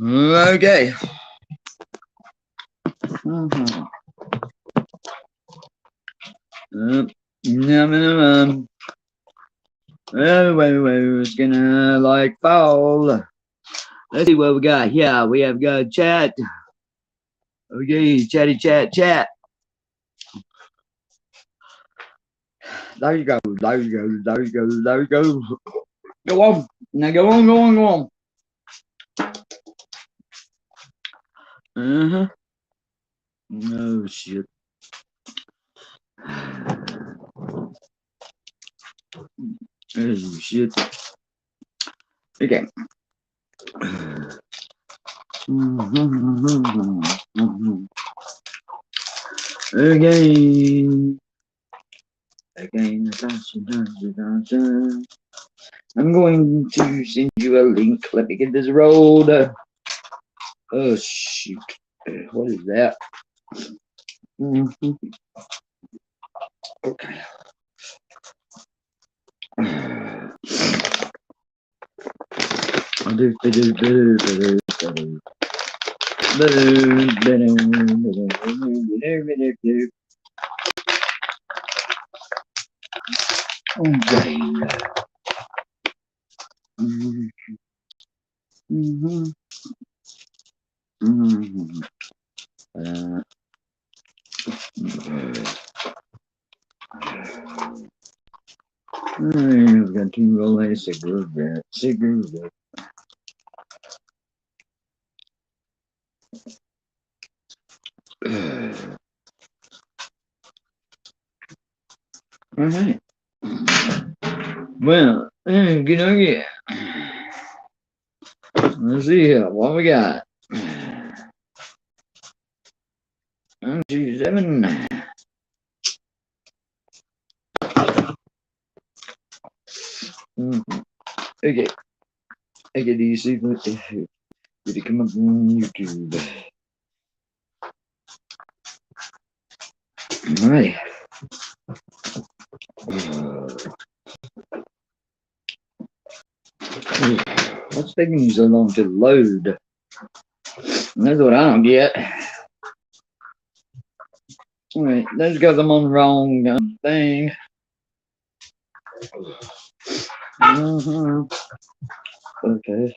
Okay. It's gonna like fall. Let's see what we got here. We have got chat. Okay, chatty chat. There you go. There you go. There you go. There you go. Go on. Now go on. Go on. Go on. Oh shit. Oh shit. Okay. Again. Again. I'm going to send you a link. Let me get this rolled. Oh shoot. What is that? Okay. Okay. I've got to roll a cigarette. All right. Well, good on you. Let's see here. What we got? 1, 2, 7. Okay. Okay, do you see what? Did it come up on YouTube? All right. What's taking you so long to load? That's what I don't get. All right, that's because I'm on the wrong thing. Okay.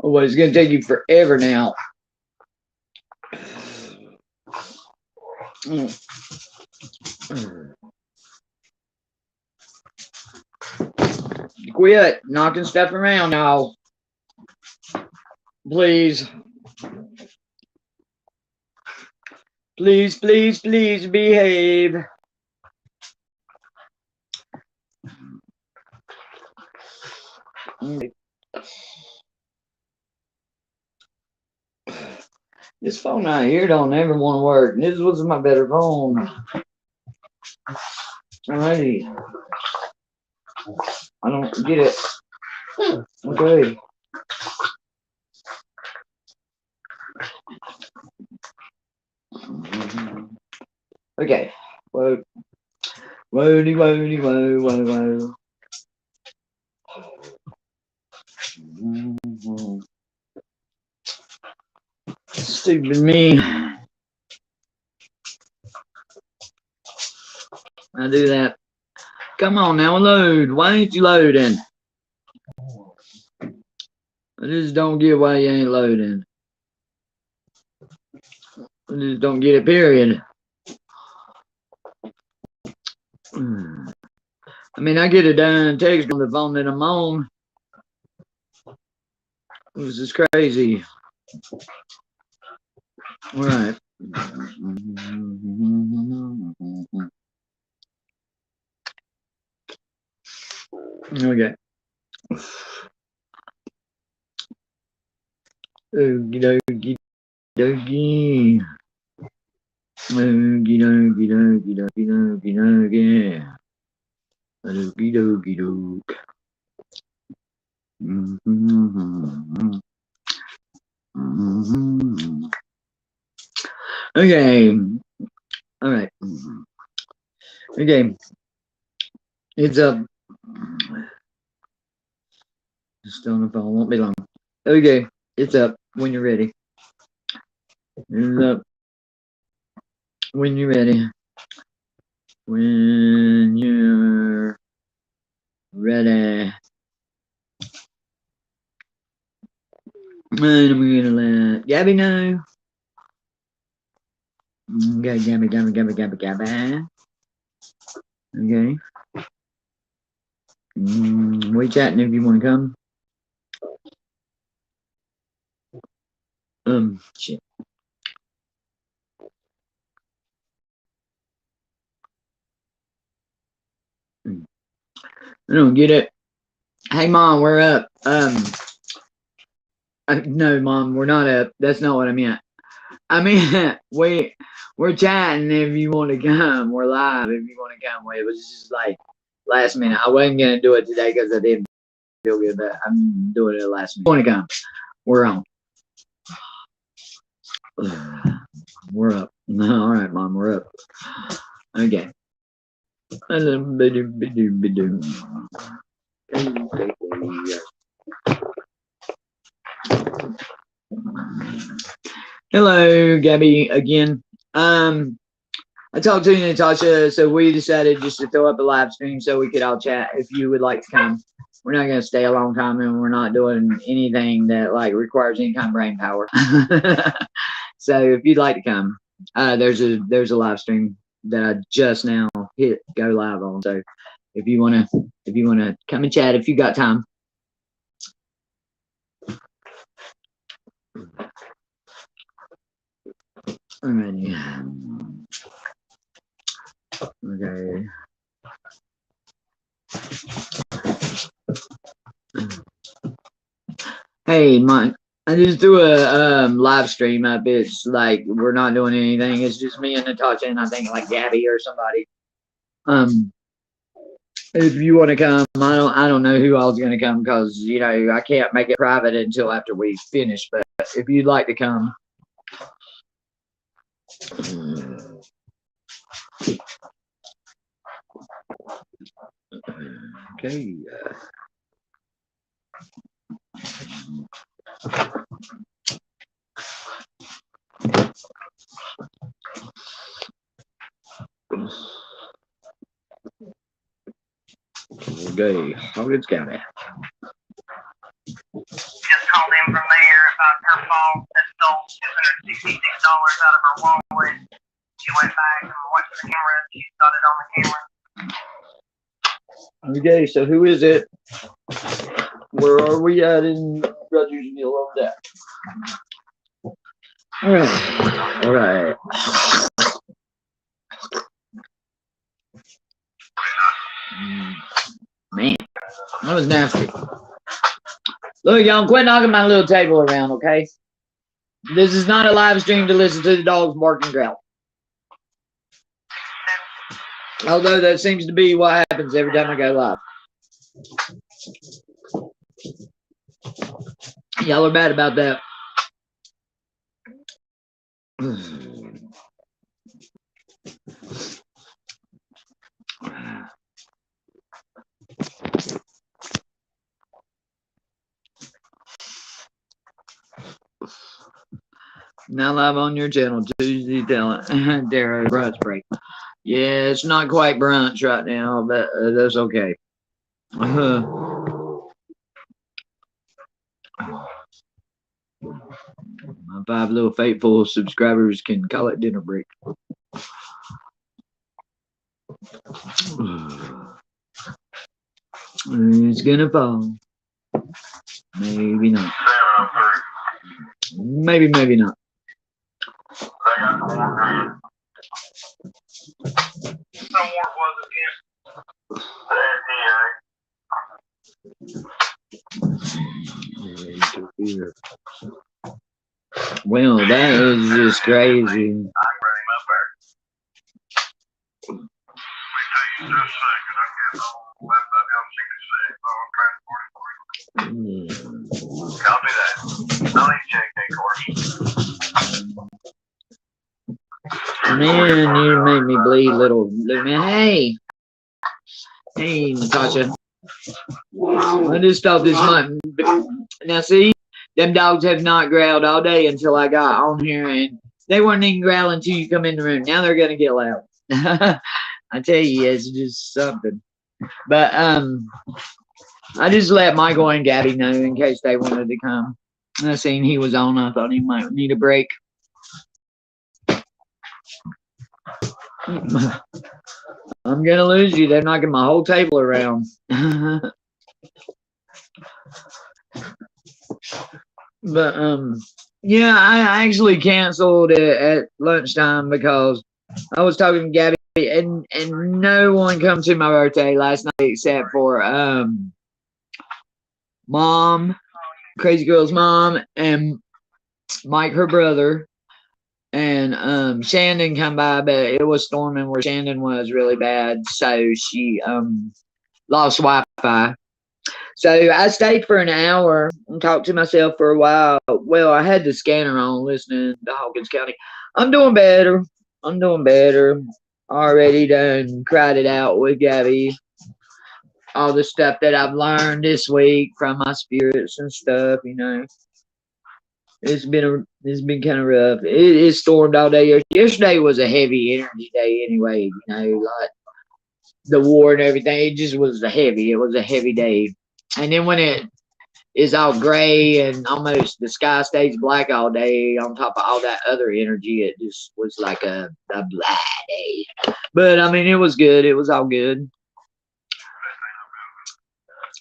Oh, it's gonna take you forever now. Quit knocking stuff around now. Please. Please, please, please behave. This phone out here don't ever want to work. This was my better phone. Alrighty. I don't get it. Okay. Okay. Whoa. Whoa-de, whoa-de, whoa, whoa, whoa. Stupid me. I do that. Come on now, load. Why ain't you loading? I just don't get why you ain't loading. I just don't get it, period. I mean, I get a damn text on the phone that I'm on. This is crazy. All right. Okay. Okie dokie dokie. Okie dokie dokie dokie dokie dokie. Okie dokie doke. Okay. All right. Okay, it's up. Still on the phone, won't be long. Okay, it's up when you're ready. It's up when you're ready. When you're ready. And I'm gonna let Gabby know. Okay, Gabby. Okay. We chatting if you want to come. Shit. I don't get it. Hey, Mom, we're up. No, Mom, we're not up. That's not what I meant. I mean, we're chatting if you want to come. We're live if you want to come. It was just like last minute. I wasn't gonna do it today because I didn't feel good, but I'm doing it last minute. Want to come? We're on. We're up. All right, Mom, we're up. Okay. Hello, Gabby again. I talked to Natasha, so we decided just to throw up a live stream so we could all chat if you would like to come. We're not gonna stay a long time, and we're not doing anything that like requires any kind of brain power. So if you'd like to come, there's a live stream that I just now hit go live on. So if you wanna come and chat if you got time. Alrighty. Okay. Hey, Mike. I just threw a live stream up. It's like we're not doing anything. It's just me and Natasha and I think like Gabby or somebody. If you want to come, I don't know who all's gonna come because you know I can't make it private until after we finish. But if you'd like to come, okay. Okay, Hogan's County. Just called in from there about her phone that stole $266 out of her wallet. She went back and watched the camera. She got it on the camera. Okay, so who is it? Where are we at in Brothers Meal on that? All right. Man, that was nasty. Look, y'all, quit knocking my little table around, okay? This is not a live stream to listen to the dogs bark and growl. Although that seems to be what happens every time I go live. Y'all are bad about that. Now live on your channel, Tuesday Talent, Darrow Brunch Break. Yeah, it's not quite brunch right now, but that's okay. My 5 little faithful subscribers can call it dinner break. It's gonna fall. Maybe not. Maybe not. Well, that is just crazy. Copy that. I'll need check that course. Man, you made me bleed, little man. Hey, Natasha. I just thought this might. Now, see, them dogs have not growled all day until I got on here, and they weren't even growling until you come in the room. Now they're gonna get loud. I tell you, it's just something. But I just let Michael and Gabby know in case they wanted to come. I seen he was on. I thought he might need a break. I'm gonna lose you. They're knocking my whole table around. But yeah, I actually canceled it at lunchtime because I was talking to Gabby and no one come to my birthday last night except for mom, crazy girl's mom, and Mike, her brother, and Shandon come by, but it was storming where Shandon was really bad, so she lost Wi-Fi. So I stayed for an hour and talked to myself for a while. Well, I had the scanner on listening to Hawkins County. I'm doing better. I'm doing better. Already done cried it out with Gabby. All the stuff that I've learned this week from my spirits and stuff, you know. It's been kind of rough. It stormed all day. Yesterday was a heavy energy day anyway, you know, like the war and everything. It just was it was a heavy day. And then when it is all gray and almost the sky stays black all day on top of all that other energy, it just was like a blah day. But I mean, it was good. It was all good.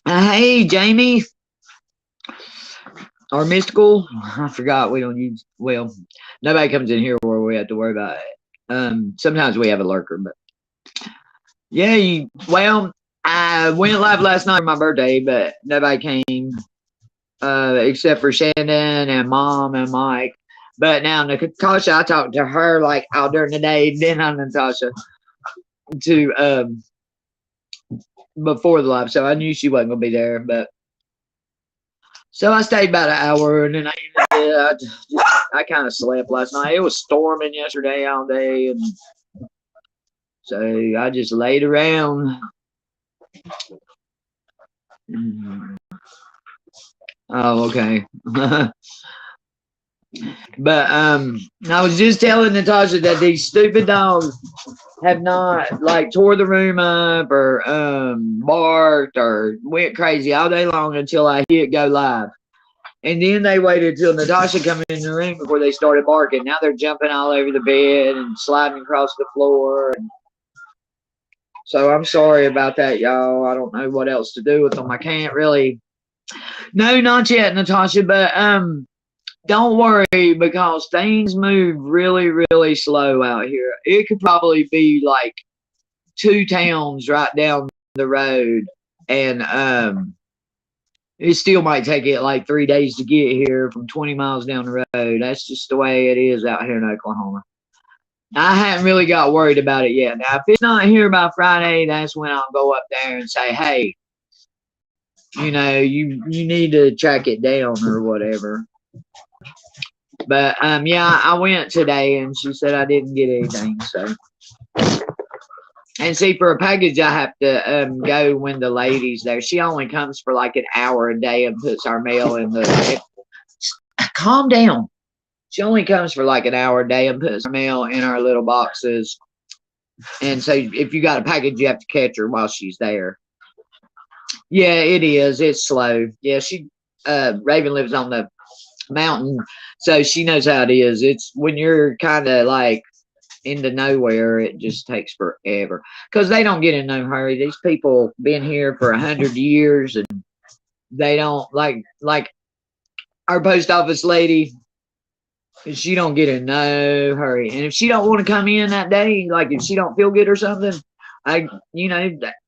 Hey, Jamie. Or mystical. I forgot we don't use, well, nobody comes in here where we have to worry about it. Sometimes we have a lurker, but yeah, well, I went live last night for my birthday, but nobody came except for Shannon and Mom and Mike. But now Natasha, I talked to her like out during the day, then on Natasha to before the live, so I knew she wasn't gonna be there. But so I stayed about an hour, and then I kind of slept last night. It was storming yesterday all day, and so I just laid around. Oh, okay. But I was just telling Natasha that these stupid dogs have not like tore the room up or barked or went crazy all day long until I hit go live. And then they waited till Natasha come in the room before they started barking. Now they're jumping all over the bed and sliding across the floor. So I'm sorry about that, y'all. I don't know what else to do with them. I can't really. No, not yet, Natasha. But don't worry because things move really, really slow out here. It could probably be like 2 towns right down the road, and it still might take it like 3 days to get here from 20 miles down the road. That's just the way it is out here in Oklahoma. I haven't really got worried about it yet. Now, if it's not here by Friday, that's when I'll go up there and say, hey, you know, you need to track it down or whatever. But yeah, I went today and she said I didn't get anything. So, and see, for a package, I have to go when the lady's there. She only comes for like an hour a day and puts our mail in the. Calm down. She only comes for like an hour a day and puts our mail in our little boxes. And so, if you got a package, you have to catch her while she's there. Yeah, it is. It's slow. Yeah, Raven lives on the mountain, so she knows how it is. It's when you're kind of like into nowhere, it just takes forever because they don't get in no hurry. These people been here for 100 years, and they don't like our post office lady. She don't get in no hurry, and if she don't want to come in that day, like if she don't feel good or something, I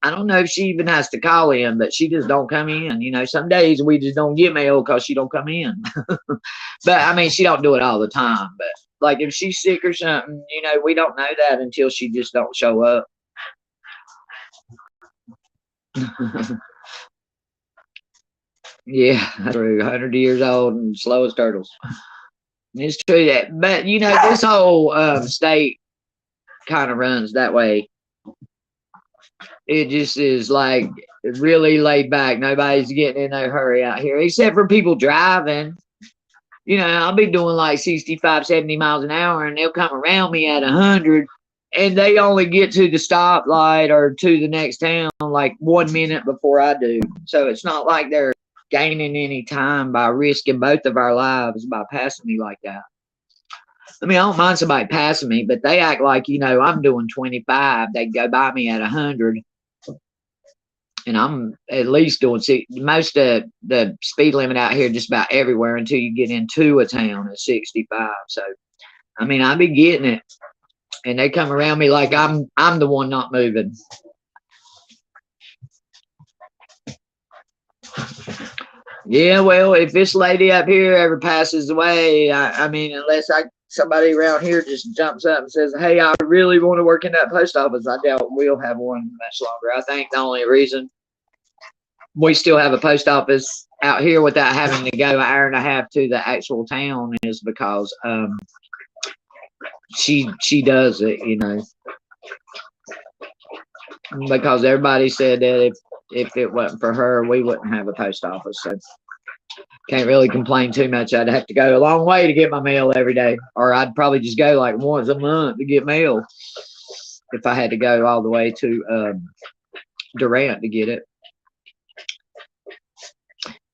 don't know if she even has to call in, but she just don't come in. You know, some days we just don't get mail because she don't come in. But I mean, she don't do it all the time. But like if she's sick or something, you know, we don't know that until she just don't show up. Yeah, true. 100 years old and slow as turtles. It's true that, but you know, this whole state kind of runs that way. It just is like really laid back. Nobody's getting in no hurry out here, except for people driving. You know, I'll be doing like 65, 70 miles an hour, and they'll come around me at 100, and they only get to the stoplight or to the next town like 1 minute before I do. So it's not like they're gaining any time by risking both of our lives by passing me like that. I mean, I don't mind somebody passing me, but they act like, you know, I'm doing 25. They go by me at 100, and I'm at least doing most of the speed limit out here just about everywhere until you get into a town is 65. So, I mean, I be getting it, and they come around me like I'm the one not moving. Yeah, well, if this lady up here ever passes away, I mean, unless somebody around here just jumps up and says, "Hey, I really want to work in that post office," I doubt we'll have one much longer. I think the only reason we still have a post office out here without having to go an hour and a half to the actual town is because she does it, you know, because everybody said that if it wasn't for her, we wouldn't have a post office. So can't really complain too much. I'd have to go a long way to get my mail every day, or I'd probably just go like once a month to get mail if I had to go all the way to Durant to get it.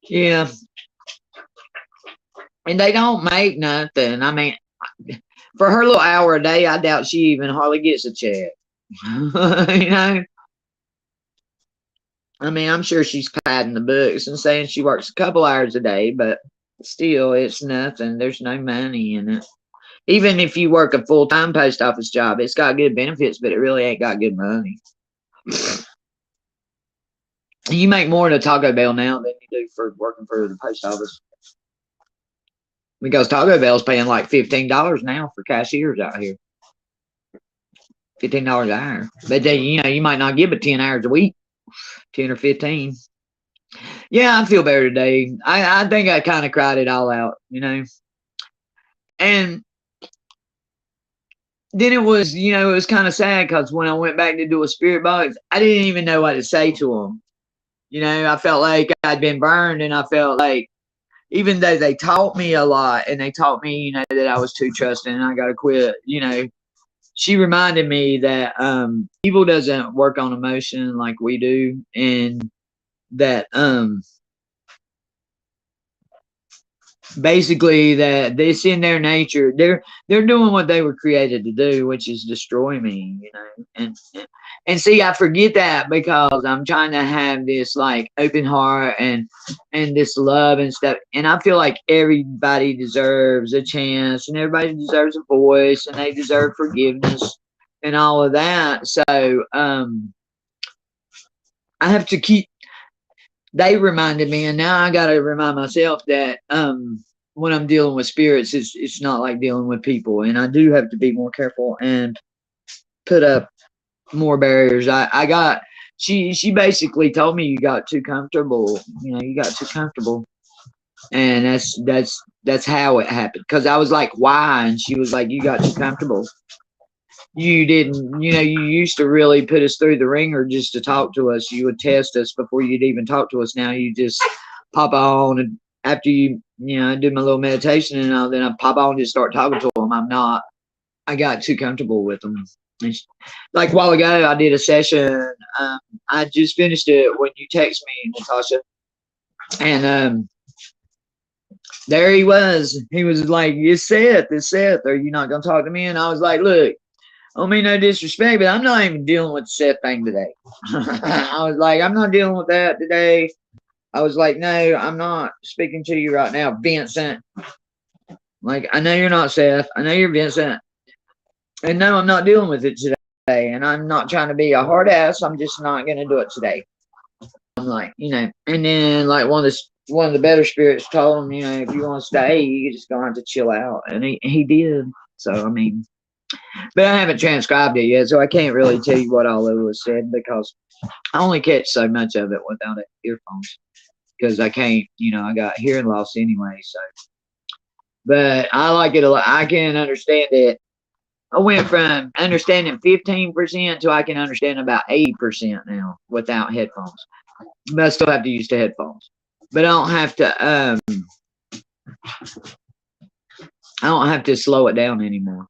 Yeah, and they don't make nothing. I mean, for her little hour a day, I doubt she even hardly gets a check. You know, I mean, I'm sure she's padding the books and saying she works a couple hours a day, but still, it's nothing. There's no money in it. Even if you work a full-time post office job, it's got good benefits, but it really ain't got good money. You make more in a Taco Bell now than you do for working for the post office. Because Taco Bell's paying like $15 now for cashiers out here. $15 an hour. But then, you know, you might not give it 10 hours a week. 10 or 15. Yeah, I feel better today. I think I kind of cried it all out, you know. And then it was, you know, it was kind of sad because when I went back to do a spirit box, I didn't even know what to say to them. You know, I felt like I'd been burned, and I felt like even though they taught me a lot and they taught me, you know, that I was too trusting and I got to quit, you know, she reminded me that evil doesn't work on emotion like we do, and that basically that this in their nature, they're doing what they were created to do, which is destroy me, you know. And see, I forget that because I'm trying to have this like open heart and this love and stuff, and I feel like everybody deserves a chance and everybody deserves a voice and they deserve forgiveness and all of that. So I have to keep, they reminded me, and now I got to remind myself that when I'm dealing with spirits, it's not like dealing with people, and I do have to be more careful and put up more barriers. I got, she basically told me you got too comfortable. You know, you got too comfortable, and that's how it happened. Because I was like, why? And she was like, you got too comfortable. You didn't, you know, you used to really put us through the ringer just to talk to us. You would test us before you'd even talk to us. Now you just pop on, and after you know, I do my little meditation and all, then I pop on and just start talking to them. I got too comfortable with them. And like a while ago, I did a session. I just finished it when you text me, Natasha. And there he was. He was like, it's Seth. Are you not going to talk to me? And I was like, look, I don't mean no disrespect, but I'm not even dealing with the Seth thing today. I was like, I'm not dealing with that today. I was like, no, I'm not speaking to you right now, Vincent. Like, I know you're not Seth. I know you're Vincent. And no, I'm not dealing with it today. And I'm not trying to be a hard ass. I'm just not going to do it today. I'm like, you know, and then like one of the better spirits told him, you know, if you want to stay, you just gonna have to chill out. And he did. So, I mean, but I haven't transcribed it yet, so I can't really tell you what all of it was said because I only catch so much of it without earphones because I can't, you know, I got hearing loss anyway. So, but I like it a lot. I can understand it. I went from understanding 15% to I can understand about 80% now without headphones. But I still have to use the headphones. But I don't have to slow it down anymore.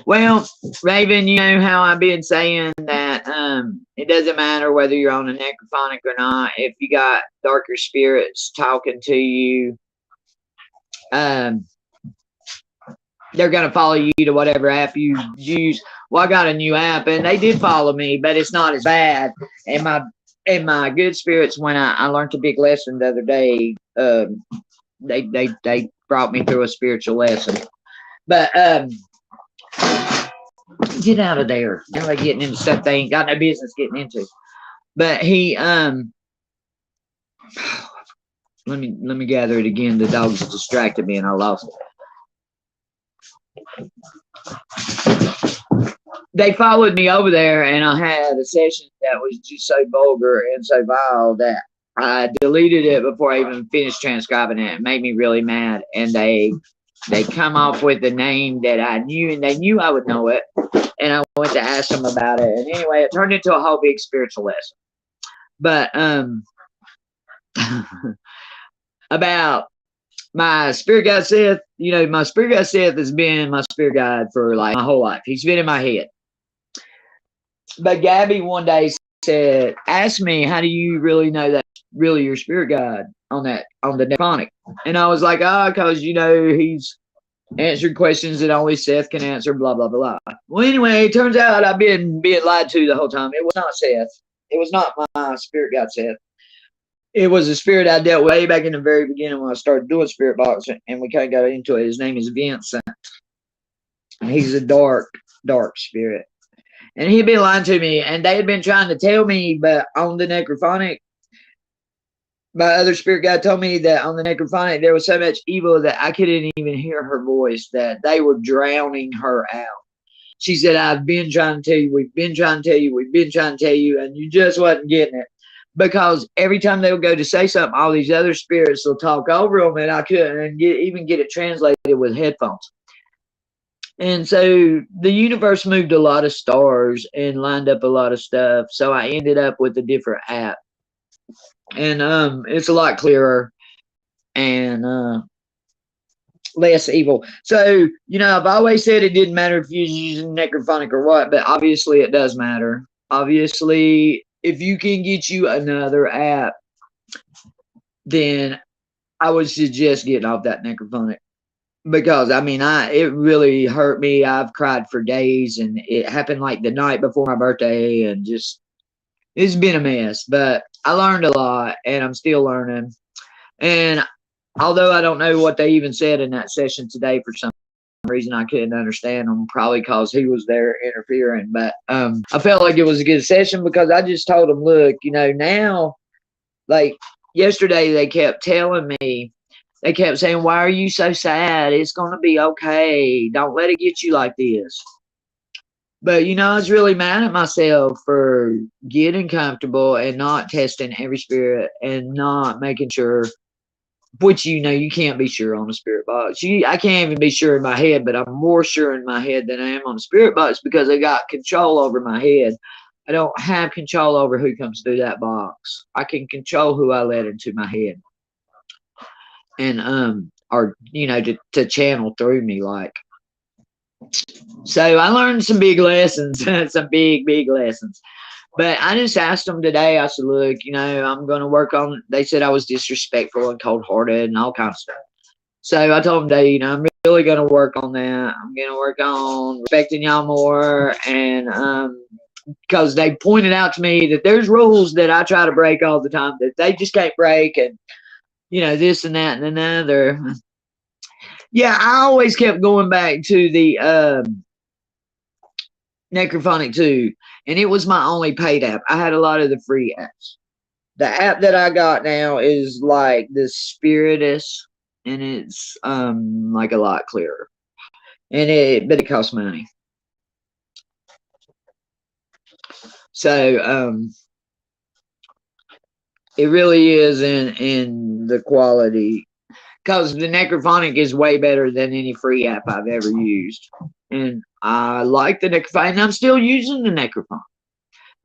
Well, Raven, you know how I've been saying that it doesn't matter whether you're on a necrophonic or not. If you got darker spirits talking to you, um, they're gonna follow you to whatever app you use. Well, I got a new app, and they did follow me, but it's not as bad. And my good spirits, when I learned a big lesson the other day, they brought me through a spiritual lesson. But get out of there! Now they're getting into stuff they ain't got no business getting into. But he let me gather it again. The dogs distracted me, and I lost it. They followed me over there, and I had a session that was just so vulgar and so vile that I deleted it before I even finished transcribing it. It made me really mad, and they come off with the name that I knew, and they knew I would know it, and I went to ask them about it, and anyway, it turned into a whole big spiritual lesson. But about my spirit guide Seth, my spirit guide Seth has been my spirit guide for like my whole life. He's been in my head. But Gabby one day said, "Ask me, how do you really know that's really your spirit guide on the necrophonic?" And I was like, because he's answered questions that only Seth can answer, blah blah blah. Well, anyway, it turns out I've been being lied to the whole time. It was not Seth. It was not my spirit guide Seth. It was a spirit I dealt with way back in the very beginning when I started doing spirit boxing, and we kind of got into it. His name is Vincent. And he's a dark spirit. And he'd been lying to me, and they had been trying to tell me, but on the necrophonic, my other spirit guide told me that on the necrophonic there was so much evil that I couldn't even hear her voice, that they were drowning her out. She said, "I've been trying to tell you, we've been trying to tell you, we've been trying to tell you, and you just wasn't getting it." Because every time they would go to say something, all these other spirits will talk over them, and I couldn't even get it translated with headphones. And so the universe moved a lot of stars and lined up a lot of stuff. So I ended up with a different app. And it's a lot clearer and less evil. So, I've always said it didn't matter if you're using necrophonic or what, but obviously it does matter. Obviously, if you can get you another app, then I would suggest getting off that necrophonic. Because it really hurt me. I've cried for days, and it happened like the night before my birthday, and just it's been a mess. But I learned a lot, and I'm still learning. And although I don't know what they even said in that session today, for some reason I couldn't understand them, probably because he was there interfering. But I felt like it was a good session because I just told them, look, now, like yesterday, they kept telling me. They kept saying, "Why are you so sad? It's going to be okay. Don't let it get you like this." But, I was really mad at myself for getting comfortable and not testing every spirit and not making sure, which, you can't be sure on a spirit box. I can't even be sure in my head, but I'm more sure in my head than I am on a spirit box because I got control over my head. I don't have control over who comes through that box. I can control who I let into my head. And or to channel through me. Like, so I learned some big lessons. Some big lessons. But I just asked them today, I said, look, I'm going to work on, they said I was disrespectful and cold-hearted and all kinds of stuff. So I told them today, I'm really going to work on that. I'm going to work on respecting y'all more. And because they pointed out to me that there's rules that I try to break all the time that they just can't break. And this and that and another. Yeah, I always kept going back to the Necrophonic 2, and it was my only paid app. I had a lot of the free apps. The app that I got now is like the Spiritus, and it's like a lot clearer. But it costs money. So it really is in the quality. because the Necrophonic is way better than any free app I've ever used. And I like the Necrophonic, and I'm still using the Necrophonic.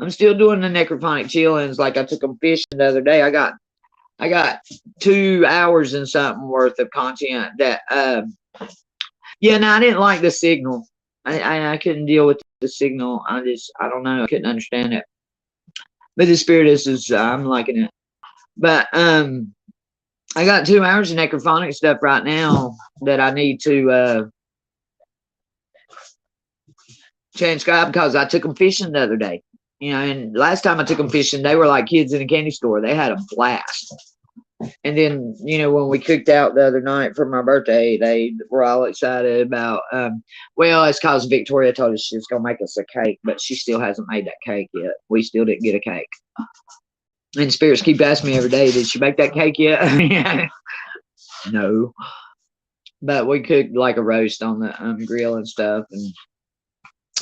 I'm still doing the Necrophonic chill-ins. Like I took them fishing the other day. I got 2 hours and something worth of content that yeah, no, I didn't like the signal. I couldn't deal with the signal. I don't know. I couldn't understand it. But the Spiritus is I'm liking it. But I got 2 hours of Necrophonic stuff right now that I need to transcribe because I took them fishing the other day. You know, and last time I took them fishing, they were like kids in a candy store. They had a blast. And then, you know, when we cooked out the other night for my birthday, they were all excited about, well, it's because Victoria told us she was going to make us a cake, but she still hasn't made that cake yet. We still didn't get a cake. And spirits keep asking me every day, did she make that cake yet? No. But we cooked like a roast on the grill and stuff. And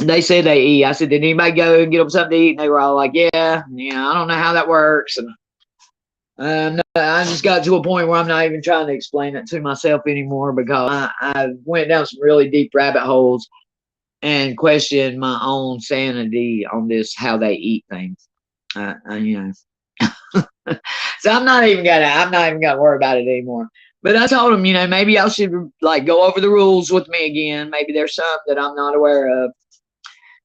they said they eat. I said, did anybody go and get them something to eat? And they were all like, yeah, I don't know how that works. And I just got to a point where I'm not even trying to explain it to myself anymore because I went down some really deep rabbit holes and questioned my own sanity on this, how they eat things. You know, so I'm not even gonna worry about it anymore. But I told him, you know, maybe I should like go over the rules with me again. Maybe there's some that I'm not aware of.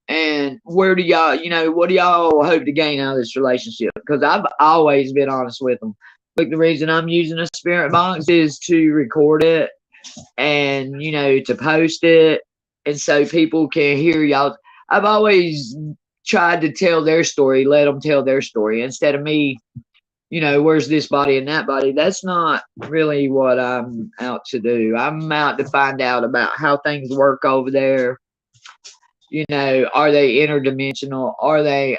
And where do y'all, you know, what do y'all hope to gain out of this relationship? Because I've always been honest with them. Like the reason I'm using a spirit box is to record it and, you know, to post it. And so people can hear y'all. I've always tried to tell their story, let them tell their story instead of me, you know, where's this body and that body. That's not really what I'm out to do. I'm out to find out about how things work over there. You know, are they interdimensional? Are they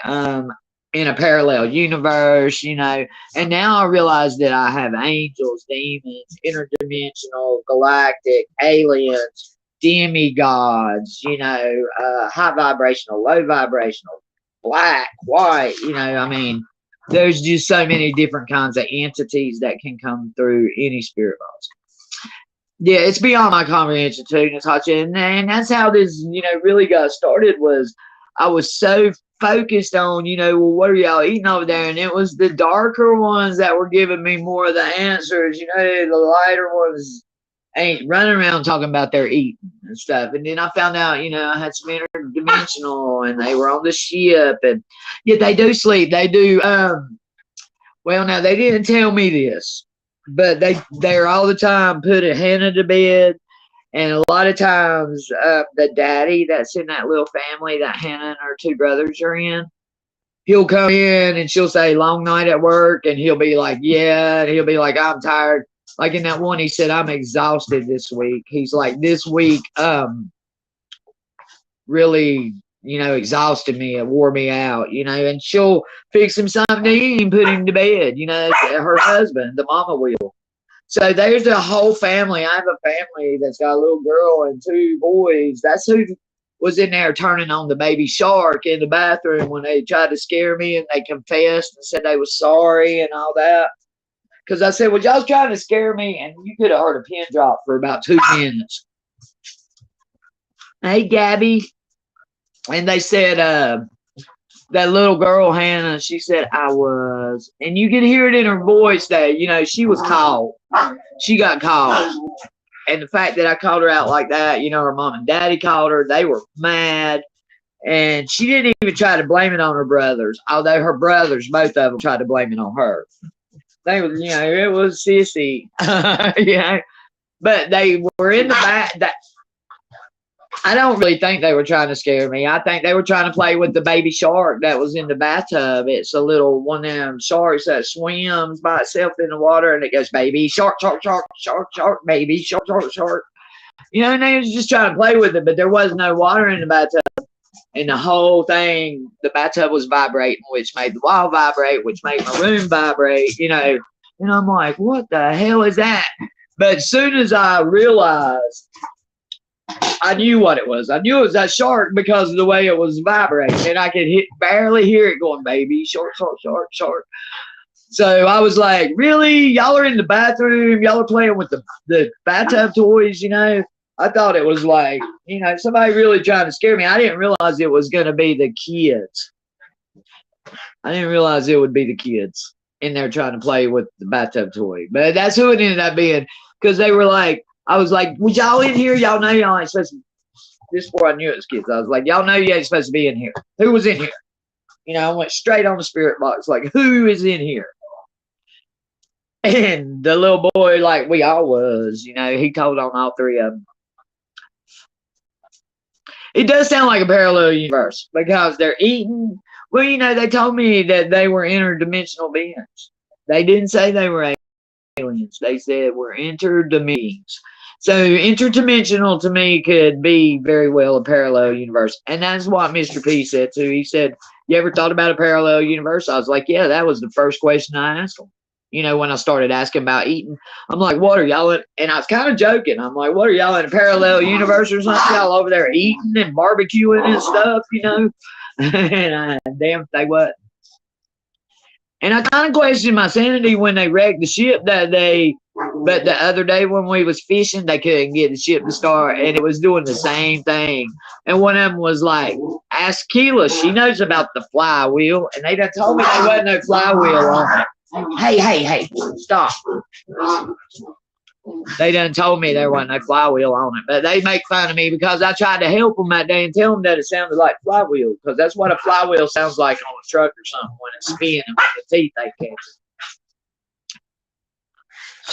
in a parallel universe? You know, and now I realize that I have angels, demons, interdimensional, galactic, aliens, demigods. You know, high vibrational, low vibrational, black, white. You know, I mean, there's just so many different kinds of entities that can come through any spirit box. Yeah, it's beyond my comprehension too, Natasha. And that's how this, you know, really got started was I was so focused on, you know, well, what are y'all eating over there? And it was the darker ones that were giving me more of the answers. You know, the lighter ones ain't running around talking about their eating and stuff. And then I found out, you know, I had some interdimensional and they were on the ship. And yeah, they do sleep. They do. Well, now they didn't tell me this. But they're all the time putting Hannah to bed. And a lot of times the daddy that's in that little family that Hannah and her 2 brothers are in, he'll come in and she'll say, long night at work. And he'll be like, yeah. And he'll be like, I'm tired. Like in that one, he said, I'm exhausted this week. He's like, this week really, you know, exhausted me. It wore me out, you know. And she'll fix him something to eat and put him to bed, you know, her husband, the mama will. So there's a whole family. I have a family that's got a little girl and 2 boys. That's who was in there turning on the baby shark in the bathroom when they tried to scare me and they confessed and said they were sorry and all that. Because I said, well, y'all was trying to scare me, and you could have heard a pin drop for about 2 minutes. Hey, Gabby. And they said, that little girl, Hannah, she said, I was. And you could hear it in her voice that, you know, she was called. She got called. And the fact that I called her out like that, you know, her mom and daddy called her. They were mad. And she didn't even try to blame it on her brothers, although her brothers, both of them, tried to blame it on her. They were, you know, it was sissy. You know, but they were in the back. I don't really think they were trying to scare me. I think they were trying to play with the baby shark that was in the bathtub. It's a little one of them sharks that swims by itself in the water, and it goes, baby shark, shark, shark, shark, shark, baby shark, shark, shark. You know, and they was just trying to play with it, but there was no water in the bathtub. And the whole thing, the bathtub was vibrating, which made the wall vibrate, which made my room vibrate, you know. And I'm like, what the hell is that? But as soon as I realized, I knew what it was. I knew it was that shark because of the way it was vibrating. And I could barely hear it going, baby, shark, shark, shark, shark. So I was like, really? Y'all are in the bathroom. Y'all are playing with the bathtub toys, you know? I thought it was like, you know, somebody really trying to scare me. I didn't realize it was going to be the kids. I didn't realize it would be the kids in there trying to play with the bathtub toy. But that's who it ended up being. Because they were like, I was like, was y'all in here? Y'all know y'all ain't supposed to. This before I knew it was kids. I was like, y'all know you ain't supposed to be in here. Who was in here? You know, I went straight on the spirit box. Like, who is in here? And the little boy, like we all was, you know, he told on all three of them. It does sound like a parallel universe because they're eating. Well, you know, they told me that they were interdimensional beings. They didn't say they were aliens. They said we're interdimensions. So interdimensional to me could be very well a parallel universe. And that's what Mr. P said too. He said, you ever thought about a parallel universe? I was like, yeah, that was the first question I asked him. You know, when I started asking about eating, I'm like, what are y'all in? And I was kind of joking. I'm like, what are y'all in a parallel universe or something? Y'all over there eating and barbecuing and stuff, you know? And damn if they what. And I kind of questioned my sanity when they wrecked the ship that day. But the other day when we was fishing, they couldn't get the ship to start, and it was doing the same thing. And one of them was like, ask Keela. She knows about the flywheel. And they done told me there wasn't no flywheel on it. Hey, stop. They done told me there wasn't no flywheel on it. But they make fun of me because I tried to help them that day and tell them that it sounded like flywheel. Because that's what a flywheel sounds like on a truck or something when it's spinning with the teeth they catch.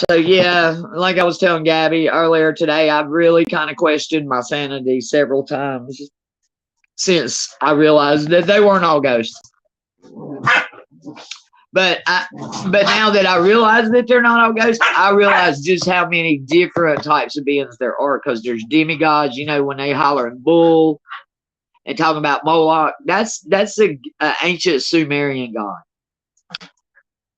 So, yeah, like I was telling Gabby earlier today, I've really kind of questioned my sanity several times since I realized that they weren't all ghosts. But now that I realize that they're not all ghosts, I realize just how many different types of beings there are. Because there's demigods, you know, when they hollering bull and talking about Moloch, that's an ancient Sumerian god.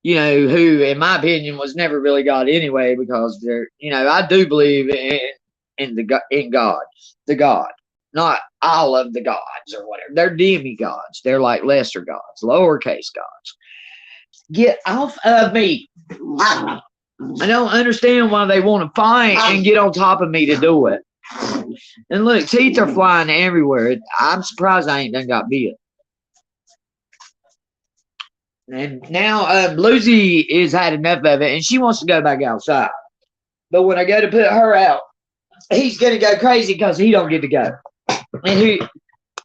You know, who, in my opinion, was never really God anyway, because they're, you know, I do believe in God, the God, not all of the gods or whatever. They're demigods. They're like lesser gods, lowercase gods. Get off of me. I don't understand why they want to fight and get on top of me to do it. And look, teeth are flying everywhere. I'm surprised I ain't done got bit. And now Lucy has had enough of it, and she wants to go back outside. But when I go to put her out, he's going to go crazy because he don't get to go.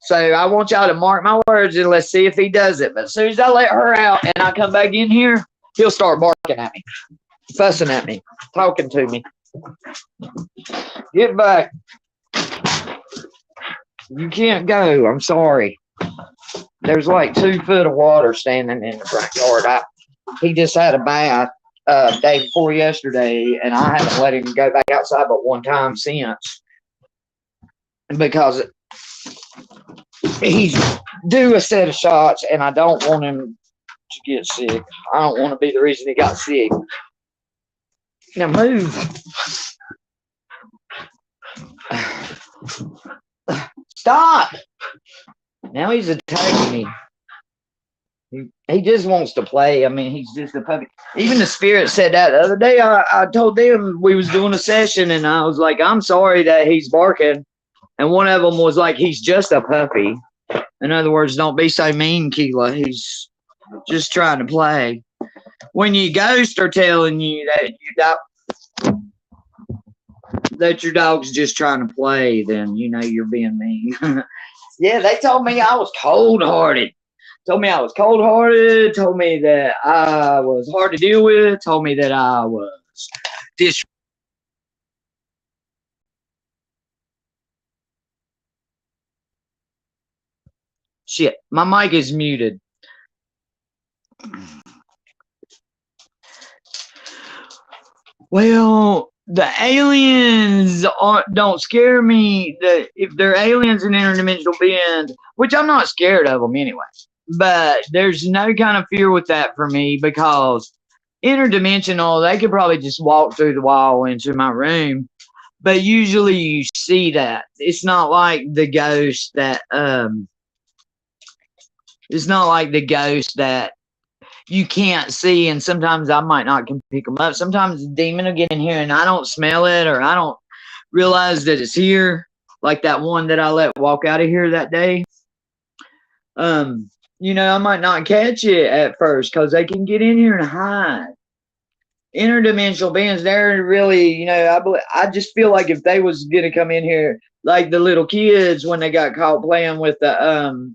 So I want y'all to mark my words, and let's see if he does it. But as soon as I let her out and I come back in here, he'll start barking at me, fussing at me, talking to me. Get back. You can't go. I'm sorry. There's like 2 foot of water standing in the front yard. He just had a bath day before yesterday, and I haven't let him go back outside but one time since, because he's due a set of shots, and I don't want him to get sick. I don't want to be the reason he got sick. Now move. Stop. Now he's attacking me. He just wants to play. I mean, he's just a puppy. Even the spirit said that the other day. I told them we was doing a session, and I was like, I'm sorry that he's barking. And one of them was like, he's just a puppy. In other words, don't be so mean, Keela. He's just trying to play. When your ghosts are telling you that your dog's just trying to play, then you know you're being mean. Yeah, they told me I was cold-hearted. Told me I was cold-hearted. Told me that I was hard to deal with. Told me that I was Shit, my mic is muted. Well, the aliens don't scare me. If they're aliens and interdimensional beings, which I'm not scared of them anyway, but there's no kind of fear with that for me, because interdimensional, they could probably just walk through the wall into my room, but usually you see that. It's not like the ghost that you can't see, and sometimes I might not can pick them up. Sometimes the demon will get in here and I don't smell it, or I don't realize that it's here. Like that one that I let walk out of here that day. I might not catch it at first because they can get in here and hide. Interdimensional beings, they're really, I just feel like if they was gonna come in here, like the little kids when they got caught playing with the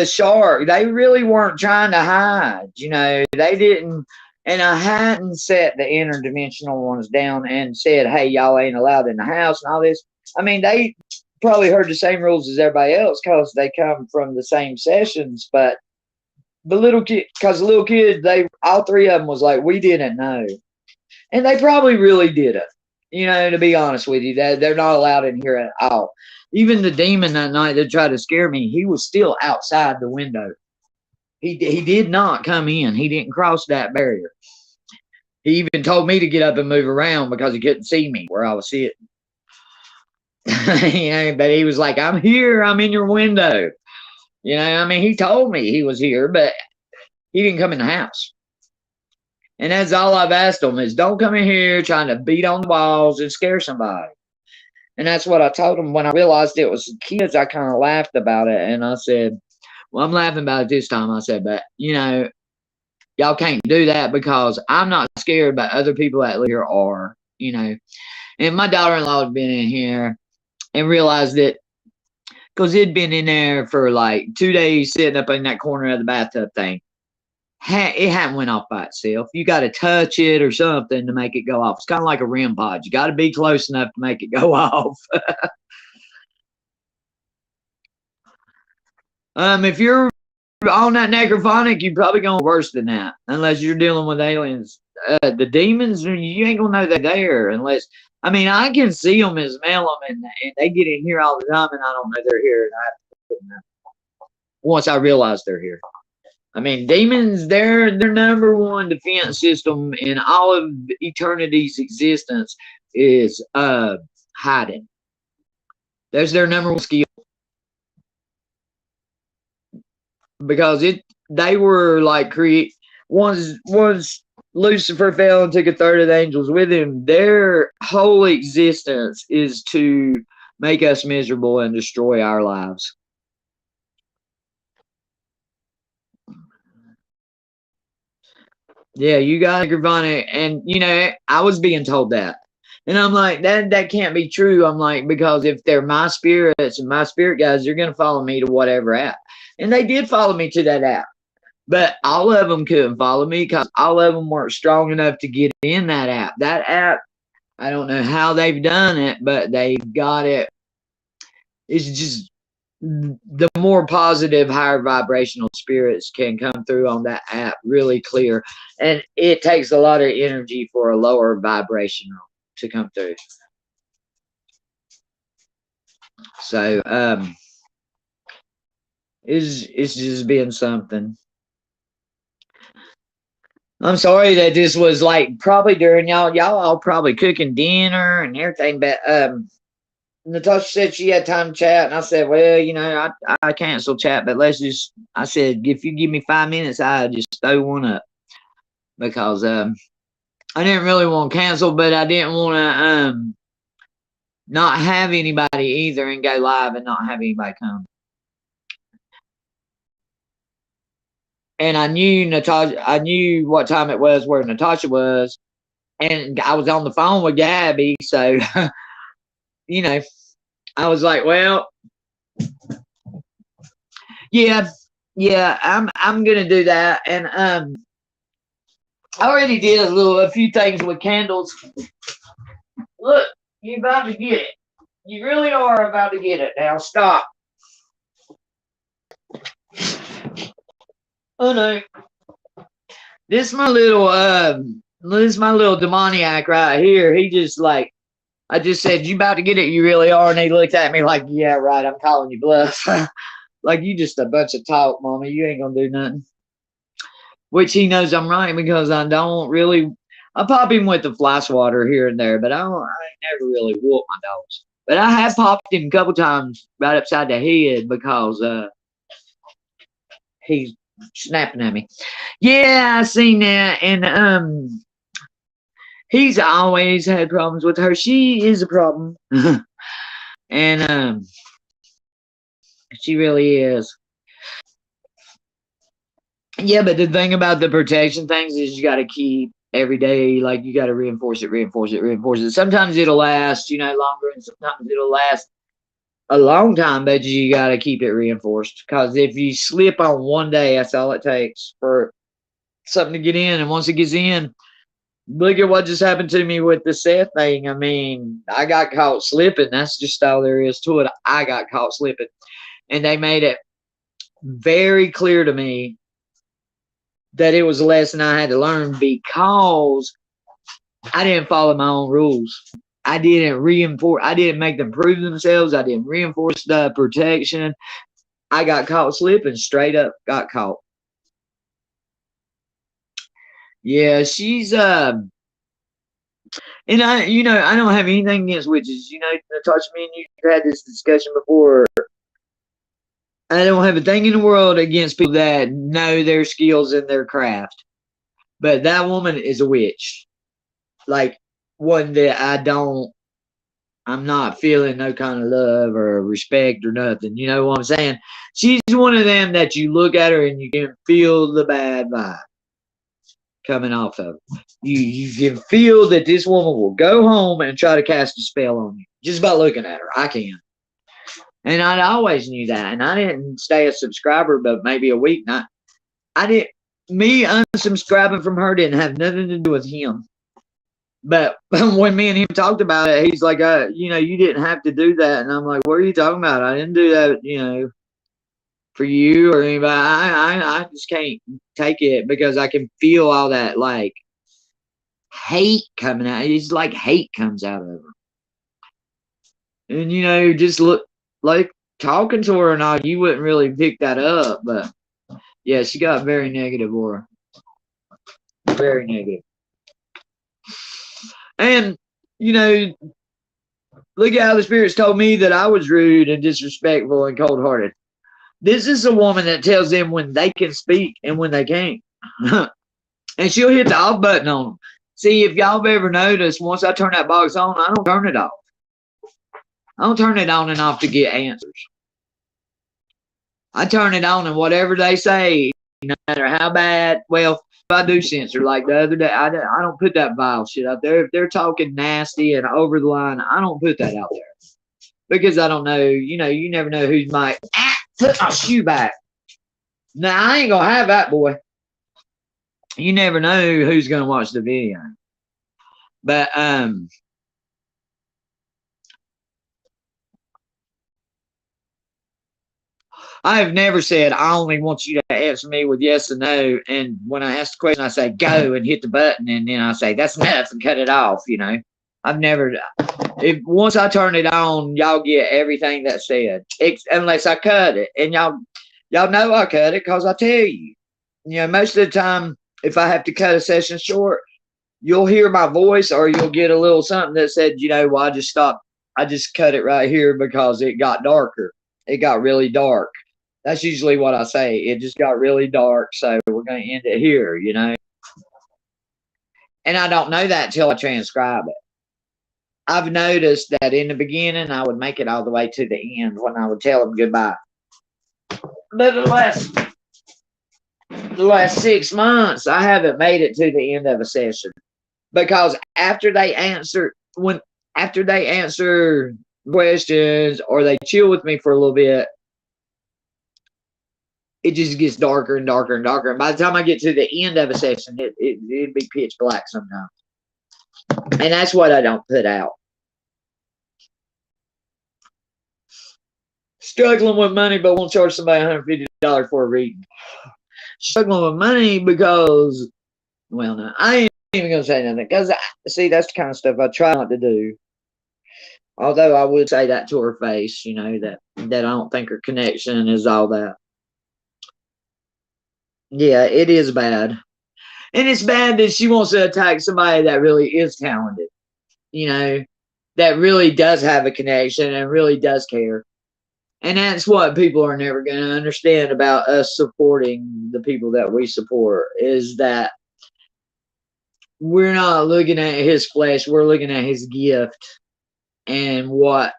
shark, they really weren't trying to hide. They didn't. And I hadn't set the interdimensional ones down and said, hey, y'all ain't allowed in the house and all this. I mean, they probably heard the same rules as everybody else because they come from the same sessions. But the little kid, because the little kids, all three of them was like, we didn't know. And they probably really didn't. To be honest with you, they're not allowed in here at all. Even the demon that night that tried to scare me, he was still outside the window. He did not come in. He didn't cross that barrier. He even told me to get up and move around because he couldn't see me where I was sitting. But he was like, I'm here. I'm in your window. He told me he was here, but he didn't come in the house. And that's all I've asked him is don't come in here trying to beat on the walls and scare somebody. And that's what I told him when I realized it was kids. I kind of laughed about it. And I said, well, I'm laughing about it this time. I said, but, y'all can't do that because I'm not scared, but other people that live here are, And my daughter-in-law had been in here and realized that because it'd been in there for like 2 days sitting up in that corner of the bathtub thing. It hadn't went off by itself. You got to touch it or something to make it go off. It's kind of like a REM pod. You got to be close enough to make it go off. If you're on that necrophonic, you're probably going worse than that, unless you're dealing with aliens. The demons, you ain't gonna know they're there unless. I can see them and smell them, and they get in here all the time, and I don't know they're here. Once I realize they're here. Demons, their number one defense system in all of eternity's existence is hiding. That's their number one skill. Because they were like once Lucifer fell and took a third of the angels with him, their whole existence is to make us miserable and destroy our lives. Yeah, you got necrophonic, and I was being told that. And I'm like, that can't be true. I'm like, because if they're my spirits and my spirit guys, they're gonna follow me to whatever app. And they did follow me to that app. But all of them couldn't follow me because all of them weren't strong enough to get in that app. That app, I don't know how they've done it, but they've got it. It's just the more positive, higher vibrational spirits can come through on that app really clear. And it takes a lot of energy for a lower vibrational to come through. So it's just been something. I'm sorry that this was like probably during y'all all probably cooking dinner and everything, but Natasha said she had time to chat, and I said, well, I canceled chat, but I said, if you give me 5 minutes, I'll just throw one up because I didn't really want to cancel, but I didn't want to not have anybody either and go live and not have anybody come. And I knew what time it was where Natasha was, and I was on the phone with Gabby, so I was like, well, yeah, I'm gonna do that, and I already did a few things with candles. Look, you're about to get it. You really are about to get it. Now stop. Oh no. This is my little demoniac right here. He just like, I just said, you about to get it, you really are. And he looked at me like, yeah, right, I'm calling you bluff. Like, you just a bunch of talk, mommy. You ain't gonna do nothing. Which he knows I'm right because I don't really, I pop him with the fly swatter here and there, but I ain't never really whooped my dogs. But I have popped him a couple times right upside the head because snapping at me. Yeah, I seen that, and he's always had problems with her. She is a problem, and she really is. Yeah, but the thing about the protection things is you got to keep every day, like you got to reinforce it, reinforce it, reinforce it. Sometimes it'll last, longer, and sometimes it'll last a long time, but you got to keep it reinforced. Because if you slip on one day, that's all it takes for something to get in. And once it gets in, look at what just happened to me with the Seth thing. I mean, I got caught slipping. That's just all there is to it. I got caught slipping. And they made it very clear to me that it was a lesson I had to learn because I didn't follow my own rules. I didn't make them prove themselves. I didn't reinforce the protection. I got caught slipping, straight up got caught. Yeah, she's and I don't have anything against witches. Natasha, me and you had this discussion before. I don't have a thing in the world against people that know their skills and their craft. But that woman is a witch. Like one that I'm not feeling no kind of love or respect or nothing. You know what I'm saying? She's one of them that you look at her and you can feel the bad vibe coming off of her. You can feel that this woman will go home and try to cast a spell on you just by looking at her. I can. And I always knew that. And I didn't stay a subscriber, but maybe a week. Me unsubscribing from her didn't have nothing to do with him. But when me and him talked about it, he's like, you didn't have to do that. And I'm like, what are you talking about? I didn't do that, for you or anybody. I just can't take it because I can feel all that, like, hate coming out. It's like hate comes out of her. And, just look, like, talking to her and all, you wouldn't really pick that up. But, yeah, she got very negative aura. Very negative. And, look at how the spirits told me that I was rude and disrespectful and cold-hearted. This is a woman that tells them when they can speak and when they can't. And she'll hit the off button on them. See, if y'all have ever noticed, once I turn that box on, I don't turn it off. I don't turn it on and off to get answers. I turn it on and whatever they say, no matter how bad, well, I do censor. Like the other day, I don't put that vile shit out there. If they're talking nasty and over the line, I don't put that out there. Because I don't know, you never know who's might put my shoe back. Now, I ain't going to have that, boy. You never know who's going to watch the video. But, I have never said, I only want you to answer me with yes or no. And when I ask the question, I say, go and hit the button. And then I say, that's enough and cut it off, I've never, once I turn it on, y'all get everything that's said. Unless I cut it. And y'all know I cut it because I tell you. Most of the time, if I have to cut a session short, you'll hear my voice or you'll get a little something that said, well, I just stopped. I just cut it right here because it got darker. It got really dark. That's usually what I say. It just got really dark, so we're going to end it here, And I don't know that till I transcribe it. I've noticed that in the beginning, I would make it all the way to the end when I would tell them goodbye. But the last 6 months, I haven't made it to the end of a session. Because after they answer questions or they chill with me for a little bit, it just gets darker and darker and darker. And by the time I get to the end of a session, it'd be pitch black sometimes. And that's what I don't put out. Struggling with money, but won't charge somebody $150 for a reading. Struggling with money because, well, no, I ain't even going to say nothing. Because, see, that's the kind of stuff I try not to do. Although I would say that to her face, that I don't think her connection is all that. Yeah, it is bad. And it's bad that she wants to attack somebody that really is talented. That really does have a connection and really does care. And that's what people are never going to understand about us supporting the people that we support, is that we're not looking at his flesh, we're looking at his gift. And what,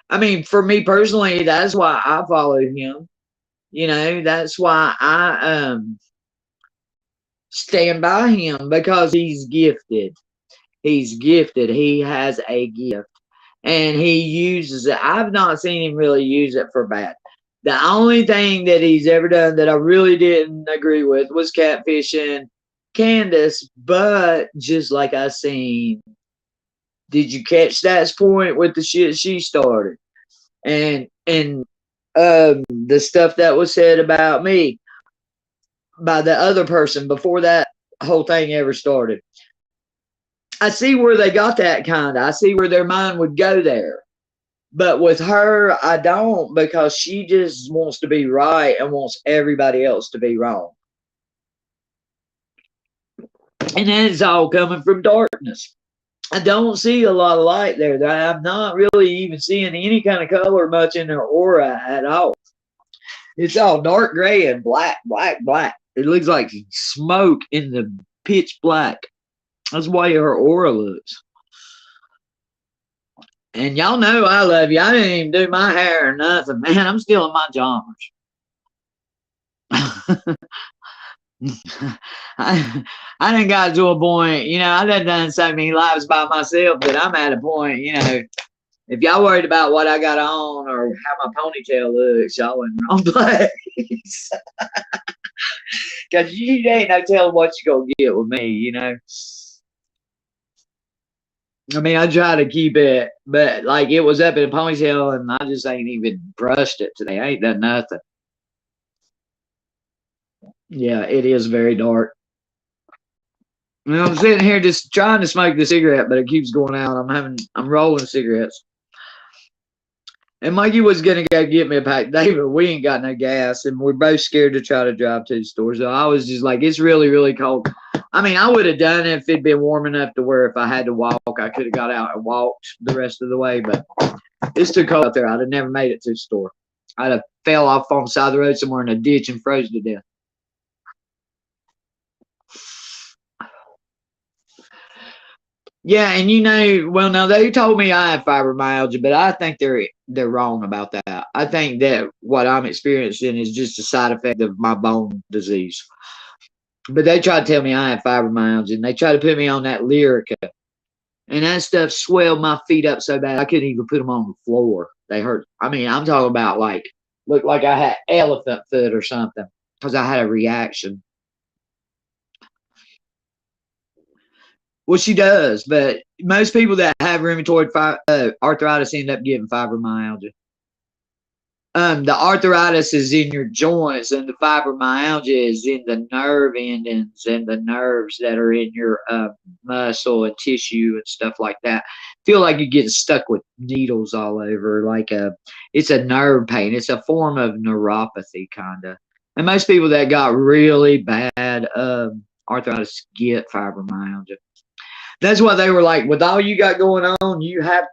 I mean, for me personally, that's why I followed him. You know, that's why I stand by him, because he's gifted. He's gifted. He has a gift. And he uses it. I've not seen him really use it for bad. The only thing that he's ever done that I really didn't agree with was catfishing Candace. But just like I seen, did you catch that point with the shit she started? And the stuff that was said about me by the other person before that whole thing ever started. I see where they got that kind of. I see where their mind would go there. But with her, I don't, because she just wants to be right and wants everybody else to be wrong. And that is all coming from darkness. I don't see a lot of light there. I'm not really even seeing any kind of color much in her aura at all. It's all dark gray and black, black, black. It looks like smoke in the pitch black. That's the way her aura looks. And y'all know I love you. I didn't even do my hair or nothing, man. I'm still in my joggers. I done got to a point, you know, I done so many lives by myself that I'm at a point, you know, if y'all worried about what I got on or how my ponytail looks, y'all in the wrong place. Because you ain't no telling what you're going to get with me, you know. I mean, I try to keep it, but like it was up in a ponytail and I just ain't even brushed it today. I ain't done nothing. Yeah, it is very dark. You know, I'm sitting here just trying to smoke the cigarette, but it keeps going out. I'm rolling cigarettes. And Mikey was gonna go get me a pack, David. We ain't got no gas, and we're both scared to try to drive to the store. So I was just like, it's really, really cold. I mean, I would have done it if it'd been warm enough to where if I had to walk, I could have got out and walked the rest of the way. But it's too cold out there. I'd have never made it to the store. I'd have fell off on the side of the road somewhere in a ditch and froze to death. Yeah, and you know, well, now they told me I have fibromyalgia, but I think they're wrong about that. I think that what I'm experiencing is just a side effect of my bone disease. But they tried to tell me I have fibromyalgia, and they tried to put me on that Lyrica, and that stuff swelled my feet up so bad I couldn't even put them on the floor. They hurt. I mean, I'm talking about like looked like I had elephant foot or something because I had a reaction. Well, she does, but most people that have rheumatoid arthritis end up getting fibromyalgia. The arthritis is in your joints, and the fibromyalgia is in the nerve endings and the nerves that are in your muscle and tissue and stuff like that. Feel like you get stuck with needles all over, it's a nerve pain. It's a form of neuropathy, kind of. And most people that got really bad arthritis get fibromyalgia. That's why they were like, with all you got going on, you have,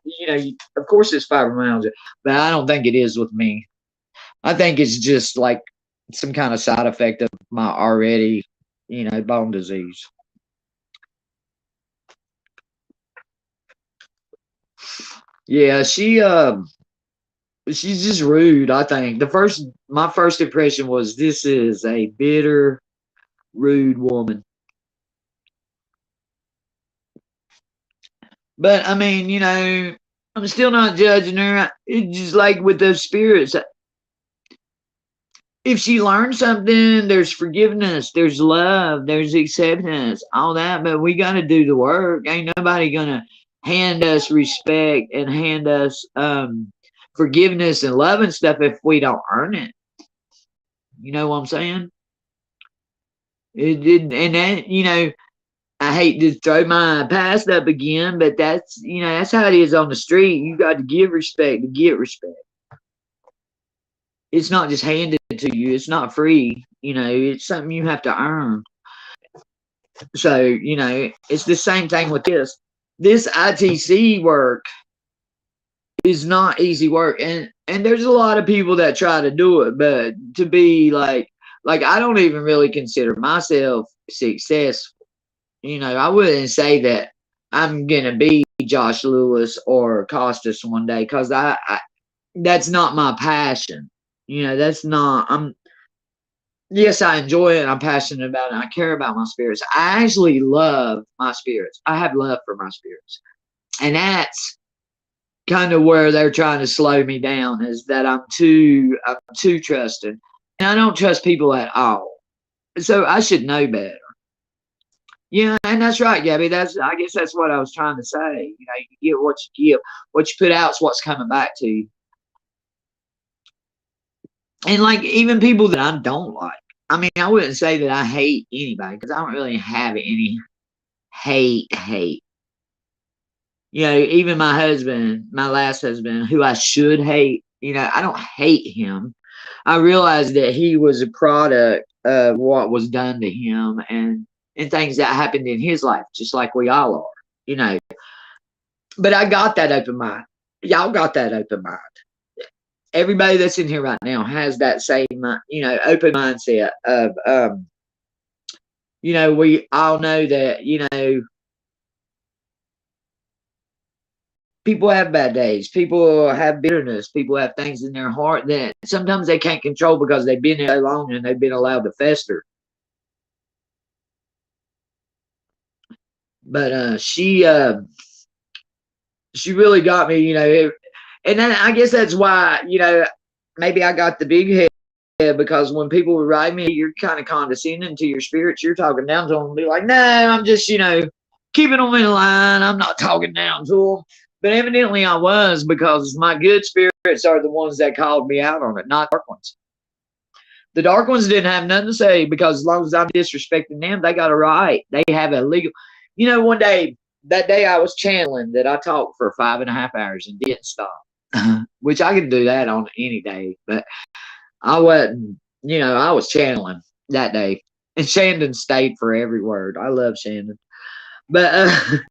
of course it's fibromyalgia, but I don't think it is with me. I think it's just like some kind of side effect of my already, bone disease. Yeah, she's just rude, I think. My first impression was this is a bitter, rude woman. But I mean, I'm still not judging her. It's just like with those spirits. If she learned something, there's forgiveness, there's love, there's acceptance, all that. But we got to do the work. Ain't nobody gonna hand us respect and hand us forgiveness and love and stuff if we don't earn it. You know what I'm saying? And that, I hate to throw my past up again, but that's how it is on the street. You got to give respect to get respect. It's not just handed to you. It's not free. It's something you have to earn. So, it's the same thing with this. This ITC work is not easy work, and there's a lot of people that try to do it, but to be like I don't even really consider myself successful. I wouldn't say that I'm gonna be Josh Lewis or Costas one day, because I that's not my passion. That's not. Yes, I enjoy it. I'm passionate about it. I care about my spirits. I actually love my spirits. I have love for my spirits, and that's kind of where they're trying to slow me down, is that I'm too trusting, and I don't trust people at all. So I should know better. Yeah, and that's right, Gabby. I guess that's what I was trying to say. You get what you give. What you put out is what's coming back to you. And like even people that I don't like. I mean, I wouldn't say that I hate anybody, because I don't really have any hate. Even my husband, my last husband, who I should hate, I don't hate him. I realized that he was a product of what was done to him, and things that happened in his life, just like we all are, you know. But I got that open mind. Y'all got that open mind. Everybody that's in here right now has that same, open mindset of, we all know that, people have bad days. People have bitterness. People have things in their heart that sometimes they can't control because they've been there so long and they've been allowed to fester. But she really got me, and then I guess that's why, maybe I got the big head, because when people would write me, you're kind of condescending to your spirits. You're talking down to them and be like, no, I'm just, keeping them in line. I'm not talking down to them. But evidently I was, because my good spirits are the ones that called me out on it, not dark ones. The dark ones didn't have nothing to say, because as long as I'm disrespecting them, they got a right. They have a legal. One day, that day I was channeling, that I talked for 5.5 hours and didn't stop, which I could do that on any day. But I wasn't, I was channeling that day. And Shandon stayed for every word. I love Shandon. But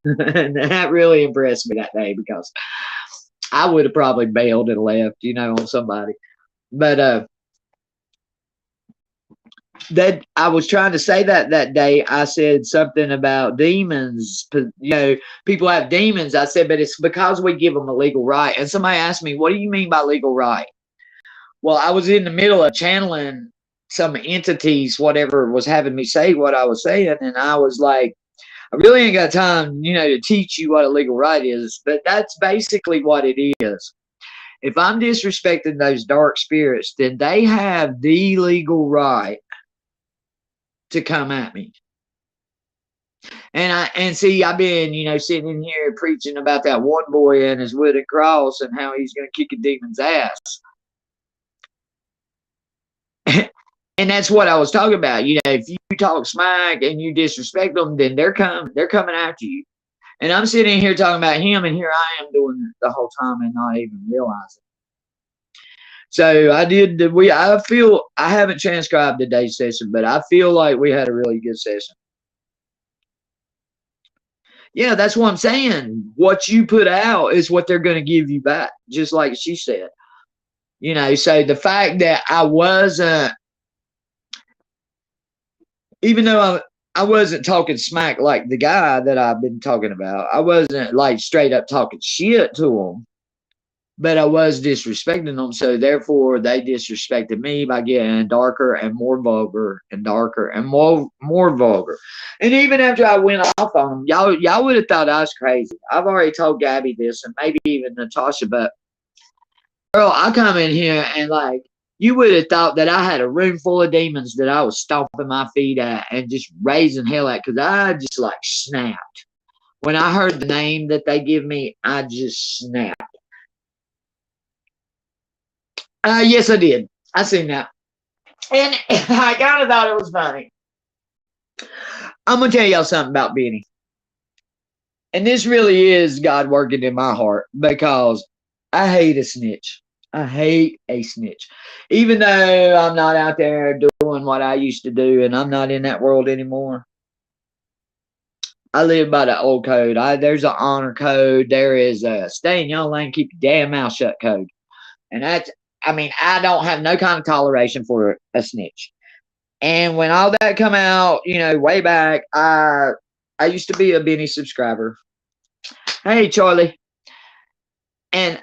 and that really impressed me that day, because I would have probably bailed and left, on somebody. But that I was trying to say that day, I said something about demons. People have demons. I said, but it's because we give them a legal right. And somebody asked me, what do you mean by legal right? Well, I was in the middle of channeling some entities, whatever was having me say what I was saying, and I was like, I really ain't got time, to teach you what a legal right is, but that's basically what it is. If I'm disrespecting those dark spirits, then they have the legal right to come at me. And see, I've been, sitting in here preaching about that one boy and his wooden cross and how he's going to kick a demon's ass. And that's what I was talking about. If you talk smack and you disrespect them, then they're coming after you. And I'm sitting here talking about him, and here I am doing it the whole time and not even realizing. So I feel, I haven't transcribed today's session, but I feel like we had a really good session. Yeah, that's what I'm saying. What you put out is what they're going to give you back, just like she said. So the fact that I wasn't, even though I wasn't talking smack like the guy that I've been talking about, I wasn't like straight up talking shit to him, but I was disrespecting them. So therefore, they disrespected me by getting darker and more vulgar, and darker and more vulgar. And even after I went off on them, y'all would have thought I was crazy. I've already told Gabby this, and maybe even Natasha, but girl, I come in here and like, you would have thought that I had a room full of demons that I was stomping my feet at and just raising hell at, because I just like snapped. When I heard the name that they give me, I just snapped. Yes, I did. I seen that. And I kind of thought it was funny. I'm going to tell y'all something about Benny. And this really is God working in my heart, because I hate a snitch. I hate a snitch. Even though I'm not out there doing what I used to do, and I'm not in that world anymore. I live by the old code. There's an honor code. There is a stay in your lane, keep your damn mouth shut code. And that's, I mean, I don't have no kind of toleration for a snitch. And when all that come out, way back, I used to be a Benny subscriber. Hey, Charlie. And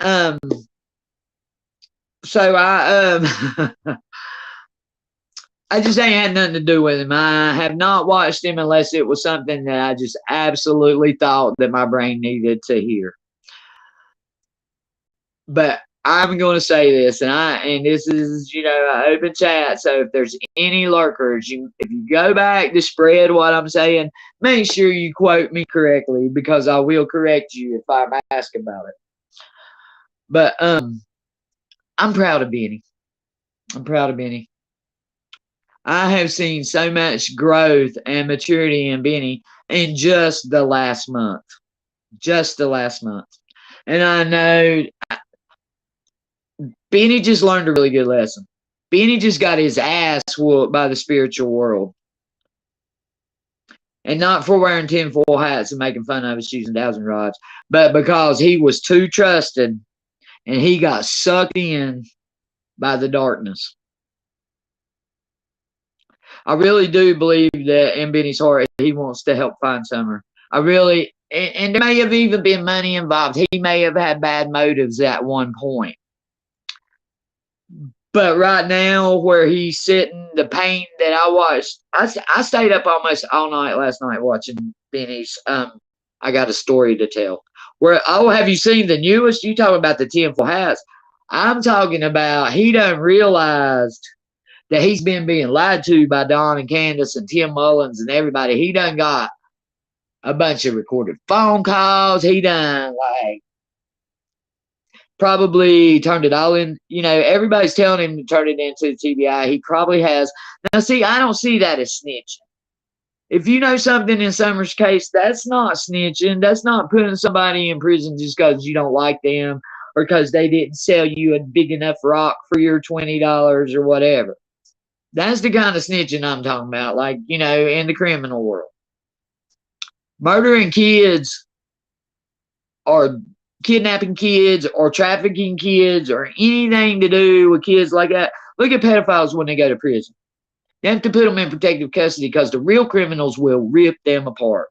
so I just ain't had nothing to do with him. I have not watched him unless it was something that I just absolutely thought that my brain needed to hear. But I'm going to say this, and this is an open chat. So if there's any lurkers, if you go back to spread what I'm saying, make sure you quote me correctly because I will correct you if I'm asked about it. But I'm proud of Benny. I'm proud of Benny. I have seen so much growth and maturity in Benny in just the last month. Just the last month. And I know Benny just learned a really good lesson. Benny just got his ass whooped by the spiritual world. And not for wearing tinfoil hats and making fun of us using dowsing rods, but because he was too trusted and he got sucked in by the darkness. I really do believe that in Benny's heart, he wants to help find Summer. I really, and there may have even been money involved. He may have had bad motives at one point. But right now, where he's sitting, the pain that I watched, I stayed up almost all night last night watching Benny's. I got a story to tell. Have you seen the newest? You talking about the tinfoil hats? I'm talking about he done realized that he's been being lied to by Don and Candace and Tim Mullins and everybody. He done got a bunch of recorded phone calls. He done probably turned it all in. Everybody's telling him to turn it into TBI. He probably has. Now, see, I don't see that as snitching. If you know something in Summer's case, that's not snitching. That's not putting somebody in prison just because you don't like them or because they didn't sell you a big enough rock for your $20 or whatever. That's the kind of snitching I'm talking about, in the criminal world. Murdering kids or kidnapping kids or trafficking kids or anything to do with kids like that. Look at pedophiles when they go to prison. You have to put them in protective custody because the real criminals will rip them apart.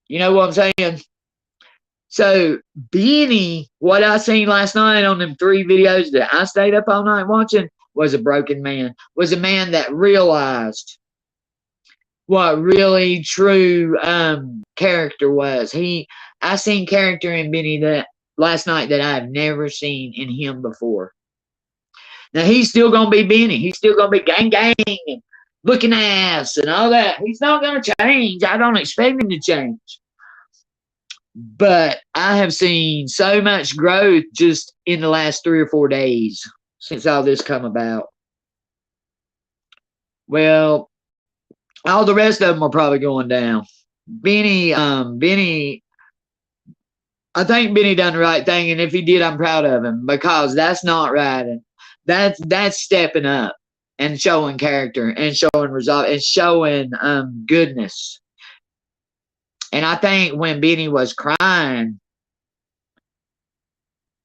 You know what I'm saying? So Benny, what I seen last night on them 3 videos that I stayed up all night watching was a broken man. Was a man that realized what really true character was. I seen character in Benny that last night that I've never seen in him before. Now he's still gonna be Benny. He's still gonna be gang and looking ass and all that. He's not gonna change. I don't expect him to change. But I have seen so much growth just in the last 3 or 4 days since all this come about. Well, all the rest of them are probably going down. Benny, I think Benny done the right thing, and if he did, I'm proud of him because that's not right. And that's stepping up and showing character and showing resolve and showing goodness. And I think when Benny was crying,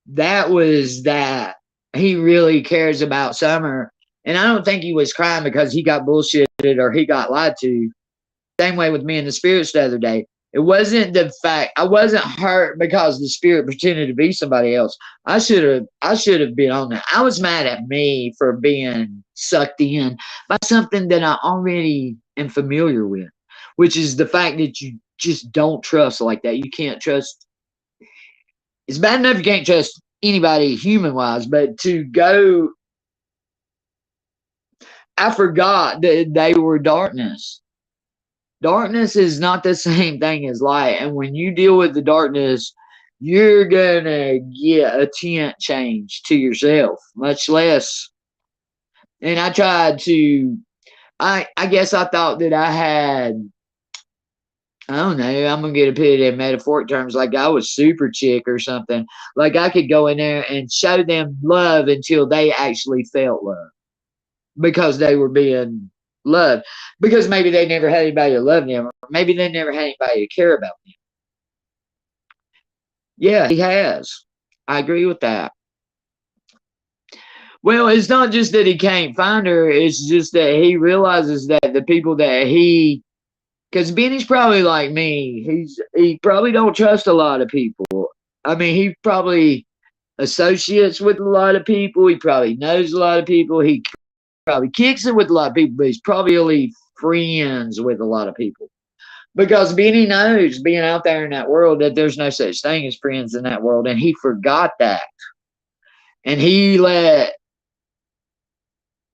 that was that he really cares about Summer. And I don't think he was crying because he got bullshitted or he got lied to. Same way with me and the spirits the other day. It wasn't the fact I wasn't hurt because the spirit pretended to be somebody else. I should have been on that. I was mad at me for being sucked in by something that I already am familiar with, which is the fact that you just don't trust like that. You can't trust. It's bad enough you can't trust anybody human wise, but to go, I forgot that they were darkness. Darkness is not the same thing as light. And when you deal with the darkness, you're going to get a tint change to yourself, much less. And I tried to, I guess I thought that I had, I don't know, I'm going to get a put it in metaphoric terms, like I was super chick or something. Like I could go in there and show them love until they actually felt love because they were being love, because maybe they never had anybody to love them, or maybe they never had anybody to care about them. Yeah, he has. I agree with that. Well, it's not just that he can't find her, it's just that he realizes that the people that because Benny's probably like me. He probably don't trust a lot of people. I mean, he probably associates with a lot of people. He probably knows a lot of people. He probably kicks it with a lot of people, but he's probably friends with a lot of people. Because Benny knows, being out there in that world, that there's no such thing as friends in that world, and he forgot that. And he let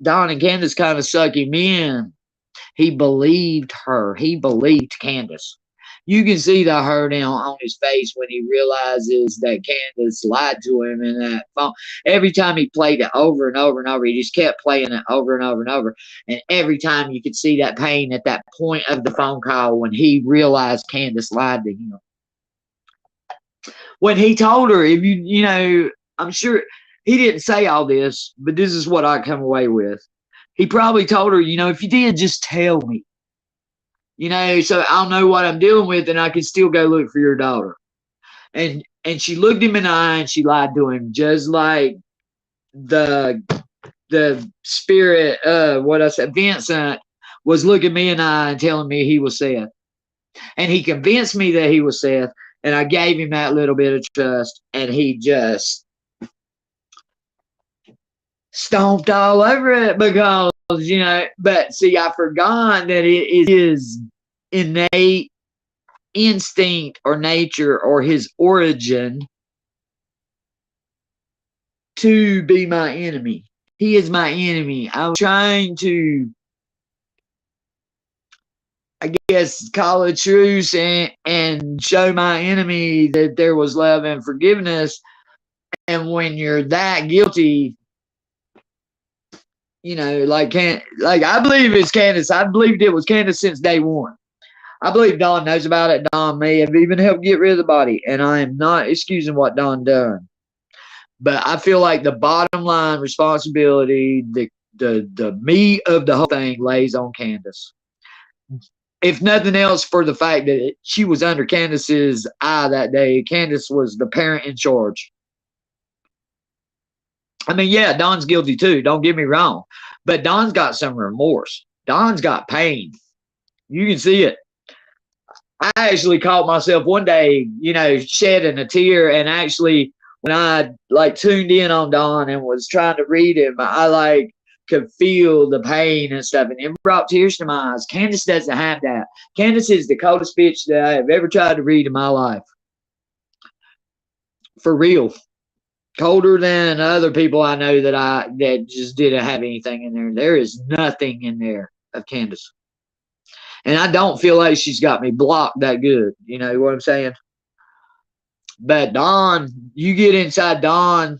Don and Candace kind of suck him in. He believed her. He believed Candace. You can see the hurt on his face when he realizes that Candace lied to him in that phone. Every time he played it over and over and over, he just kept playing it over and over and over. And every time you could see that pain at that point of the phone call when he realized Candace lied to him. When he told her, if I'm sure he didn't say all this, but this is what I come away with. He probably told her, if you did, just tell me. So I'll know what I'm dealing with, and I can still go look for your daughter. And she looked him in the eye, and she lied to him, just like the spirit, Vincent was looking me in the eye and telling me he was Seth. And he convinced me that he was Seth, and I gave him that little bit of trust, and he just stomped all over it because, but see, I forgot that it is innate instinct or nature or his origin to be my enemy. He is my enemy. I'm trying to, I guess, call a truce and show my enemy that there was love and forgiveness. And when you're that guilty, like I believe it's Candace. I believed it was Candace since day one. I believe Don knows about it. Don may have even helped get rid of the body, and I am not excusing what Don done. But I feel like the bottom line responsibility, the meat of the whole thing lays on Candace. If nothing else, for the fact that she was under Candace's eye that day. Candace was the parent in charge. I mean, yeah, Don's guilty too. Don't get me wrong. But Don's got some remorse. Don's got pain. You can see it. I actually caught myself one day, shedding a tear, and actually when I tuned in on Don and was trying to read him, I could feel the pain and stuff, and it brought tears to my eyes. Candace doesn't have that. Candace is the coldest bitch that I have ever tried to read in my life. For real. Colder than other people I know that just didn't have anything in there. There is nothing in there of Candace. And I don't feel like she's got me blocked that good. You know what I'm saying? But Don, you get inside Don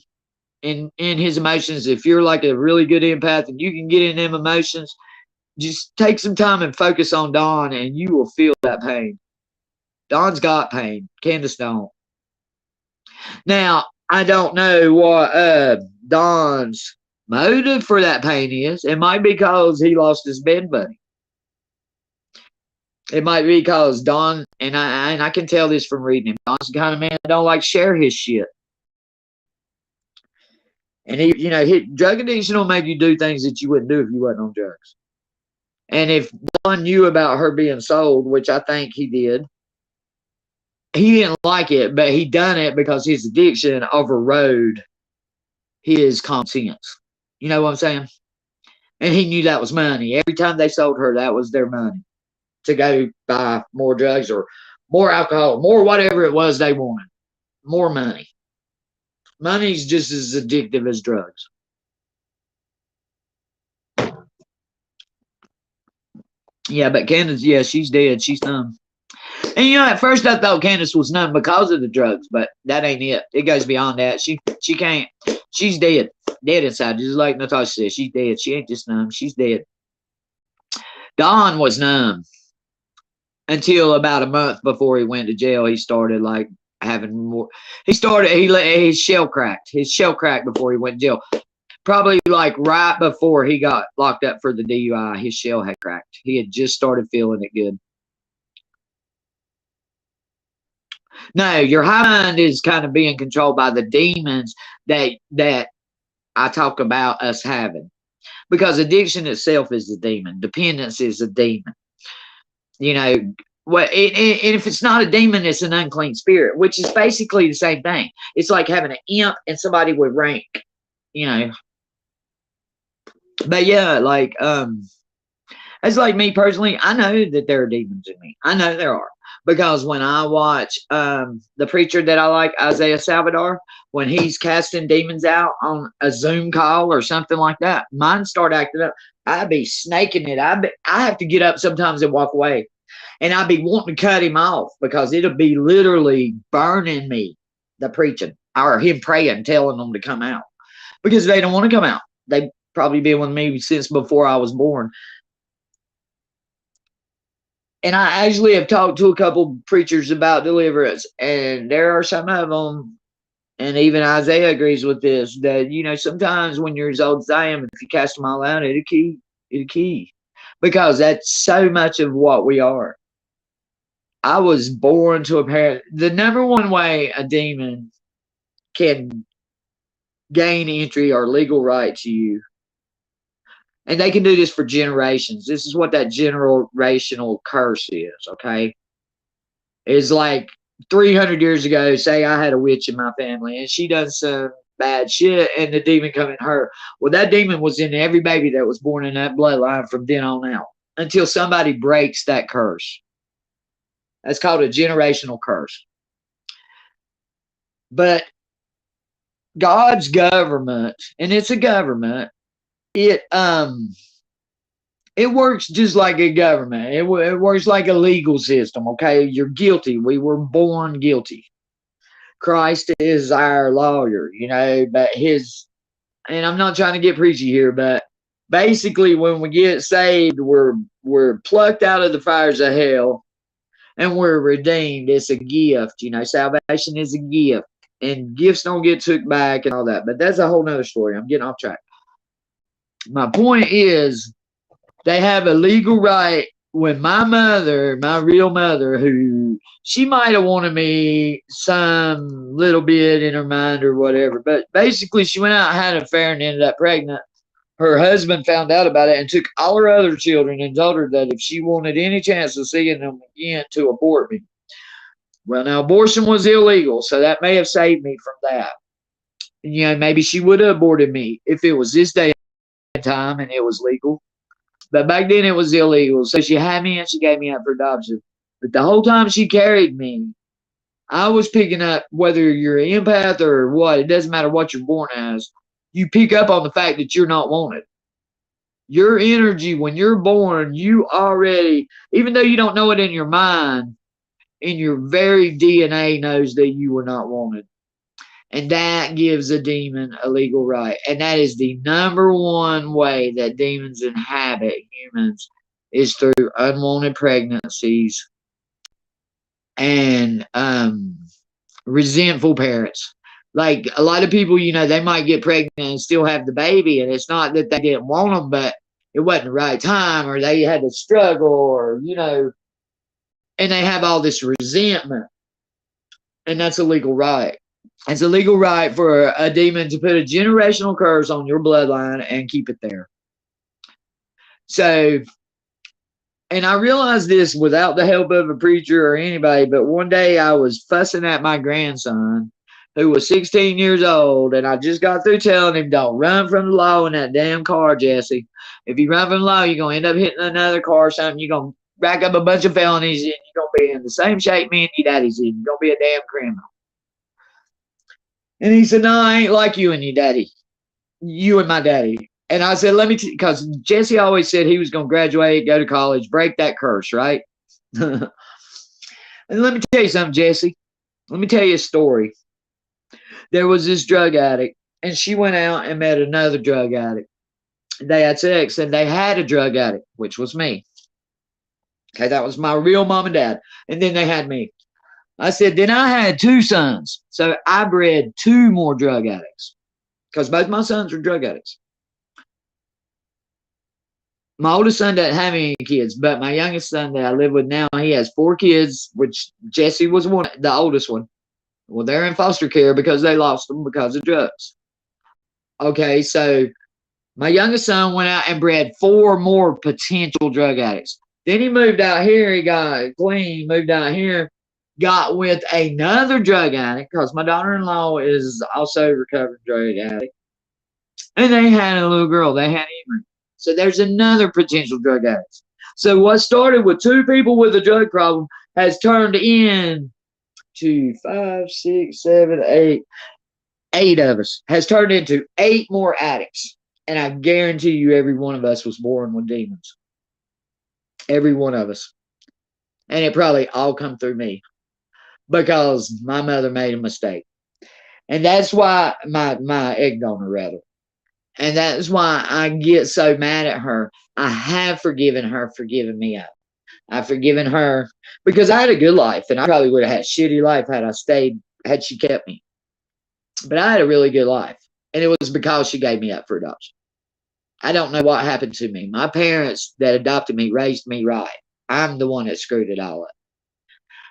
in his emotions. If you're like a really good empath and you can get in them emotions, just take some time and focus on Don, and you will feel that pain. Don's got pain. Candace don't. Now, I don't know what Don's motive for that pain is. It might be because he lost his bed buddy. It might be because Don, and I can tell this from reading him, Don's the kind of man that don't like share his shit. And drug addiction will make you do things that you wouldn't do if you wasn't on drugs. And if Don knew about her being sold, which I think he did, he didn't like it, but he done it because his addiction overrode his common sense. You know what I'm saying? And he knew that was money. Every time they sold her, that was their money to go buy more drugs or more alcohol, more whatever it was they wanted. More money. Money's just as addictive as drugs. Yeah, but Candace, yeah, she's dead. She's numb. And at first I thought Candace was numb because of the drugs, but that ain't it. It goes beyond that. She can't. She's dead. Dead inside. Just like Natasha said, she's dead. She ain't just numb. She's dead. Don was numb until about a month before he went to jail. He started having more. He shell cracked. His shell cracked before he went to jail. Probably like right before he got locked up for the DUI, his shell had cracked. He had just started feeling it good. No, your high mind is kind of being controlled by the demons that I talk about us having. Because addiction itself is a demon. Dependence is a demon. You know, and if it's not a demon, it's an unclean spirit, which is basically the same thing. It's like having an imp and somebody with rank, you know. But yeah, like it's like me personally, I know that there are demons in me. I know there are. Because when I watch the preacher that I like, Isaiah Salvador, when he's casting demons out on a Zoom call or something like that, mine start acting up. I'd be snaking it. I have to get up sometimes and walk away. And I'd be wanting to cut him off because it'll be literally burning me, the preaching, or him praying, telling them to come out. Because they don't want to come out. They've probably been with me since before I was born. And I actually have talked to a couple preachers about deliverance, and there are some of them, and even Isaiah agrees with this, that, you know, sometimes when you're as old as I am, if you cast them all out, it'll key. Because that's so much of what we are. I was born to a parent. The number one way a demon can gain entry or legal right to you, and they can do this for generations. This is what that generational curse is, okay? Is like 300 years ago, say I had a witch in my family and she done some bad shit and the demon come in her. Well, that demon was in every baby that was born in that bloodline from then on out until somebody breaks that curse. That's called a generational curse. But God's government, and it's a government, it works just like a government. It works like a legal system, okay? You're guilty. We were born guilty. Christ is our lawyer, you know, but and I'm not trying to get preachy here, but basically when we get saved, we're plucked out of the fires of hell and we're redeemed. It's a gift, you know, salvation is a gift. And gifts don't get took back and all that. But that's a whole nother story. I'm getting off track. My point is, they have a legal right when my mother, my real mother, who she might have wanted me some little bit in her mind or whatever, but basically she went out and had an affair and ended up pregnant. Her husband found out about it and took all her other children and told her that if she wanted any chance of seeing them again, to abort me. Well, now abortion was illegal, so that may have saved me from that. You know, maybe she would have aborted me if it was this day and time and it was legal. But back then it was illegal. So she had me and she gave me up for adoption. But the whole time she carried me, I was picking up, whether you're an empath or what, it doesn't matter what you're born as, you pick up on the fact that you're not wanted. Your energy, when you're born, you already, even though you don't know it in your mind, in your very DNA knows that you were not wanted. And that gives a demon a legal right. And that is the number one way that demons inhabit humans, is through unwanted pregnancies and resentful parents. Like a lot of people, you know, they might get pregnant and still have the baby, and it's not that they didn't want them, but it wasn't the right time, or they had to struggle, or, you know, and they have all this resentment. And that's a legal right. It's a legal right for a demon to put a generational curse on your bloodline and keep it there. So, and I realized this without the help of a preacher or anybody, but one day I was fussing at my grandson, who was 16 years old, and I just got through telling him, don't run from the law in that damn car, Jesse. If you run from the law, you're going to end up hitting another car or something. You're going to rack up a bunch of felonies, and you're going to be in the same shape me and your daddy's in. You're going to be a damn criminal. And he said, no, I ain't like you and your daddy. You and my daddy. And I said, let me, because Jesse always said he was going to graduate, go to college, break that curse, right? And let me tell you something, Jesse. Let me tell you a story. There was this drug addict, and she went out and met another drug addict. They had sex, and they had a drug addict, which was me. Okay, that was my real mom and dad. And then they had me. I said, then I had two sons. So I bred two more drug addicts. because both my sons are drug addicts. My oldest son doesn't have any kids, but my youngest son that I live with now, he has 4 kids, which Jesse was the oldest one. Well, they're in foster care because they lost them because of drugs. Okay, so my youngest son went out and bred 4 more potential drug addicts. Then he moved out here. He got clean, moved out here, got with another drug addict because my daughter-in-law is also a recovering drug addict. And they had a little girl. They had Emery. So there's another potential drug addict. So what started with 2 people with a drug problem has turned in to 5, 6, 7, 8. 8 of us has turned into 8 more addicts. And I guarantee you every one of us was born with demons. Every one of us. And it probably all come through me because my mother made a mistake. And that's why my egg donor rather. And that's why I get so mad at her. I have forgiven her for giving me up. I've forgiven her because I had a good life, and I probably would have had a shitty life had she kept me. But I had a really good life, and it was because she gave me up for adoption. I don't know what happened to me. My parents that adopted me raised me right. I'm the one that screwed it all up.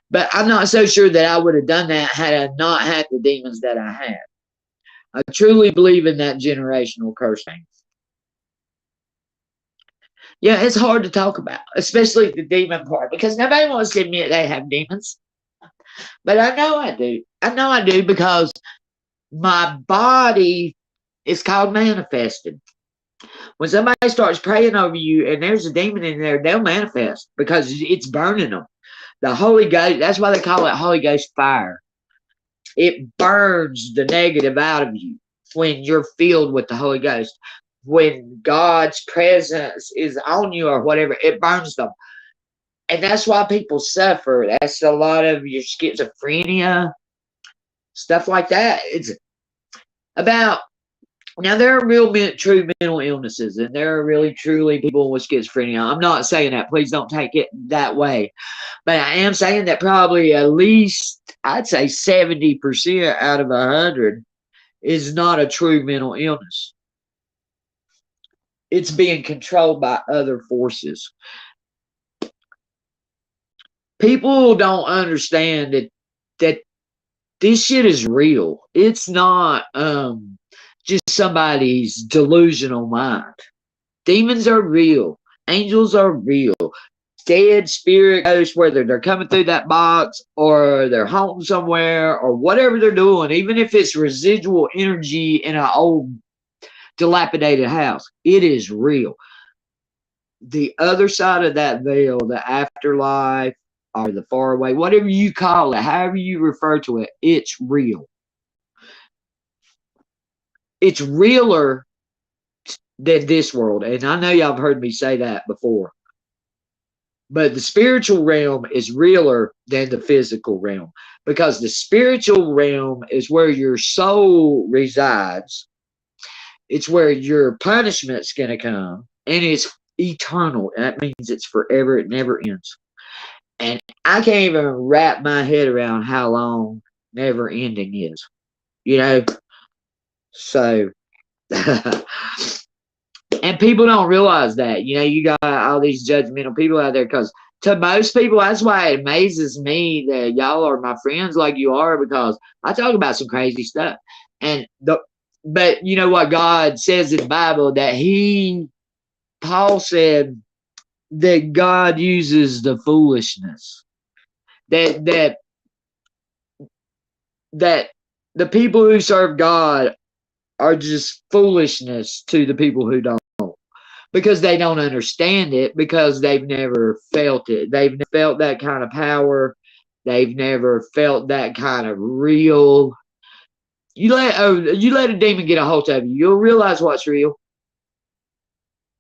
But I'm not so sure that I would have done that had I not had the demons that I had. I truly believe in that generational curse thing. Yeah, it's hard to talk about, especially the demon part, because nobody wants to admit they have demons. But I know I do. I know I do because my body is called manifested. When somebody starts praying over you and there's a demon in there, they'll manifest because it's burning them. The Holy Ghost, that's why they call it Holy Ghost fire. It burns the negative out of you when you're filled with the Holy Ghost. When God's presence is on you or whatever, it burns them. And that's why people suffer. That's a lot of your schizophrenia, stuff like that. It's about, now there are real true mental illnesses, and there are really truly people with schizophrenia. I'm not saying that. Please don't take it that way. But I am saying that probably at least, I'd say 70% out of 100 is not a true mental illness. It's being controlled by other forces. People don't understand that this shit is real. It's not just somebody's delusional mind. Demons are real. Angels are real. Dead spirit ghosts, whether they're coming through that box or they're haunting somewhere or whatever they're doing, even if it's residual energy in an old dilapidated house, it is real. The other side of that veil, the afterlife or the far away, whatever you call it, however you refer to it, it's real. It's realer than this world. And I know y'all have heard me say that before. But the spiritual realm is realer than the physical realm, because the spiritual realm is where your soul resides. It's where your punishment's going to come, and it's eternal. And that means it's forever. It never ends. And I can't even wrap my head around how long never ending is, you know? So, and people don't realize that, you know, you got all these judgmental people out there, because to most people, that's why it amazes me that y'all are my friends like you are, because I talk about some crazy stuff. But you know what God says in the Bible, that Paul said that God uses the foolishness, that the people who serve God are just foolishness to the people who don't, because they don't understand it, because they've never felt it. They've never felt that kind of power. They've never felt that kind of real. You let a demon get a hold of you, you'll realize what's real.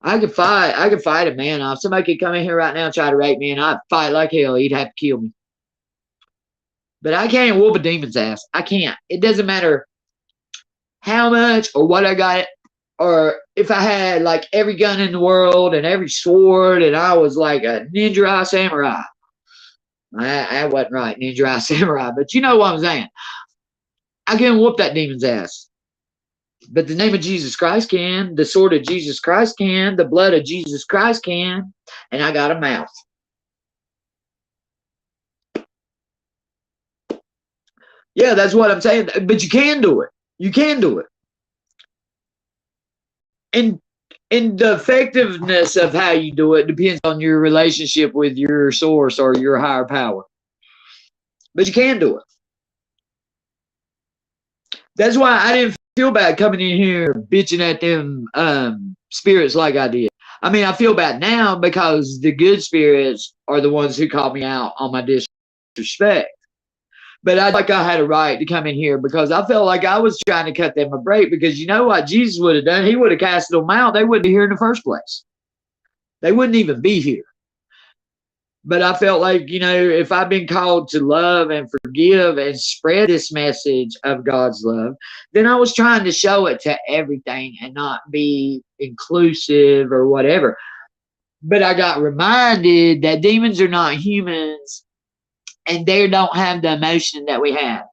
I could fight a man off. Somebody could come in here right now and try to rape me, and I'd fight like hell. He'd have to kill me. But I can't whoop a demon's ass. I can't. It doesn't matter how much or what I got, or if I had like every gun in the world and every sword, and I was like a ninja samurai. I wasn't right, ninja samurai, but you know what I'm saying. I can whoop that demon's ass. But the name of Jesus Christ can, the sword of Jesus Christ can, the blood of Jesus Christ can, and I got a mouth. Yeah, that's what I'm saying. But you can do it. You can do it. And the effectiveness of how you do it depends on your relationship with your source or your higher power. But you can do it. That's why I didn't feel bad coming in here bitching at them spirits like I did. I mean, I feel bad now because the good spirits are the ones who called me out on my disrespect. But I like I had a right to come in here because I felt like I was trying to cut them a break, because you know what Jesus would have done? He would have casted them out. They wouldn't be here in the first place. They wouldn't even be here. But I felt like, if I've been called to love and forgive and spread this message of God's love, then I was trying to show it to everything and not be inclusive or whatever. But I got reminded that demons are not humans, and they don't have the emotion that we have.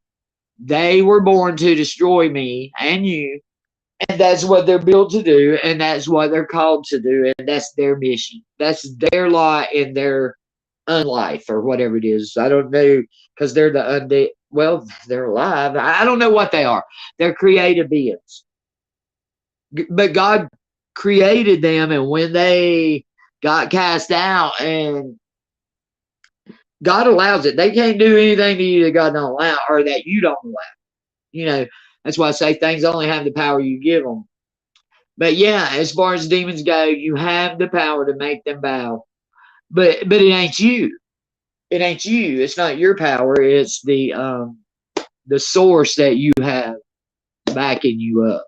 They were born to destroy me and you, and that's what they're built to do, and that's what they're called to do, and that's their mission. That's their lot in their unlife or whatever it is. I don't know, because they're the undead. Well, they're alive. I don't know what they are. They're creative beings. But God created them, and when they got cast out, and God allows it. They can't do anything to you that God don't allow, or that you don't allow. That's why I say things only have the power you give them. But yeah, as far as demons go, you have the power to make them bow. But it ain't you. It ain't you. It's not your power. It's the source that you have backing you up.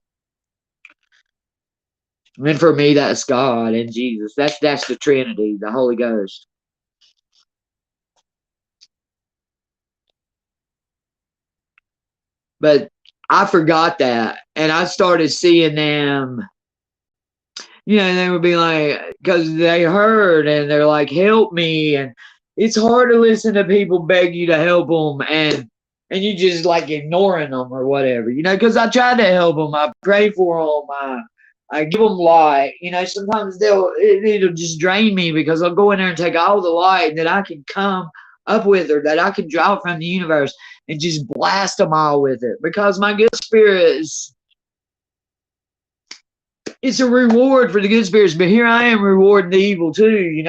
And for me, that's God and Jesus. That's the Trinity, the Holy Ghost. But I forgot that, and I started seeing them. They would be like, because they heard and they're like, help me. And it's hard to listen to people beg you to help them, and you just like ignoring them or whatever, because I try to help them. I pray for them. I give them light. Sometimes it'll just drain me, because I'll go in there and take all the light that I can come up with, or that I can draw from the universe, and just blast them all with it, because my good spirit it's a reward for the good spirits. But here I am rewarding the evil too,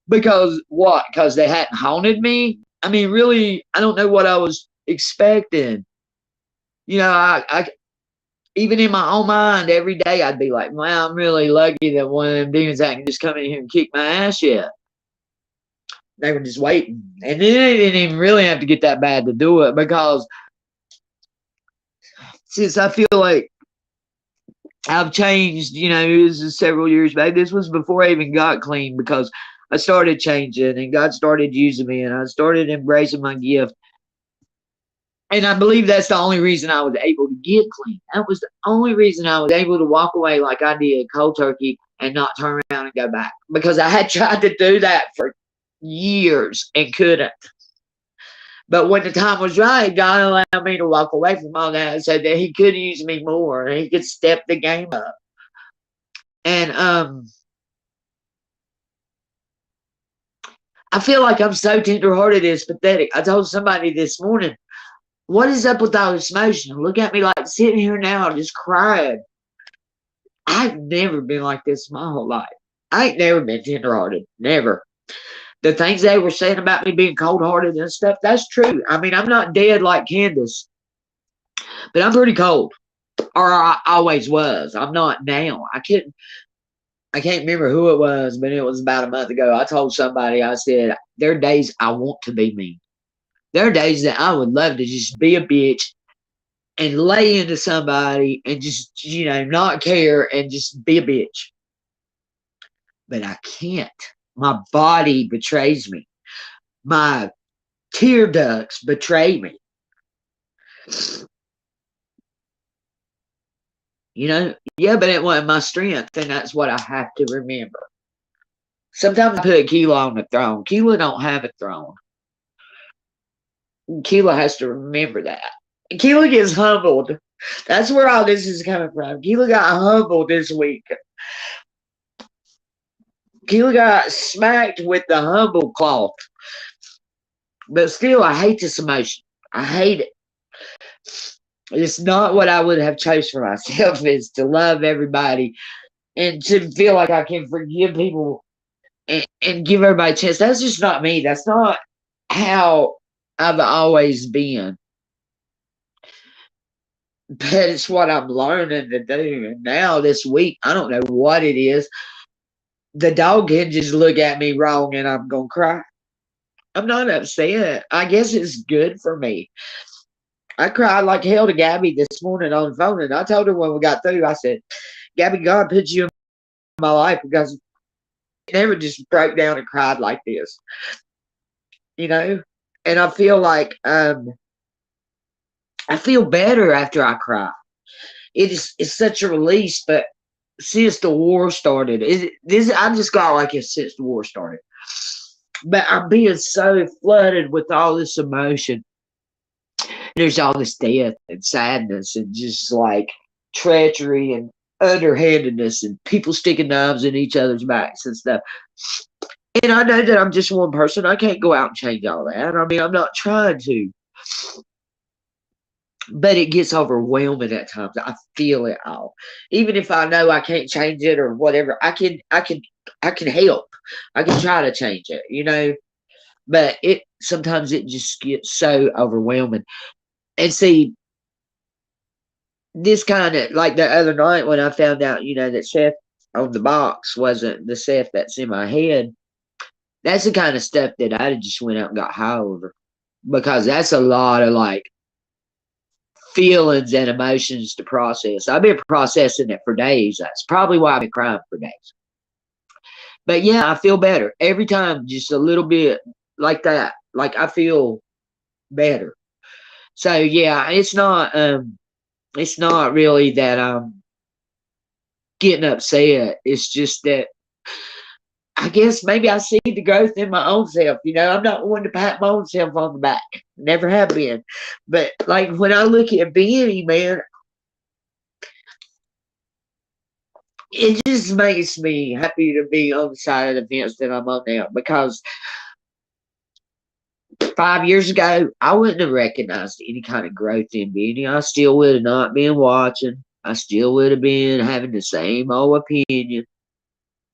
because what? Because they hadn't haunted me? I mean, really, I don't know what I was expecting. I even in my own mind, every day I'd be like, wow, I'm really lucky that one of them demons hadn't just come in here and kicked my ass yet. They were just waiting. And then they didn't even really have to get that bad to do it, because since I feel like I've changed, this is several years back. This was before I even got clean, because I started changing and God started using me, and I started embracing my gift. And I believe that's the only reason I was able to get clean. That was the only reason I was able to walk away like I did, cold turkey, and not turn around and go back. Because I had tried to do that for years and couldn't. But when the time was right, God allowed me to walk away from all that and said that He could use me more and He could step the game up. And I feel like I'm so tenderhearted, it's pathetic. I told somebody this morning, what is up with all this emotion? Look at me like sitting here now just crying. I've never been like this my whole life. I ain't never been tenderhearted. Never. The things they were saying about me being cold-hearted and stuff, that's true. I mean, I'm not dead like Candace, but I'm pretty cold. Or I always was. I'm not now. I can't remember who it was, but it was about a month ago. I told somebody, I said, there are days I want to be mean. There are days that I would love to just be a bitch and lay into somebody and just, not care and just be a bitch. But I can't. My body betrays me. My tear ducts betray me. Yeah, but it wasn't my strength, and that's what I have to remember. Sometimes I put Keela on the throne. Keela don't have a throne. Keela has to remember that. Keela gets humbled That's where all this is coming from. Keela got humbled this week. Keela got smacked with the humble cloth. But still, I hate this emotion. I hate it. It's not what I would have chose for myself, is to love everybody and to feel like I can forgive people and give everybody a chance. That's just not me. That's not how I've always been. But it's what I'm learning to do. And now this week, I don't know what it is. The dog can just look at me wrong and I'm going to cry. I'm not upset. I guess it's good for me. I cried like hell to Gabby this morning on the phone, and I told her when we got through, I said, Gabby, God put you in my life because I never just broke down and cried like this, you know? And I feel like I feel better after I cry. It's such a release, but since the war started, I just got like it since the war started. But I'm being so flooded with all this emotion. There's all this death and sadness and just like treachery and underhandedness and people sticking knives in each other's backs and stuff. And I know that I'm just one person. I can't go out and change all that. I mean, I'm not trying to. But it gets overwhelming at times. I feel it all. Even if I know I can't change it or whatever, I can help. I can try to change it, you know. But sometimes it just gets so overwhelming. And see, this kind of like the other night when I found out, that Seth on the box wasn't the Seth that's in my head. That's the kind of stuff that I just went out and got high over, because that's a lot of like feelings and emotions to process. I've been processing it for days. That's probably why I've been crying for days. But yeah, I feel better every time, just a little bit like that. Like I feel better. So yeah, it's not really that I'm getting upset. It's just that I guess maybe I see the growth in my own self. I'm not one to pat my own self on the back. Never have been. But like when I look at Benny, man, it just makes me happy to be on the side of the fence that I'm on now, because 5 years ago, I wouldn't have recognized any kind of growth in Benny. I still would have not been watching. I still would have been having the same old opinion.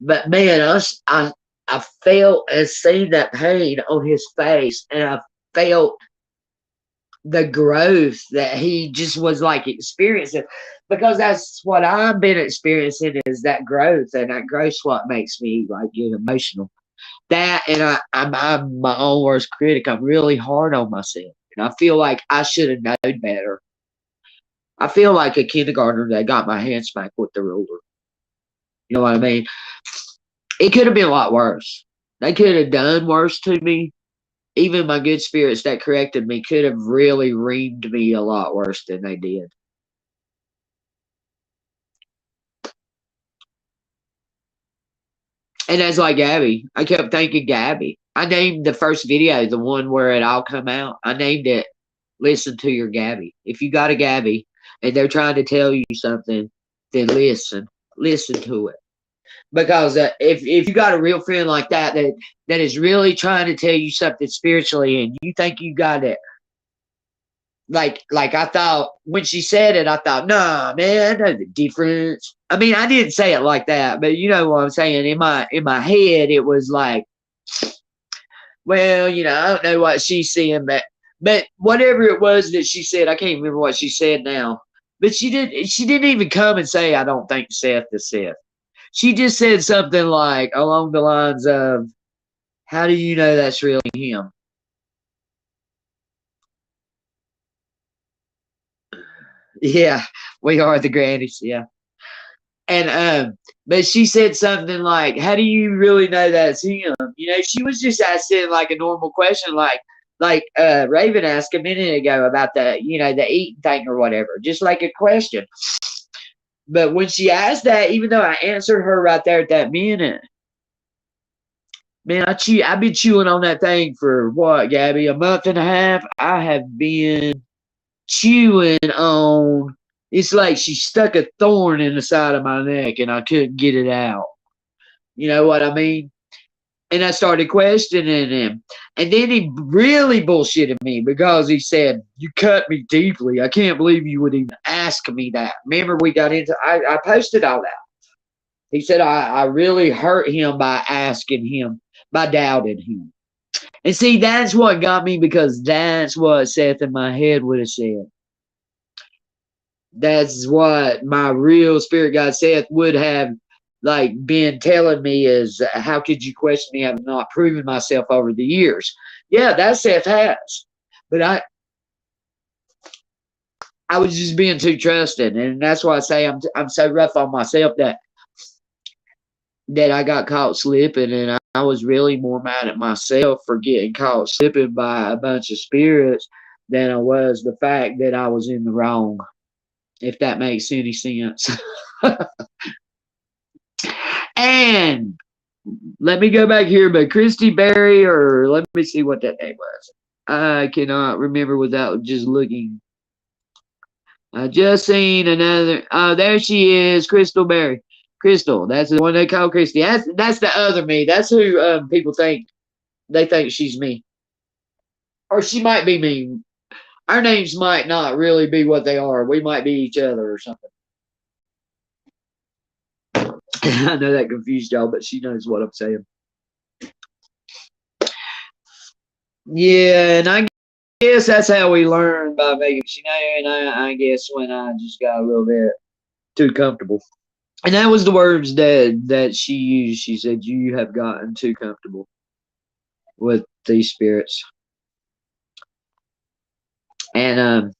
But man, I felt and seen that pain on his face, and I felt the growth that he just was like experiencing, because that's what I've been experiencing, is that growth, and that growth's what makes me like get emotional. That, and I'm my own worst critic. I'm really hard on myself, and I feel like I should have known better. I feel like a kindergartner that got my hand smacked with the ruler. You know what I mean? It could have been a lot worse. They could have done worse to me. Even my good spirits that corrected me could have really reamed me a lot worse than they did. And that's like Gabby. I kept thinking Gabby. I named the first video, the one where it all come out, I named it Listen to Your Gabby. If you got a Gabby and they're trying to tell you something, then listen. Listen to it. Because if you got a real friend like that is really trying to tell you something spiritually, and you think you got it, like I thought when she said it, I thought, nah, man, I know the difference. I mean, I didn't say it like that, but you know what I'm saying. In my head, it was like, well, I don't know what she's seeing, but whatever it was that she said, I can't remember what she said now. But she didn't even come and say, I don't think Seth is Seth. She just said something like along the lines of, how do you know that's really him? Yeah, we are the grannies, yeah. And but she said something like, how do you really know that's him? She was just asking like a normal question, like Raven asked a minute ago about the eating thing or whatever, just like a question. But when she asked that, even though I answered her right there at that minute, man, I've been chewing on that thing for what, Gabby? A month and a half. I have been chewing on It's like she stuck a thorn in the side of my neck and I couldn't get it out. You know what I mean? And I started questioning him. And then he really bullshitted me because he said, "You cut me deeply. I can't believe you would even ask me that." Remember, we got into, I posted all that. He said, I really hurt him by asking him, by doubting him. And see, that's what got me because that's what Seth in my head would have said. That's what my real spirit guide Seth would have like been telling me is how could you question me? I've not proven myself over the years. Yeah, that Seth has. But I was just being too trusting, and that's why I say I'm so rough on myself that I got caught slipping, and I was really more mad at myself for getting caught slipping by a bunch of spirits than I was the fact that I was in the wrong, if that makes any sense. And let me go back here, but Christy Berry, or let me see what that name was. I cannot remember without just looking. I just seen another. Oh, there she is, Crystal Berry. Crystal, that's the one they call Christy. That's the other me. That's who people think they think she's me, or she might be me. Our names might not really be what they are. We might be each other or something. I know that confused y'all, but she knows what I'm saying. Yeah, and I guess that's how we learn by making. You know, and I guess when I just got a little bit too comfortable. And that was the words that she used. She said, "You have gotten too comfortable with these spirits," and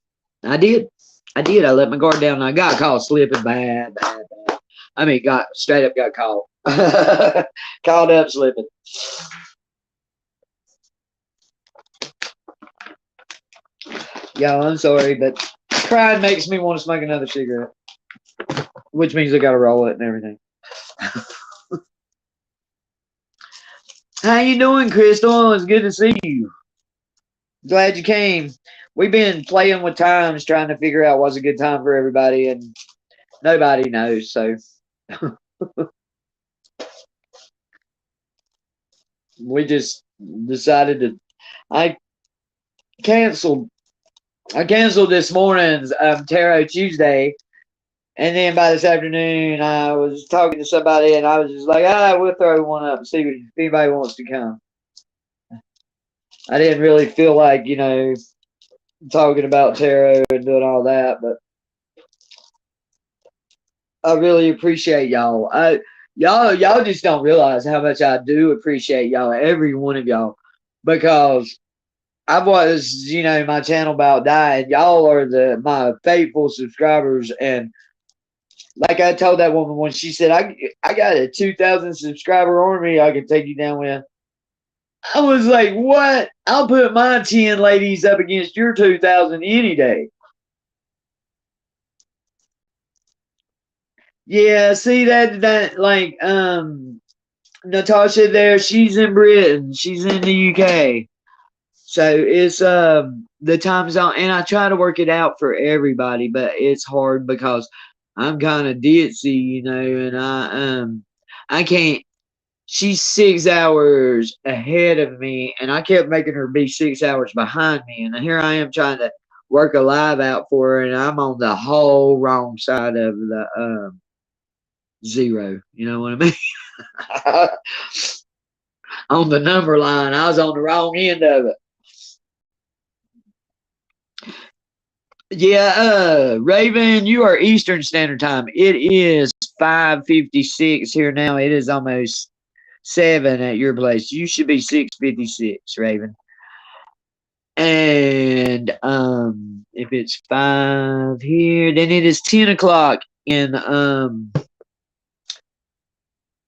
I did. I did. I let my guard down. And I got caught slipping bad, bad, bad. I mean, got straight up got caught, caught up slipping. Y'all, I'm sorry, but crying makes me want to smoke another cigarette, which means I got to roll it and everything. How you doing, Crystal? It's good to see you. Glad you came. We've been playing with times, trying to figure out what's a good time for everybody, and nobody knows. So we just decided to. I canceled. I canceled this morning's Tarot Tuesday, and then by this afternoon, I was talking to somebody, and I was just like, we'll throw one up and see if anybody wants to come. I didn't really feel like, talking about tarot and doing all that, but I really appreciate y'all. Y'all just don't realize how much I do appreciate y'all, every one of y'all, because I was, my channel about dying. Y'all are my faithful subscribers, and like I told that woman when she said, I got a 2,000 subscriber army I can take you down with. I was like, what? I'll put my 10 ladies up against your 2,000 any day. Yeah, see that like Natasha there, she's in Britain, she's in the UK. So it's the time zone, and I try to work it out for everybody, but it's hard because I'm kind of ditzy, and I can't. She's 6 hours ahead of me, and I kept making her be 6 hours behind me, and here I am trying to work a live out for her, and I'm on the whole wrong side of the zero. You know what I mean? On the number line, I was on the wrong end of it. Yeah, Raven, you are Eastern Standard Time. It is 5:56 here now. It is almost 7 at your place. You should be 6:56, Raven. And if it's 5 here, then it is 10 o'clock in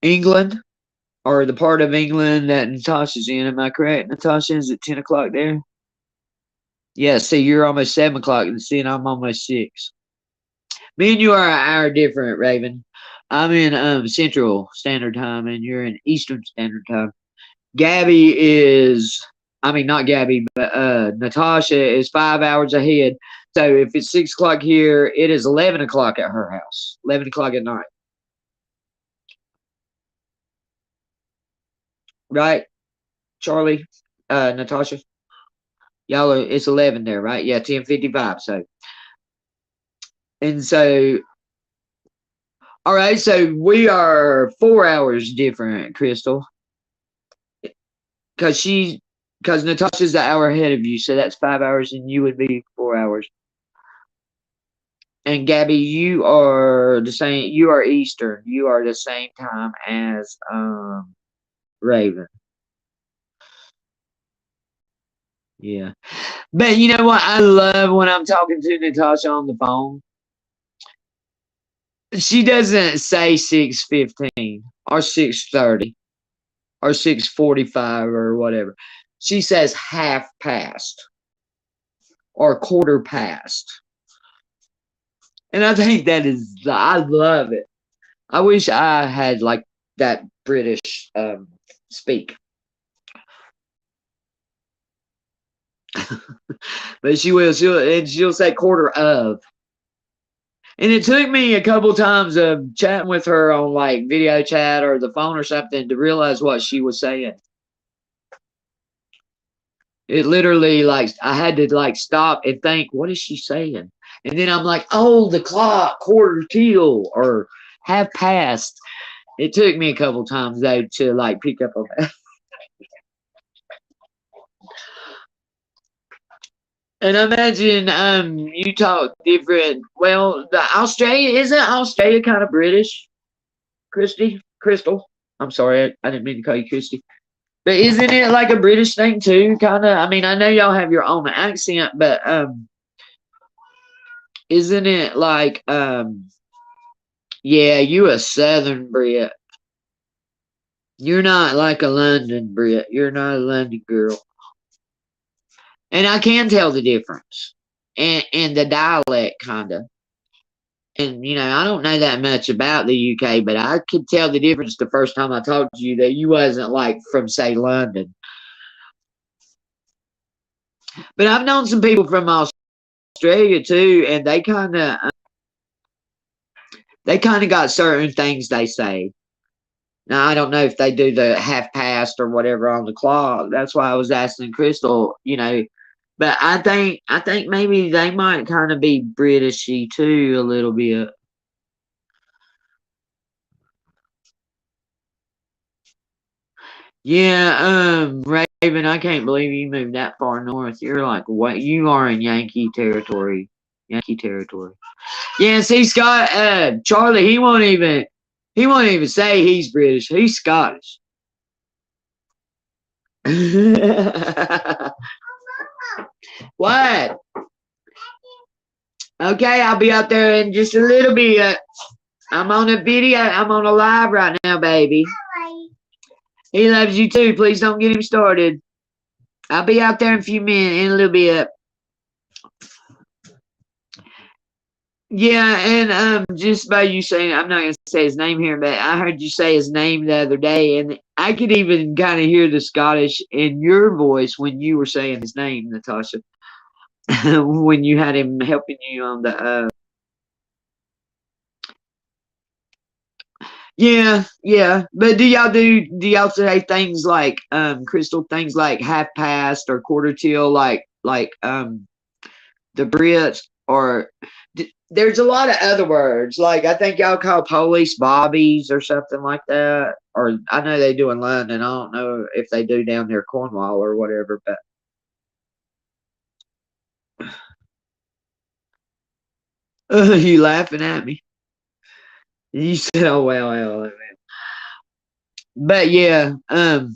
England, or the part of England that Natasha's in. Am I correct, Natasha? Is it 10 o'clock there? Yeah, see, you're almost 7 o'clock, and see, I'm almost 6. Me and you are an hour different, Raven. I'm in Central Standard Time, and you're in Eastern Standard Time. Gabby is, I mean, not Gabby, but Natasha is 5 hours ahead. So if it's 6 o'clock here, it is 11 o'clock at her house. 11 o'clock at night. Right, Charlie, Natasha? Y'all are, it's 11 there, right? Yeah, 10:55. So, and so, all right, so we are 4 hours different, Crystal. Because because Natasha's an hour ahead of you, so that's 5 hours, and you would be 4 hours. And Gabby, you are the same. You are Eastern. You are the same time as Raven. Yeah, but you know what? I love when I'm talking to Natasha on the phone. She doesn't say 6:15 or 6:30 or 6:45 or whatever. She says half past or quarter past. And I think that is, I love it. I wish I had like that British speak. But she will, she'll say quarter of. And it took me a couple times of chatting with her on like video chat or the phone or something to realize what she was saying. It literally like I had to like stop and think, what is she saying? And then I'm like, oh, the clock, quarter till or half past. It took me a couple times though to like pick up on that. And I imagine you talk different. Well, the Australia isn't Australia kind of British, Crystal. I'm sorry, I didn't mean to call you Christy. But isn't it like a British thing too? Kind of. I mean, I know y'all have your own accent, but isn't it like yeah, you a Southern Brit. You're not like a London Brit. You're not a London girl. And I can tell the difference. And the dialect kind of. And you know, I don't know that much about the UK, but I could tell the difference the first time I talked to you that you wasn't like from say London. But I've known some people from Australia too, and they kind of got certain things they say. Now I don't know if they do the half past or whatever on the clock. That's why I was asking Crystal, you know. But I think maybe they might kind of be Britishy too a little bit. Yeah, Raven, I can't believe you moved that far north. You're like what? You are in Yankee territory. Yankee territory. Yeah, see, Scott, Charlie, he won't even say he's British. He's Scottish. What? Okay, I'll be out there in just a little bit. I'm on a video. I'm on a live right now, baby. He loves you too. Please don't get him started. I'll be out there in a few minutes, in a little bit. Yeah, and just by you saying, I'm not gonna say his name here, but I heard you say his name the other day, and I could even kind of hear the Scottish in your voice when you were saying his name, Natasha. When you had him helping you on the yeah, yeah. But do y'all say things like Crystal, things like half past or quarter till, like the Brits, or there's a lot of other words. Like I think y'all call police bobbies or something like that. Or I know they do in London. I don't know if they do down near Cornwall or whatever. But you laughing at me? You said, "Oh well." But yeah, I'm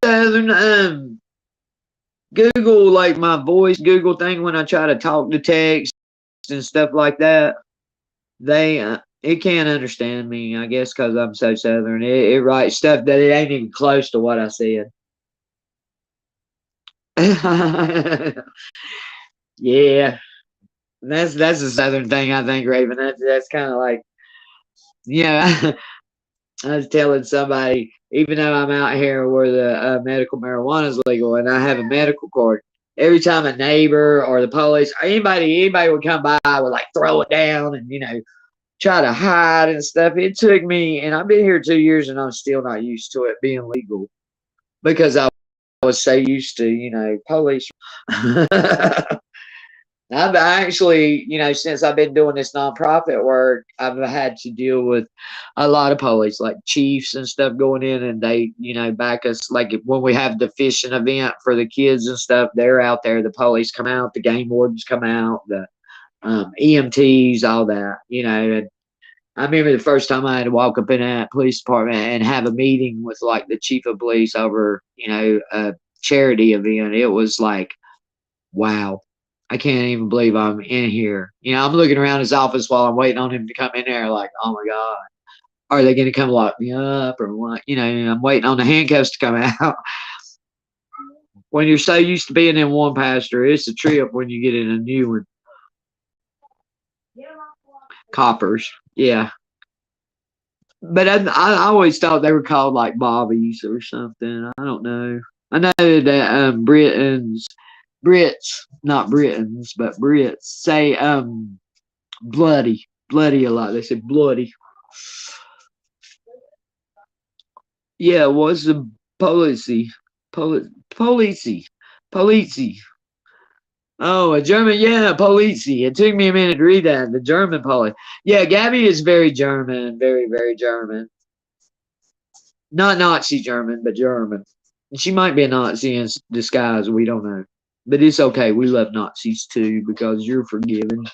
Southern. Google like my voice Google thing when I try to talk to text and stuff like that. They it can't understand me. I guess because I'm so Southern. It writes stuff that it ain't even close to what I said. Yeah, that's a Southern thing. I think Raven. That's kind of like yeah. I was telling somebody. even though I'm out here where the medical marijuana is legal and I have a medical card. Every time a neighbor or the police, or anybody would come by, I would like throw it down and try to hide and stuff. It took me, and I've been here 2 years, and I'm still not used to it being legal because I was so used to police. I've actually, since I've been doing this nonprofit work, I've had to deal with a lot of police, like chiefs and stuff going in, and they, back us. Like when we have the fishing event for the kids and stuff, they're out there. The police come out, the game wardens come out, the EMTs, all that, And I remember the first time I had to walk up in that police department and have a meeting with like the chief of police over, a charity event. It was like, wow, I can't even believe I'm in here. I'm looking around his office while I'm waiting on him to come in there, like, oh my God, are they going to come lock me up or what? I'm waiting on the handcuffs to come out. When you're so used to being in one pastor, it's a trip when you get in a new one. Coppers, yeah. But I always thought they were called like bobbies or something. I don't know. I know that Brits, not Britons, but Brits say bloody a lot. They say bloody. Yeah, what's the policy? Policy. Oh, a German, yeah, policy. It took me a minute to read that. The German policy. Yeah, Gabby is very German, very, very German. Not Nazi German, but German. She might be a Nazi in disguise. We don't know. But it's okay. We love Nazis too because you're forgiven.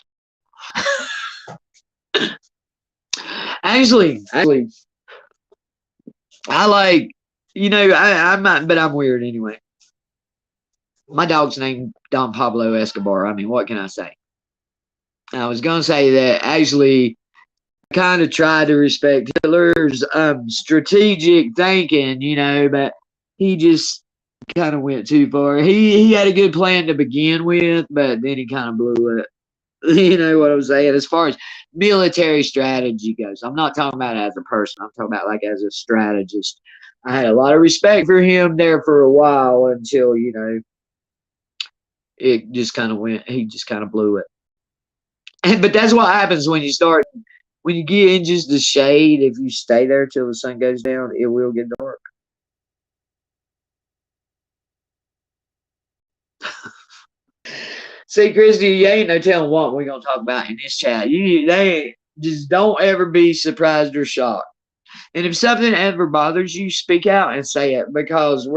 Actually, I like, I'm not, but I'm weird anyway. My dog's named Don Pablo Escobar. I mean, what can I say? I was going to say that actually kind of tried to respect Hitler's strategic thinking, but he just kind of went too far. He had a good plan to begin with, but then he kind of blew it. You know what I'm saying? As far as military strategy goes, I'm not talking about as a person. I'm talking about like as a strategist. I had a lot of respect for him there for a while until, it just kind of went, he just kind of blew it. But that's what happens when you get in just the shade. If you stay there till the sun goes down, it will get dark. See, Christy, you ain't no telling what we're gonna talk about in this chat. They just don't ever be surprised or shocked. And if something ever bothers you, speak out and say it because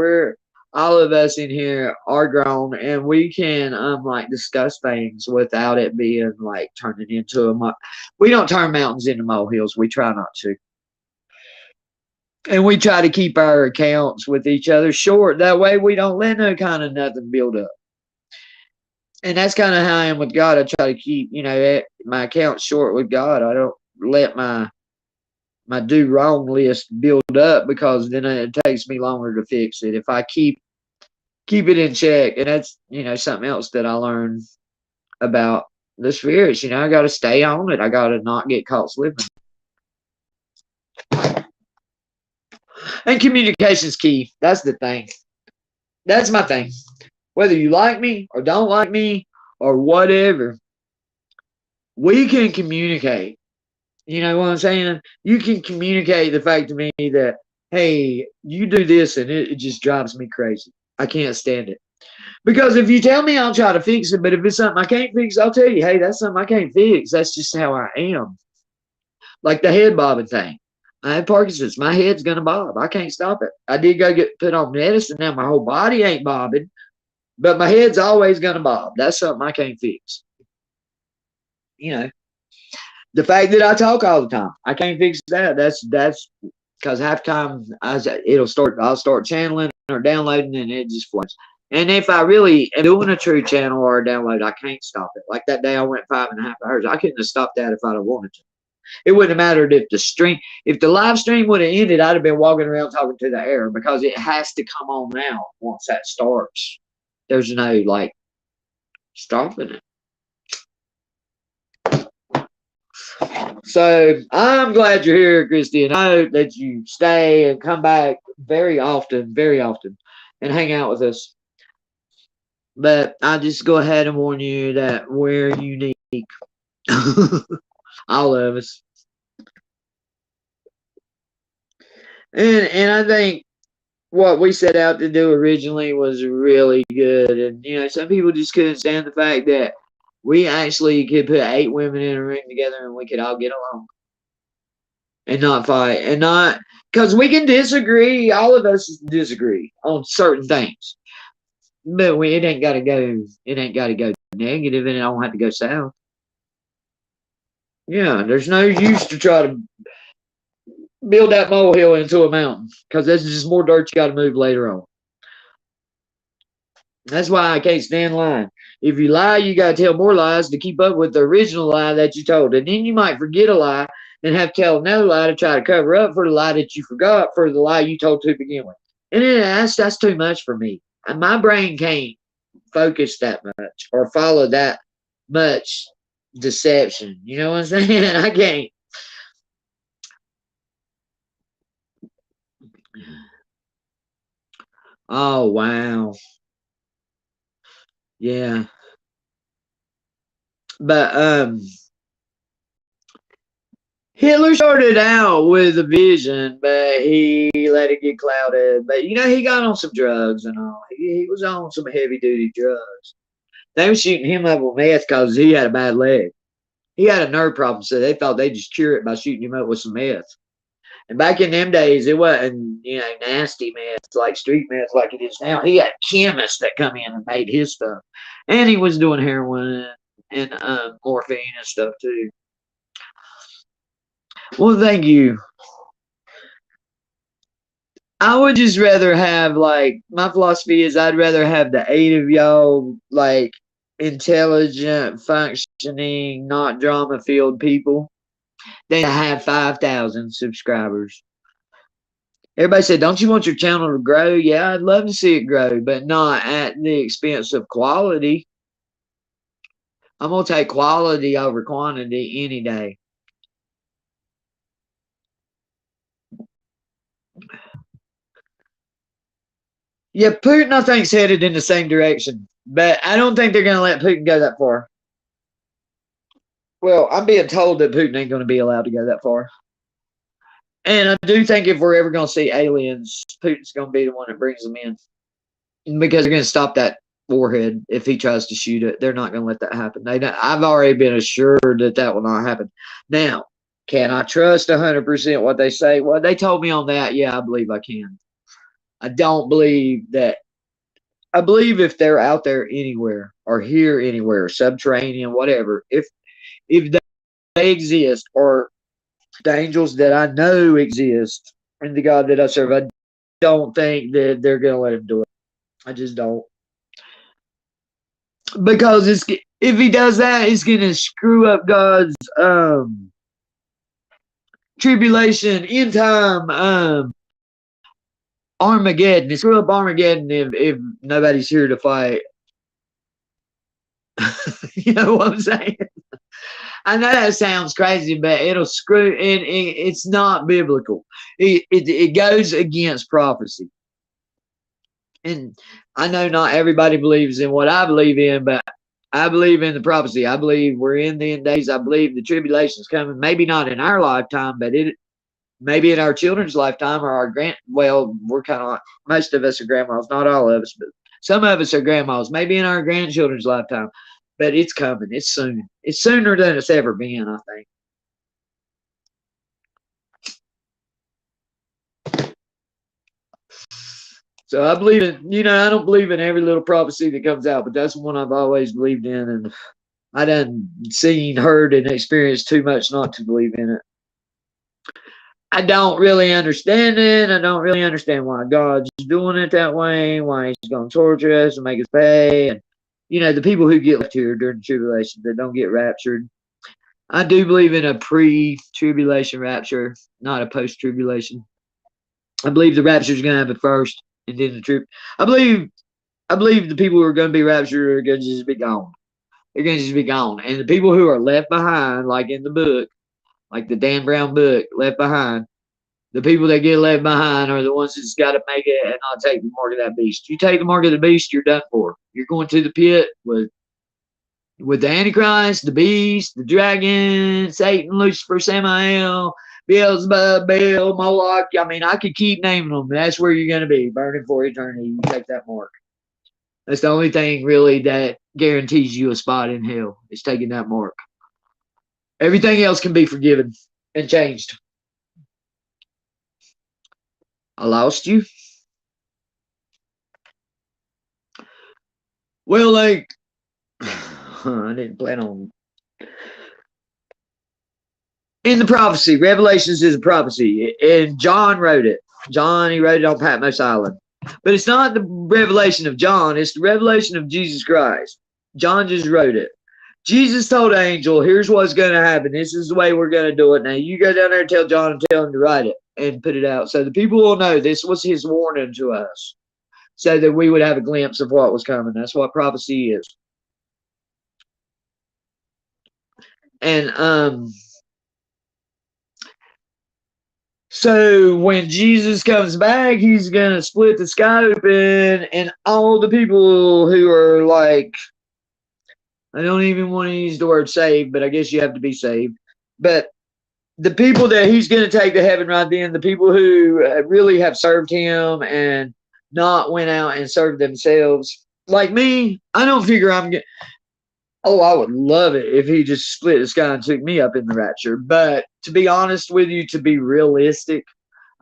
all of us in here are grown and we can like discuss things without it being like turning into we don't turn mountains into molehills. We try not to. And we try to keep our accounts with each other short. That way we don't let no kind of nothing build up. And that's kind of how I am with God. I try to keep, my account short with God. I don't let my do wrong list build up because then it takes me longer to fix it. If I keep it in check, and that's something else that I learned about the spirits. I got to stay on it. I got to not get caught slipping. And communication's key. That's the thing. That's my thing. Whether you like me or don't like me or whatever, we can communicate. You know what I'm saying? You can communicate the fact to me that, hey, you do this and it just drives me crazy. I can't stand it. Because if you tell me, I'll try to fix it. But if it's something I can't fix, I'll tell you, hey, that's something I can't fix. That's just how I am. Like the head bobbing thing. I have Parkinson's. My head's going to bob. I can't stop it. I did go get put on medicine. Now my whole body ain't bobbing. But my head's always going to bob. That's something I can't fix. The fact that I talk all the time, I can't fix that. That's because half the time I'll start channeling or downloading and it just flows. And if I really am doing a true channel or a download, I can't stop it. Like that day I went 5.5 hours. I couldn't have stopped that if I'd have wanted to. It wouldn't have mattered if the live stream would have ended, I'd have been walking around talking to the air because it has to come on now once that starts. There's no like stopping it. So I'm glad you're here, Christy, and I hope that you stay and come back very often, and hang out with us. But I just go ahead and warn you that we're unique, all of us. And I think what we set out to do originally was really good. And some people just couldn't stand the fact that we actually could put 8 women in a room together and we could all get along and not fight and not because we can disagree. All of us disagree on certain things, but it ain't got to go. It ain't got to go negative, and it don't have to go south. Yeah, there's no use to try to build that molehill into a mountain because that's just more dirt you got to move later on. That's why I can't stand lying. If you lie, you got to tell more lies to keep up with the original lie that you told. And then you might forget a lie and have to tell another lie to try to cover up for the lie that you forgot for the lie you told to begin with. And then that's too much for me. And my brain can't focus that much or follow that much deception. You know what I'm saying? I can't. Oh, wow. Yeah. But Hitler started out with a vision, but he let it get clouded. But he got on some drugs and all. He was on some heavy duty drugs. They were shooting him up with meth because he had a bad leg. He had a nerve problem, so they thought they'd just cure it by shooting him up with some meth. And back in them days, it wasn't nasty meth like street meth like it is now. He had chemists that come in and made his stuff, and he was doing heroin and morphine and stuff too. Well, thank you. I would just rather have like my philosophy is I'd rather have the 8 of y'all like intelligent, functioning, not drama filled people than to have 5,000 subscribers. Everybody said, "Don't you want your channel to grow?" Yeah, I'd love to see it grow, but not at the expense of quality. I'm gonna take quality over quantity any day. Yeah, Putin, I think, is headed in the same direction, but I don't think they're going to let Putin go that far. Well, I'm being told that Putin ain't going to be allowed to go that far. And I do think if we're ever going to see aliens, Putin's going to be the one that brings them in. Because they're going to stop that warhead if he tries to shoot it. They're not going to let that happen. I've already been assured that that will not happen. Now, can I trust 100% what they say? Well, they told me on that. Yeah, I believe I can. I don't believe that. I believe if they're out there anywhere or here anywhere, subterranean, whatever, if they exist or the angels that I know exist and the God that I serve, I don't think that they're going to let him do it. I just don't. Because if he does that, it's going to screw up God's tribulation, end time, Armageddon. It screw up Armageddon if nobody's here to fight. You know what I'm saying? I know that sounds crazy, but it'll screw. It's not biblical. It goes against prophecy. And I know not everybody believes in what I believe in, but I believe in the prophecy. I believe we're in the end days. I believe the tribulation's coming. Maybe not in our lifetime, but it maybe in our children's lifetime or our well, we're kind of like, most of us are grandmas, not all of us, but some of us are grandmas. Maybe in our grandchildren's lifetime, but it's coming. It's soon. It's sooner than it's ever been, I think. So I believe in, I don't believe in every little prophecy that comes out, but that's one I've always believed in, and I done seen, heard, and experienced too much not to believe in it. I don't really understand it. I don't really understand why God's doing it that way, why he's going to torture us and make us pay. And, the people who get left here during the tribulation that don't get raptured. I do believe in a pre-tribulation rapture, not a post-tribulation. I believe the rapture is going to happen first, and then the trip. I believe the people who are going to be raptured are going to just be gone. They're going to just be gone. And the people who are left behind, like in the book, like the Dan Brown book, Left Behind, The people that get left behind are the ones that's got to make it and not take the mark of that beast. You take the mark of the beast, you're done for. You're going to the pit with the Antichrist, the beast, the dragon, Satan, Lucifer, Samael, Beelzebub, Baal, Moloch. I mean, I could keep naming them. That's where you're going to be, burning for eternity. You take that mark. That's the only thing really that guarantees you a spot in hell, is taking that mark. Everything else can be forgiven and changed. I lost you. Well, like, I didn't plan on. In the prophecy, Revelations is a prophecy, and John wrote it. John, he wrote it on Patmos Island. But it's not the revelation of John, it's the revelation of Jesus Christ. John just wrote it. Jesus told the angel, here's what's going to happen. This is the way we're going to do it. Now, you go down there and tell John and tell him to write it and put it out. So the people will know this was his warning to us, so that we would have a glimpse of what was coming. That's what prophecy is. And so when Jesus comes back, he's going to split the sky open, and all the people who are like, I don't even want to use the word saved, but I guess you have to be saved. But the people that he's going to take to heaven right then, the people who really have served him and not went out and served themselves, like me, I don't figure I'm going. Oh, I would love it if he just split the sky and took me up in the rapture. But to be honest with you, to be realistic,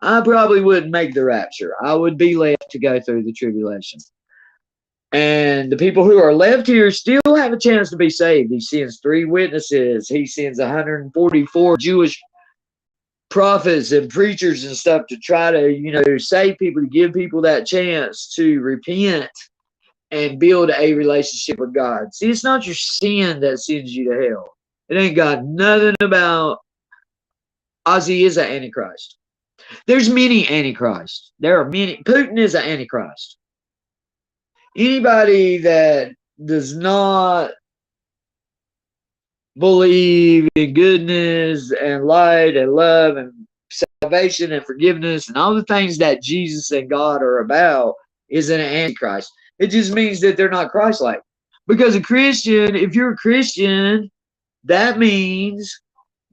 I probably wouldn't make the rapture. I would be left to go through the tribulation. And the people who are left here still have a chance to be saved. He sends 3 witnesses. He sends 144 Jewish prophets and preachers and stuff to try to, save people, to give people that chance to repent and build a relationship with God. See, it's not your sin that sends you to hell. It ain't got nothing about Ozzy is an Antichrist. There's many Antichrists. There are many. Putin is an Antichrist. Anybody that does not believe in goodness and light and love and salvation and forgiveness and all the things that Jesus and God are about is an Antichrist. It just means that they're not Christ-like. Because a Christian, if you're a Christian, that means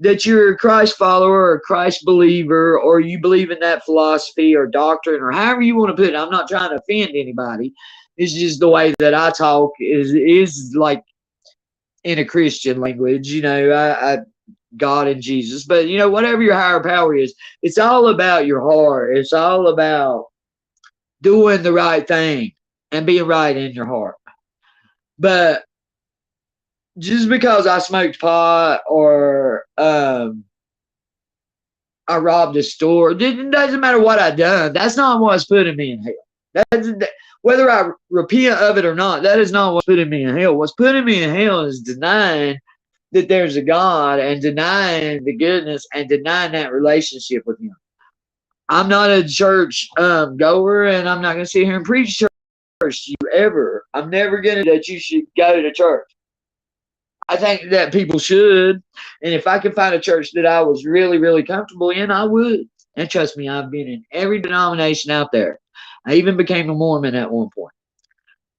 that you're a Christ follower or a Christ believer, or you believe in that philosophy or doctrine or however you want to put it. I'm not trying to offend anybody. It's just the way that I talk is like in a Christian language, God and Jesus. But, whatever your higher power is, it's all about your heart. It's all about doing the right thing and being right in your heart. But just because I smoked pot or I robbed a store, it doesn't matter what I done. That's not what's putting me in hell. Whether I repent of it or not, that is not what's putting me in hell. What's putting me in hell is denying that there's a God and denying the goodness and denying that relationship with him. I'm not a church goer, and I'm not going to sit here and preach church to you ever. I'm never going to that you should go to church. I think that people should. And if I could find a church that I was really, really comfortable in, I would. And trust me, I've been in every denomination out there. I even became a Mormon at one point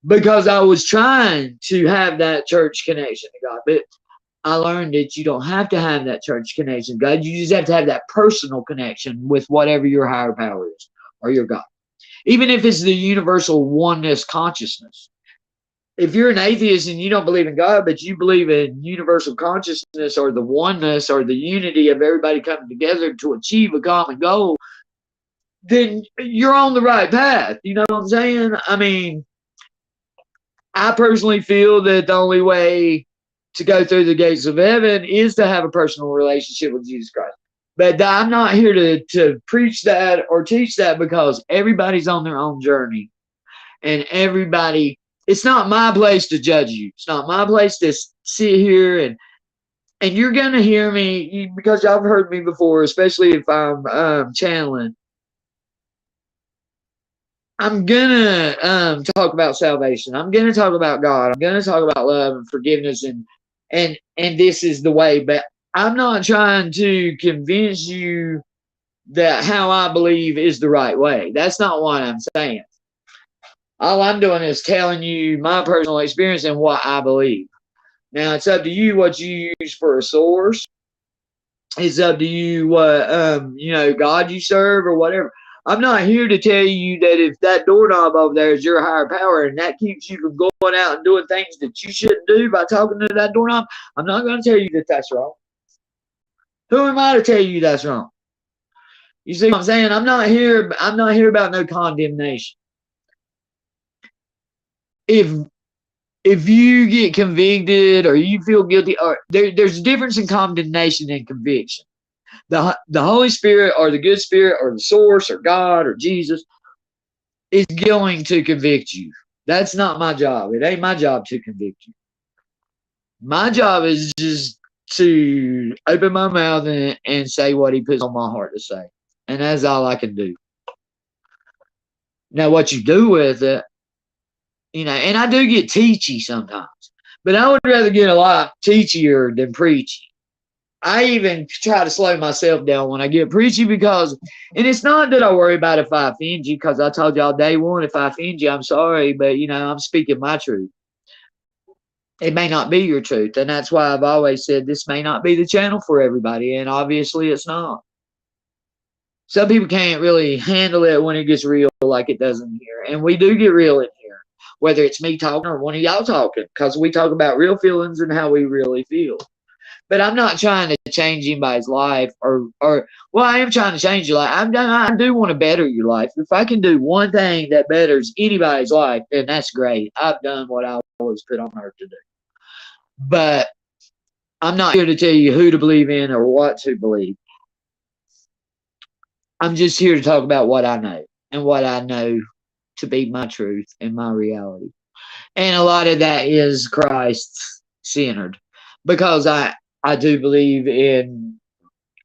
because I was trying to have that church connection to God. But I learned that you don't have to have that church connection to God. You just have to have that personal connection with whatever your higher power is or your God. Even if it's the universal oneness consciousness. If you're an atheist and you don't believe in God, but you believe in universal consciousness or the oneness or the unity of everybody coming together to achieve a common goal, then you're on the right path. You know what I'm saying? I mean, I personally feel that the only way to go through the gates of heaven is to have a personal relationship with Jesus Christ. But I'm not here to preach that or teach that, because everybody's on their own journey. And it's not my place to judge you. It's not my place to sit here and you're going to hear me, because y'all have heard me before, especially if I'm channeling. I'm going to talk about salvation. I'm going to talk about God. I'm going to talk about love and forgiveness, and this is the way. But I'm not trying to convince you that how I believe is the right way. That's not what I'm saying. All I'm doing is telling you my personal experience and what I believe. Now it's up to you what you use for a source. It's up to you what God you serve or whatever. I'm not here to tell you that if that doorknob over there is your higher power and that keeps you from going out and doing things that you shouldn't do by talking to that doorknob, I'm not going to tell you that that's wrong. Who am I to tell you that's wrong? You see what I'm saying? I'm not here about no condemnation. If you get convicted or you feel guilty, or there's a difference in condemnation and conviction. The Holy Spirit or the good spirit or the source or God or Jesus is going to convict you. That's not my job. It ain't my job to convict you. My job is just to open my mouth and say what he puts on my heart to say. And that's all I can do. Now, what you do with it, and I do get teachy sometimes, but I would rather get a lot teachier than preachy. I even try to slow myself down when I get preachy and it's not that I worry about if I offend you, because I told y'all day one, if I offend you, I'm sorry, but I'm speaking my truth. It may not be your truth, and that's why I've always said this may not be the channel for everybody, and obviously it's not. Some people can't really handle it when it gets real like it does in here, and we do get real in here, whether it's me talking or one of y'all talking, because we talk about real feelings and how we really feel. But I'm not trying to change anybody's life or well, I am trying to change your life. I do want to better your life. If I can do one thing that betters anybody's life, then that's great. I've done what I was put on earth to do. But I'm not here to tell you who to believe in or what to believe. I'm just here to talk about what I know and what I know to be my truth and my reality. And a lot of that is Christ centered, because I do believe in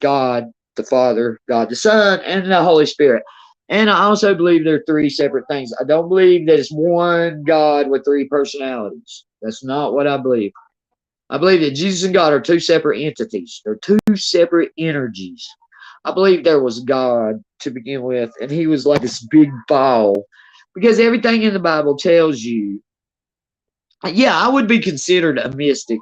God the Father, God the Son, and the Holy Spirit. And I also believe they're three separate things. I don't believe that it's one God with three personalities. That's not what I believe. I believe that Jesus and God are two separate entities. They're two separate energies. I believe there was God to begin with, and he was like this big ball. Because everything in the Bible tells you, yeah, I would be considered a mystic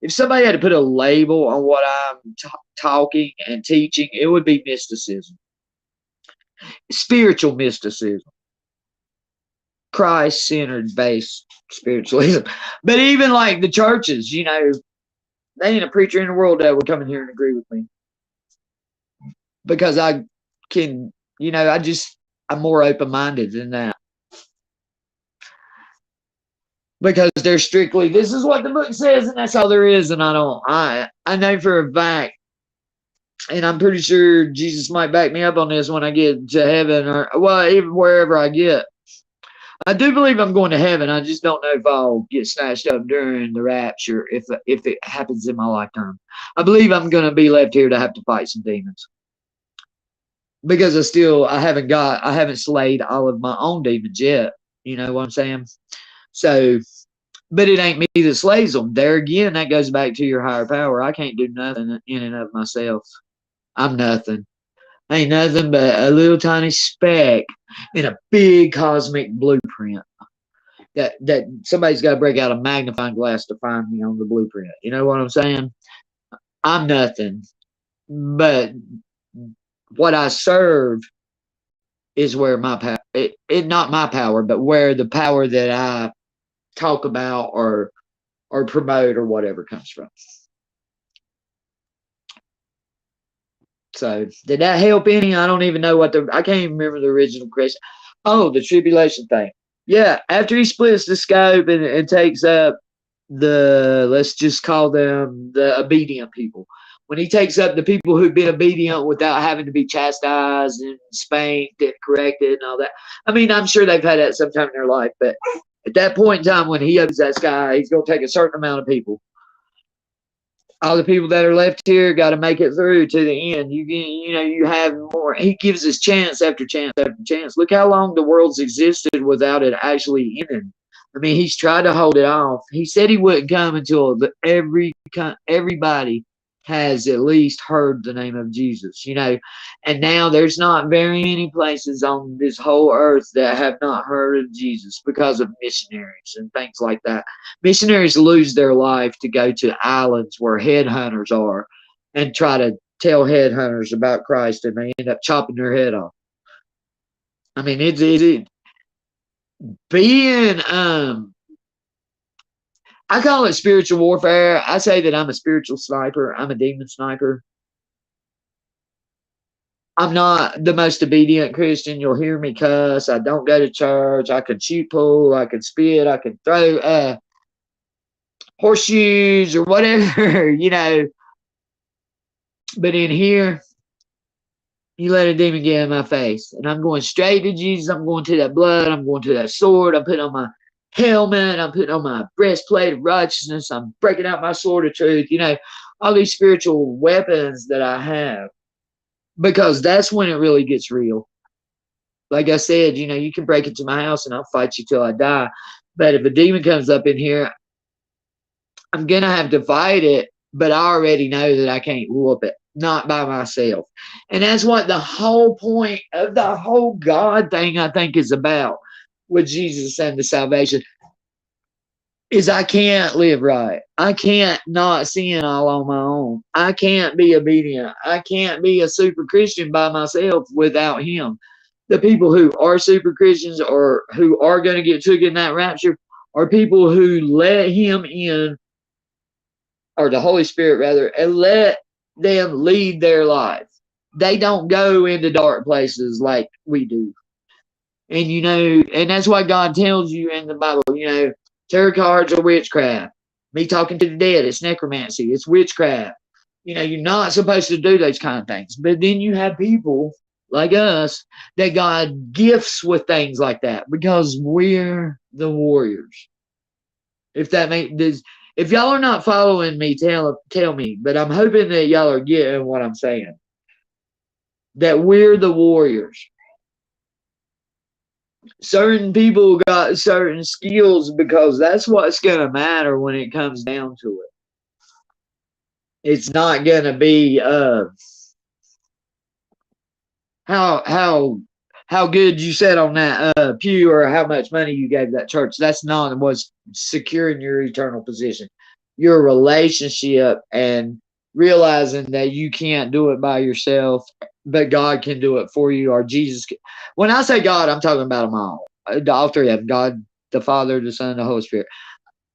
if somebody had to put a label on what I'm talking and teaching, it would be mysticism, spiritual mysticism, Christ-centered based spiritualism. But even like the churches, they ain't a preacher in the world that would come in here and agree with me, because I can, I'm more open-minded than that. Because they're strictly, this is what the book says, and that's all there is. And I know for a fact, and I'm pretty sure Jesus might back me up on this when I get to heaven, or well, even wherever I get. I do believe I'm going to heaven. I just don't know if I'll get snatched up during the rapture, if it happens in my lifetime. I believe I'm going to be left here to have to fight some demons, because I haven't slayed all of my own demons yet. You know what I'm saying? So, but it ain't me that slays them. There again, that goes back to your higher power. I can't do nothing in and of myself. I'm nothing. I ain't nothing but a little tiny speck in a big cosmic blueprint. That somebody's got to break out a magnifying glass to find me on the blueprint. You know what I'm saying? I'm nothing. But what I serve is where my power, not my power, but where the power that I talk about or promote or whatever comes from. So did that help any? I don't even know I can't even remember the original question. Oh, the tribulation thing. Yeah, after he splits the scope and takes up let's just call them the obedient people. When he takes up the people who've been obedient without having to be chastised and spanked and corrected and all that. I mean, I'm sure they've had that sometime in their life, but at that point in time when he opens that sky, he's going to take a certain amount of people. All the people that are left here got to make it through to the end. You have more. He gives us chance after chance after chance. Look how long the world's existed without it actually ending. I mean, he's tried to hold it off. He said he wouldn't come until everybody has at least heard the name of Jesus, and now there's not very many places on this whole earth that have not heard of Jesus because of missionaries and things like that. Missionaries lose their life to go to islands where headhunters are and try to tell headhunters about Christ, and they end up chopping their head off. I mean, it's being I call it spiritual warfare. I say that I'm a spiritual sniper. I'm a demon sniper. I'm not the most obedient Christian. You'll hear me cuss. I don't go to church. I can shoot pool. I can spit. I can throw horseshoes or whatever, But in here, you let a demon get in my face. And I'm going straight to Jesus. I'm going to that blood. I'm going to that sword. I'm putting on my helmet. I'm putting on my breastplate of righteousness. I'm breaking out my sword of truth. All these spiritual weapons that I have. Because that's when it really gets real. Like I said, you can break into my house and I'll fight you till I die. But if a demon comes up in here, I'm going to have to fight it. But I already know that I can't whoop it. Not by myself. And that's what the whole point of the whole God thing, I think, is about with Jesus and the salvation. Is I can't live right. I can't not sin all on my own. I can't be obedient. I can't be a super Christian by myself without him. The people who are super Christians or who are going to get took in that rapture are people who let him in, or the Holy Spirit rather, and let them lead their life. They don't go into dark places like we do. And and that's why God tells you in the Bible, tarot cards are witchcraft. Me talking to the dead, it's necromancy, it's witchcraft. You're not supposed to do those kind of things. But then you have people like us that God gifts with things like that because we're the warriors. If that makes if y'all are not following me, tell me. But I'm hoping that y'all are getting what I'm saying. That we're the warriors. Certain people got certain skills because that's what's going to matter when it comes down to it. It's not going to be how good you sat on that pew or how much money you gave that church. That's not what's securing your eternal position. Your relationship and realizing that you can't do it by yourself, but God can do it for you, or Jesus can. When I say God, I'm talking about them all three of them: God, the Father, the Son, the Holy Spirit.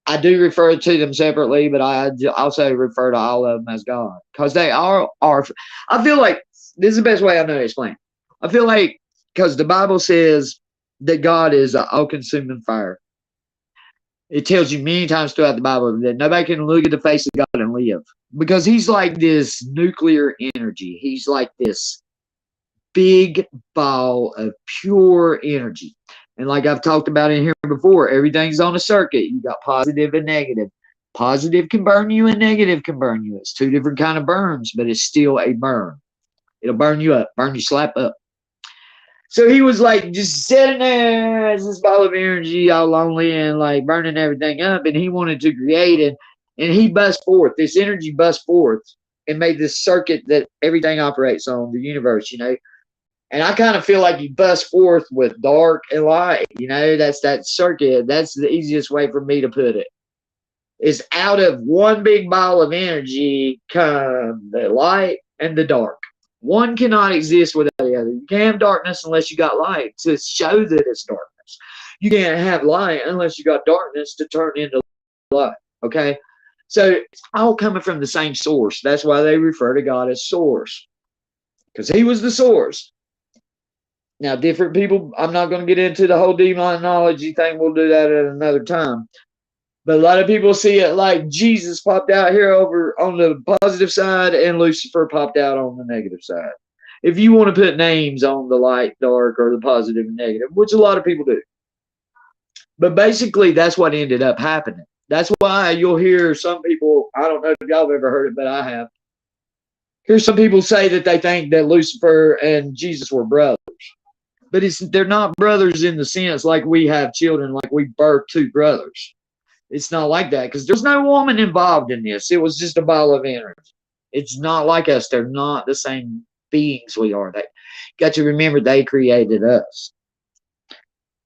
I do refer to them separately, but I also refer to all of them as God because they are. I feel like this is the best way I know to explain. I feel like because the Bible says that God is an all-consuming fire. It tells you many times throughout the Bible that nobody can look at the face of God and live because he's like this nuclear energy. He's like this big ball of pure energy. And like I've talked about in here before, everything's on a circuit. You got positive and negative. Positive can burn you and negative can burn you. It's two different kind of burns, but it's still a burn. It'll burn you up, burn you slap up. So he was like just sitting there as this ball of energy, all lonely and like burning everything up. And he wanted to create it. And he bust forth. This energy bust forth and made this circuit that everything operates on, the universe, And I kind of feel like he bust forth with dark and light. That's that circuit. That's the easiest way for me to put it. Is out of one big ball of energy come the light and the dark. One cannot exist without the other. You can't have darkness unless you got light to show that it's darkness. You can't have light unless you got darkness to turn into light. Okay? So it's all coming from the same source. That's why they refer to God as source. Because he was the source. Now, different people, I'm not going to get into the whole demonology thing. We'll do that at another time. But a lot of people see it like Jesus popped out here over on the positive side and Lucifer popped out on the negative side. If you want to put names on the light, dark, or the positive and negative, which a lot of people do. But basically, that's what ended up happening. That's why you'll hear some people, I don't know if y'all have ever heard it, but I have. Hear some people say that they think that Lucifer and Jesus were brothers. But they're not brothers in the sense like we have children, like we birth two brothers. It's not like that because there's no woman involved in this. It was just a ball of energy. It's not like us. They're not the same beings we are. They got to remember they created us.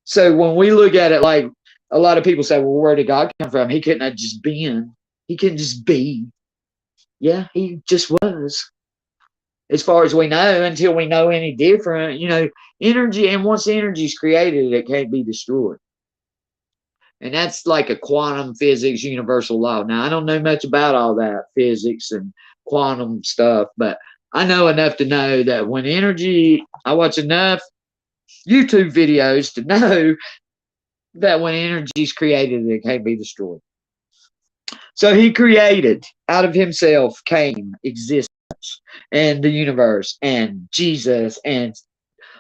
So when we look at it, like a lot of people say, well, where did God come from? He couldn't have just been. He couldn't just be. Yeah, he just was. As far as we know, until we know any different, energy, and once energy is created, it can't be destroyed. And that's like a quantum physics universal law. Now, I don't know much about all that physics and quantum stuff, but I know enough to know that when energy, I watch enough YouTube videos to know that when energy is created, it can't be destroyed. So he created, out of himself came existence and the universe and Jesus and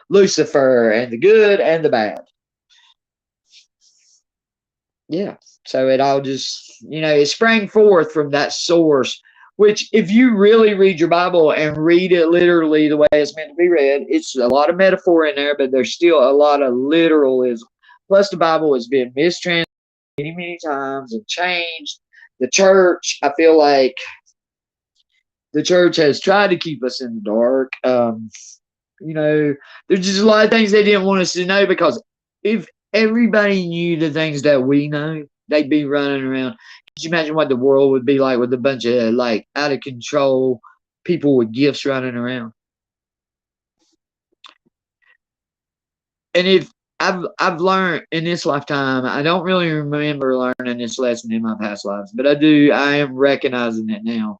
Lucifer and the good and the bad. Yeah. So it all just, it sprang forth from that source, which if you really read your Bible and read it literally the way it's meant to be read, it's a lot of metaphor in there, but there's still a lot of literalism. Plus the Bible has been mistranslated many, many times and changed. The church, I feel like the church has tried to keep us in the dark. There's just a lot of things they didn't want us to know, because if everybody knew the things that we know, they'd be running around. Could you imagine what the world would be like with a bunch of like out of control people with gifts running around? And if I've learned in this lifetime, I don't really remember learning this lesson in my past lives, but I am recognizing it now.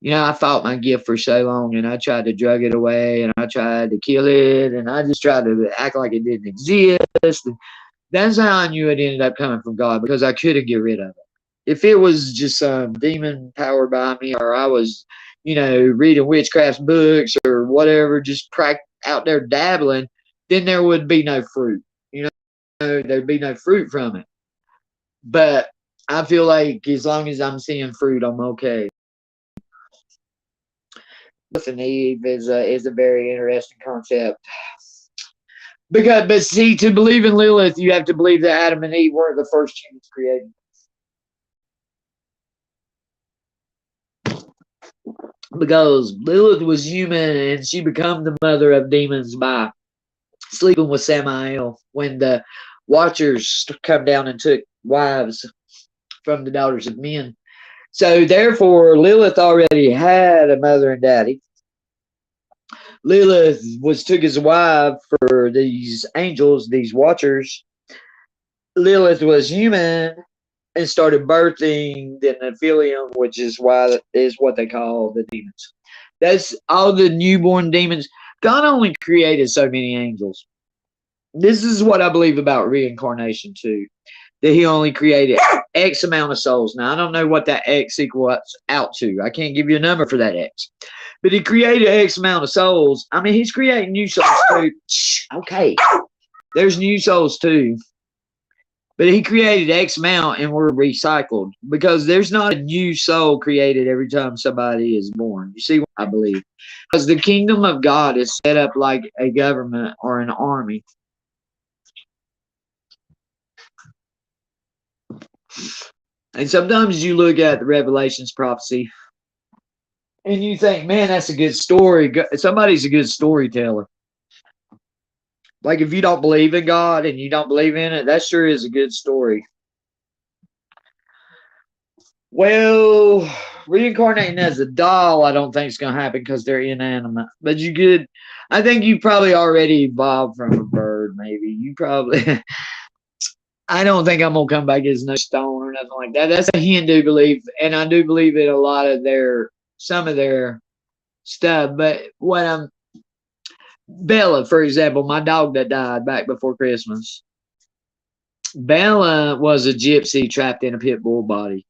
I fought my gift for so long, and I tried to drug it away, and I tried to kill it, and I just tried to act like it didn't exist. And that's how I knew it ended up coming from God, because I couldn't get rid of it. If it was just some demon powered by me, or I was, reading witchcraft books or whatever, just out there dabbling, then there would be no fruit. There'd be no fruit from it. But I feel like as long as I'm seeing fruit, I'm okay. And Eve is a very interesting concept. But see, to believe in Lilith, you have to believe that Adam and Eve weren't the first humans created. Because Lilith was human, and she became the mother of demons by sleeping with Samael when the Watchers come down and took wives from the daughters of men. So therefore, Lilith already had a mother and daddy. Lilith took as a wife for these angels, these Watchers. Lilith was human and started birthing the Nephilim, which is what they call the demons. That's all the newborn demons. God only created so many angels. This is what I believe about reincarnation too. That he only created X amount of souls. Now, I don't know what that X equals out to. I can't give you a number for that X. But he created X amount of souls. I mean, he's creating new souls too. Okay. There's new souls too. But he created X amount and we're recycled. Because there's not a new soul created every time somebody is born. You see what I believe? Because the kingdom of God is set up like a government or an army. And sometimes you look at the Revelations prophecy and you think, man, that's a good story. Somebody's a good storyteller. Like if you don't believe in God and you don't believe in it, that sure is a good story. Well, reincarnating as a doll, I don't think it's going to happen because they're inanimate. But I think you probably already evolved from a bird, maybe. You probably... I don't think I'm going to come back as no stone or nothing like that. That's a Hindu belief, and I do believe in a lot of some of their stuff. But Bella, for example, my dog that died back before Christmas, Bella was a gypsy trapped in a pit bull body.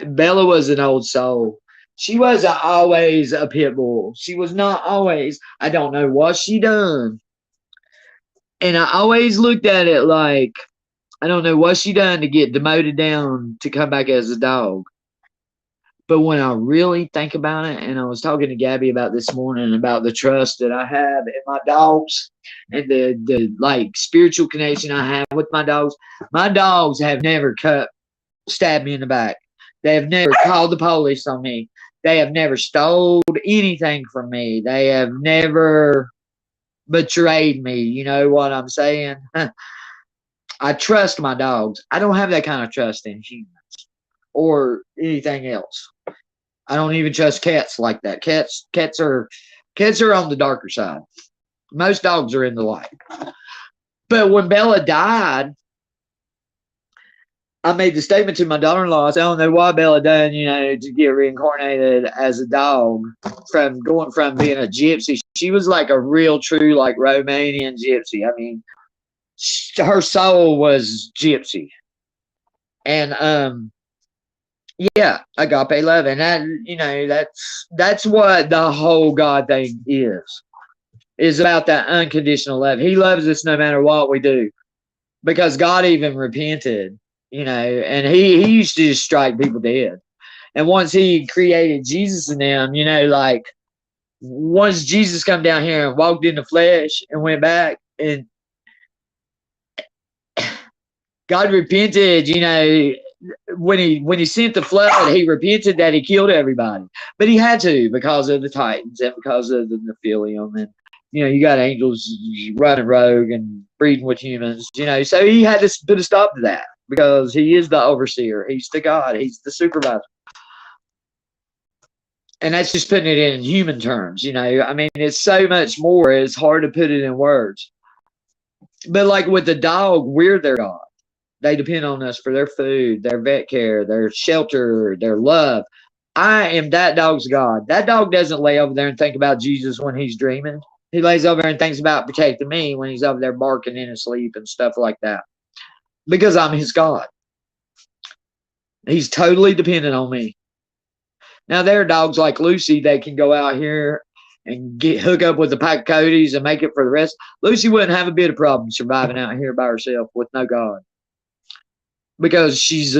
Bella was an old soul. She wasn't always a pit bull. She was not always. I don't know what she done. And I always looked at it like, I don't know what she done to get demoted down to come back as a dog. But when I really think about it, and I was talking to Gabby about this morning about the trust that I have in my dogs and the like spiritual connection I have with my dogs have never stabbed me in the back. They have never called the police on me. They have never stole anything from me. They have never betrayed me. You know what I'm saying? I trust my dogs. I don't have that kind of trust in humans or anything else. I don't even trust cats like that. Cats are on the darker side. Most dogs are in the light. But when Bella died, I made the statement to my daughter-in-law. I said, I don't know why Bella died, to get reincarnated as a dog from going from being a gypsy. She was like a real true like Romanian gypsy. I mean, her soul was gypsy. And yeah, agape love. And that's what the whole God thing is about, that unconditional love. He loves us no matter what we do. Because God even repented, and he used to just strike people dead. And once he created Jesus in them, like once Jesus come down here and walked in the flesh and went back, and God repented, when he sent the flood, he repented that he killed everybody. But he had to, because of the Titans and because of the Nephilim, and you got angels running rogue and breeding with humans, so he had to put a stop to that, because he is the overseer. He's the God. He's the supervisor. And that's just putting it in human terms, I mean, it's so much more. It's hard to put it in words. But like with the dog, we're their God. They depend on us for their food, their vet care, their shelter, their love. I am that dog's God. That dog doesn't lay over there and think about Jesus when he's dreaming. He lays over there and thinks about protecting me when he's over there barking in his sleep and stuff like that. Because I'm his God. He's totally dependent on me. Now, there are dogs like Lucy that can go out here and hook up with a pack of coyotes and make it for the rest. Lucy wouldn't have a bit of problem surviving out here by herself with no God. Because she's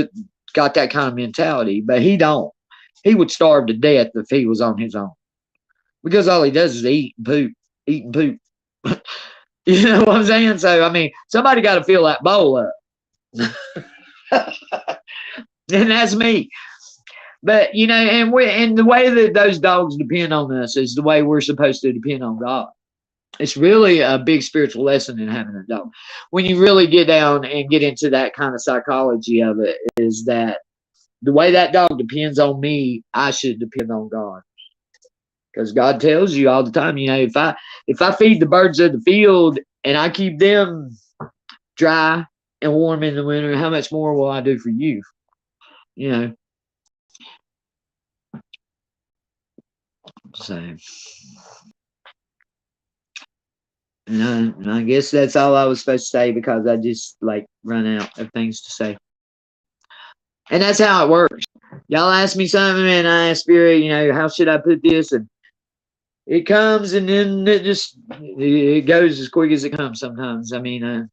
got that kind of mentality. But he don't. He would starve to death if he was on his own. Because all he does is eat and poop. Eat and poop. You know what I'm saying? So, I mean, somebody got to fill that bowl up. And that's me. But, and the way that those dogs depend on us is the way we're supposed to depend on God. It's really a big spiritual lesson in having a dog. When you really get down and get into that kind of psychology of it, is that the way that dog depends on me, I should depend on God. Because God tells you all the time, if I feed the birds of the field and I keep them dry and warm in the winter, how much more will I do for you? So, and I guess that's all I was supposed to say, because I just run out of things to say. And that's how it works. Y'all ask me something and I ask Spirit, how should I put this? And it comes, and then it goes as quick as it comes sometimes. I mean,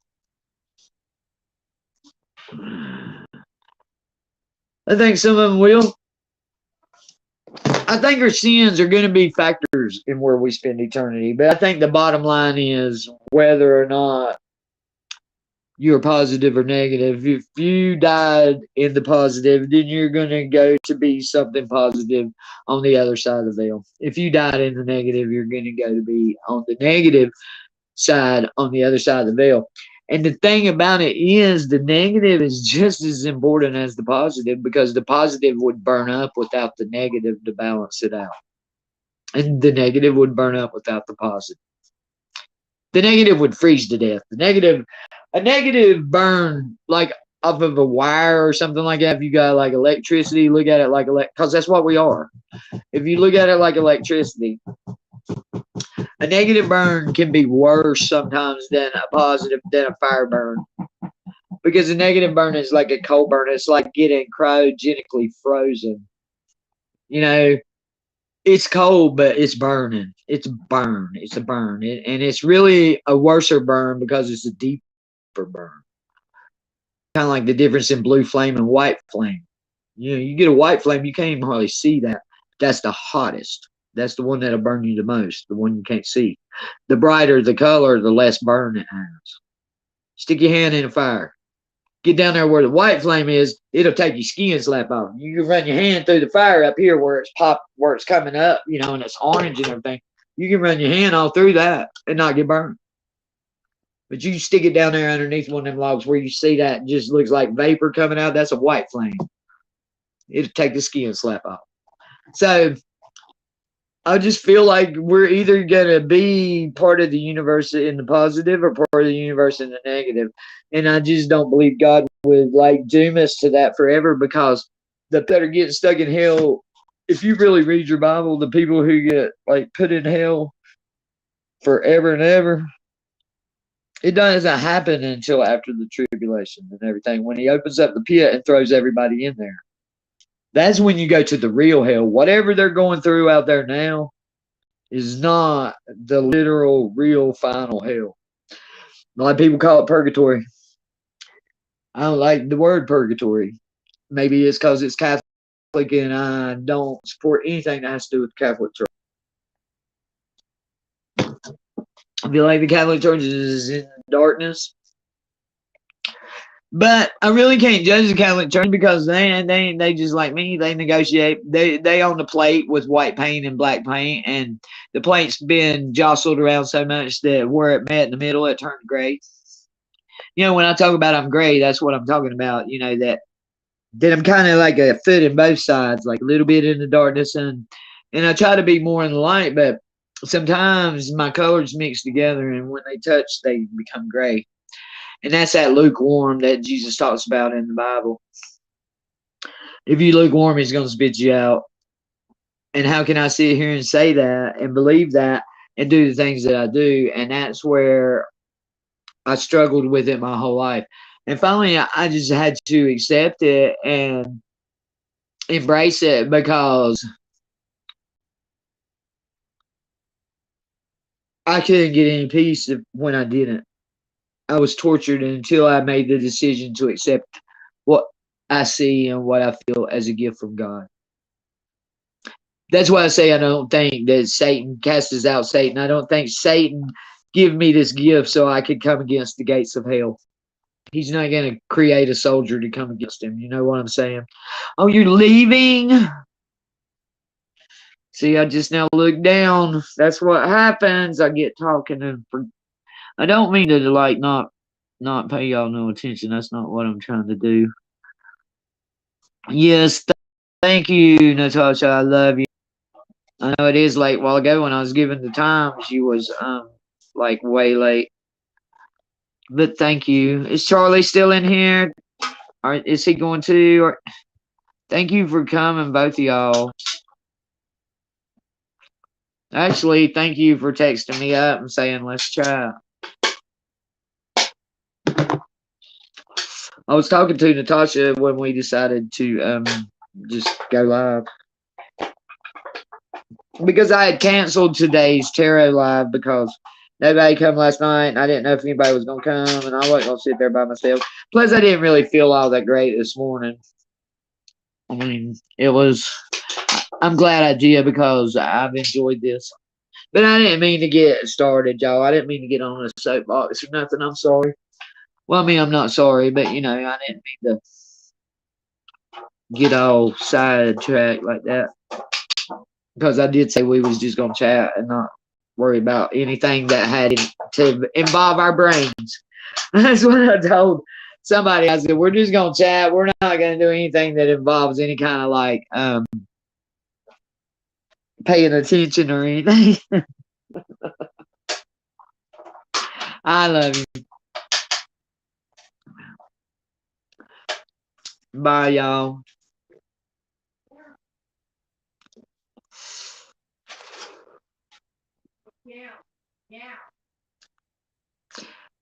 I think some of them will. I think our sins are going to be factors in where we spend eternity. But I think the bottom line is whether or not you're positive or negative. If you died in the positive, then you're going to go to be something positive on the other side of the veil. If you died in the negative, you're going to go to be on the negative side on the other side of the veil. And the thing about it is, the negative is just as important as the positive, because the positive would burn up without the negative to balance it out. And the negative would burn up without the positive. The negative would freeze to death. A negative burn like off of a wire or something like that. If you got like electricity, look at it like because that's what we are. If you look at it like electricity, a negative burn can be worse sometimes than a fire burn. Because a negative burn is like a cold burn. It's like getting cryogenically frozen. It's cold, but it's burning. It's a burn. And it's really a worser burn because it's a deeper burn. Kind of like the difference in blue flame and white flame. You get a white flame, you can't even hardly see that. That's the hottest. That's the one that'll burn you the most, the one you can't see. The brighter the color, the less burn it has. Stick your hand in a fire. Get down there where the white flame is, it'll take your skin slap off. You can run your hand through the fire up here where where it's coming up, and it's orange and everything. You can run your hand all through that and not get burned. But you stick it down there underneath one of them logs where you see that just looks like vapor coming out, that's a white flame. It'll take the skin slap off. So I just feel like we're either going to be part of the universe in the positive or part of the universe in the negative. And I just don't believe God would doom us to that forever, because the people that are getting stuck in hell, if you really read your Bible, the people who get put in hell forever and ever, it doesn't happen until after the tribulation and everything. When he opens up the pit and throws everybody in there, that's when you go to the real hell. Whatever they're going through out there now is not the literal, real, final hell. A lot of people call it purgatory. I don't like the word purgatory. Maybe it's because it's Catholic and I don't support anything that has to do with the Catholic Church. I feel like the Catholic Church is in darkness. But I really can't judge the Catholic Church because they just like me. They negotiate. They own the plate with white paint and black paint, and the plate's been jostled around so much that where it met in the middle, it turned gray. When I talk about I'm gray, that's what I'm talking about. That I'm kind of like a foot in both sides, like a little bit in the darkness, and I try to be more in the light, but sometimes my colors mix together, and when they touch, they become gray. And that's that lukewarm that Jesus talks about in the Bible. If you lukewarm, he's going to spit you out. And how can I sit here and say that and believe that and do the things that I do? And that's where I struggled with it my whole life. And finally, I just had to accept it and embrace it, because I couldn't get any peace when I didn't. I was tortured until I made the decision to accept what I see and what I feel as a gift from God. That's why I say I don't think that Satan casts out Satan. I don't think Satan gave me this gift so I could come against the gates of hell. He's not going to create a soldier to come against him. You know what I'm saying? Oh, you're leaving? See, I just now look down. That's what happens. I get talking and I don't mean to not pay y'all no attention. That's not what I'm trying to do. Yes, thank you, Natasha. I love you. I know it is late. A while ago when I was given the time, she was way late. But thank you. Is Charlie still in here? Or is he going to? Or thank you for coming, both of y'all. Actually, thank you for texting me up and saying let's chat. I was talking to Natasha when we decided to just go live, because I had canceled today's tarot live because nobody come last night, and I didn't know if anybody was going to come, and I wasn't going to sit there by myself. Plus, I didn't really feel all that great this morning. I mean, I'm glad I did because I've enjoyed this. But I didn't mean to get started, y'all. I didn't mean to get on a soapbox or nothing. I'm sorry. Well, I mean, I'm not sorry, but, I didn't mean to get all sidetracked like that. Because I did say we was just going to chat and not worry about anything that had to involve our brains. That's what I told somebody. I said, we're just going to chat. We're not going to do anything that involves any kind of paying attention or anything. I love you. Bye, y'all.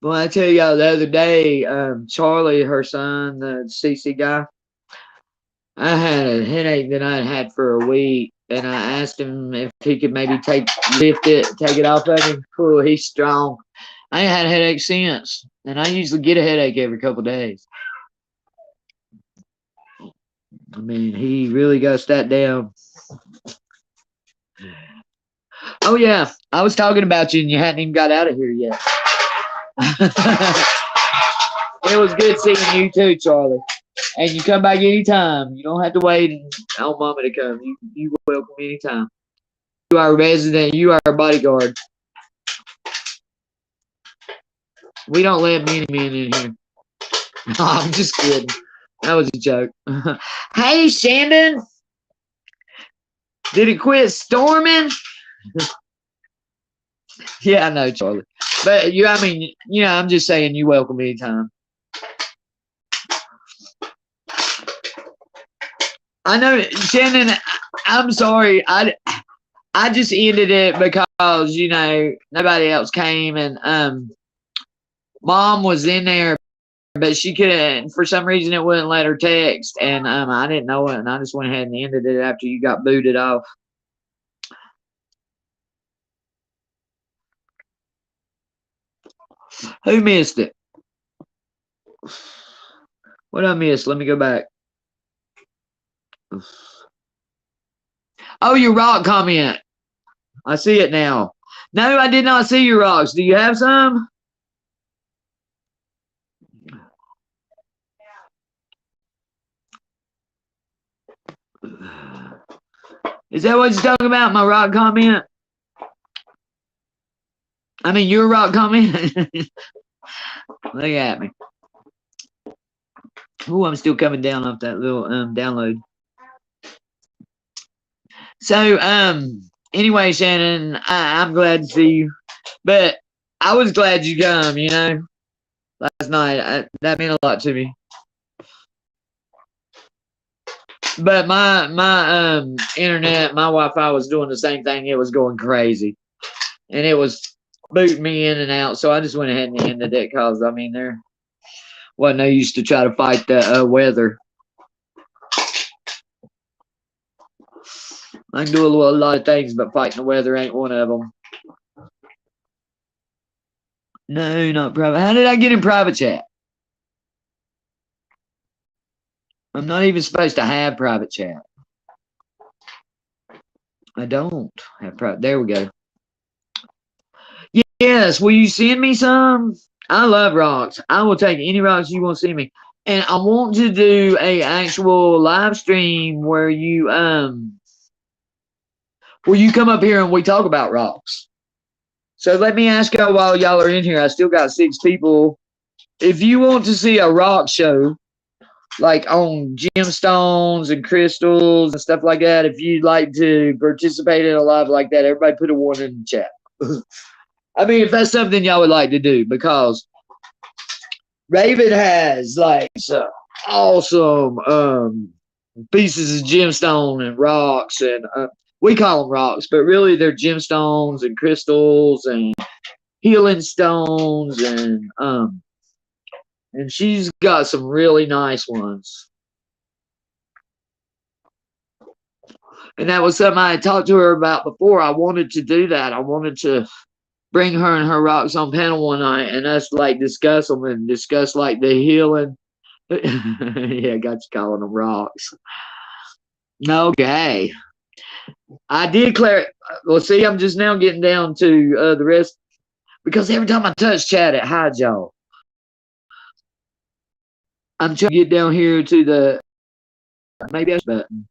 Well, I tell y'all the other day, Charlie, her son, the CC guy, I had a headache that I'd had for a week, and I asked him if he could maybe take it off of him. Cool, he's strong. I ain't had a headache since, and I usually get a headache every couple of days. I mean, he really got that down. Oh, yeah, I was talking about you, and you hadn't even got out of here yet. It was good seeing you too, Charlie. And you come back anytime. You don't have to wait on Mama to come. You welcome anytime. You are a resident. You are a bodyguard. We don't let many men in here. No, I'm just kidding. That was a joke. Hey, Shandon. Did it quit storming? Yeah, I know, Charlie. But I mean, I'm just saying you welcome anytime. I know, Shannon, I'm sorry. I just ended it because, nobody else came and Mom was in there, but she couldn't, for some reason it wouldn't let her text, and I didn't know it, and I just went ahead and ended it after you got booted off. Who missed it? What did I miss? Let me go back. Oh, your rock comment. I see it now. No, I did not see your rocks. Do you have some? Is that what you're talking about, my rock comment? I mean, your rock comment? Look at me. Oh, I'm still coming down off that little download. So, anyway, Shannon, I'm glad to see you. But I was glad you come, last night. That meant a lot to me. But my internet, my Wi-Fi was doing the same thing. It was going crazy. And it was booting me in and out. So I just went ahead and ended it because, I mean, there wasn't no use to try to fight the weather. I can do a lot of things, but fighting the weather ain't one of them. No, not private. How did I get in private chat? I'm not even supposed to have private chat. I don't have private. There we go. Yes, will you send me some? I love rocks. I will take any rocks you want to send me. And I want to do a actual live stream where you come up here and we talk about rocks. So let me ask y'all while y'all are in here. I still got 6 people. If you want to see a rock show, like on gemstones and crystals and stuff like that, if you'd like to participate in a live like that, everybody put a 1 in the chat. I mean, if that's something y'all would like to do, because Raven has like some awesome pieces of gemstone and rocks, and we call them rocks, but really they're gemstones and crystals and healing stones, and she's got some really nice ones. And that was something I had talked to her about before. I wanted to do that. I wanted to bring her and her rocks on panel one night and us like discuss them and discuss like the healing. Yeah, got you calling them rocks. Okay. I did clear. Well, see, I'm just now getting down to the rest, because every time I touch chat, it hides y'all. I'm trying to get down here to the maybe I button.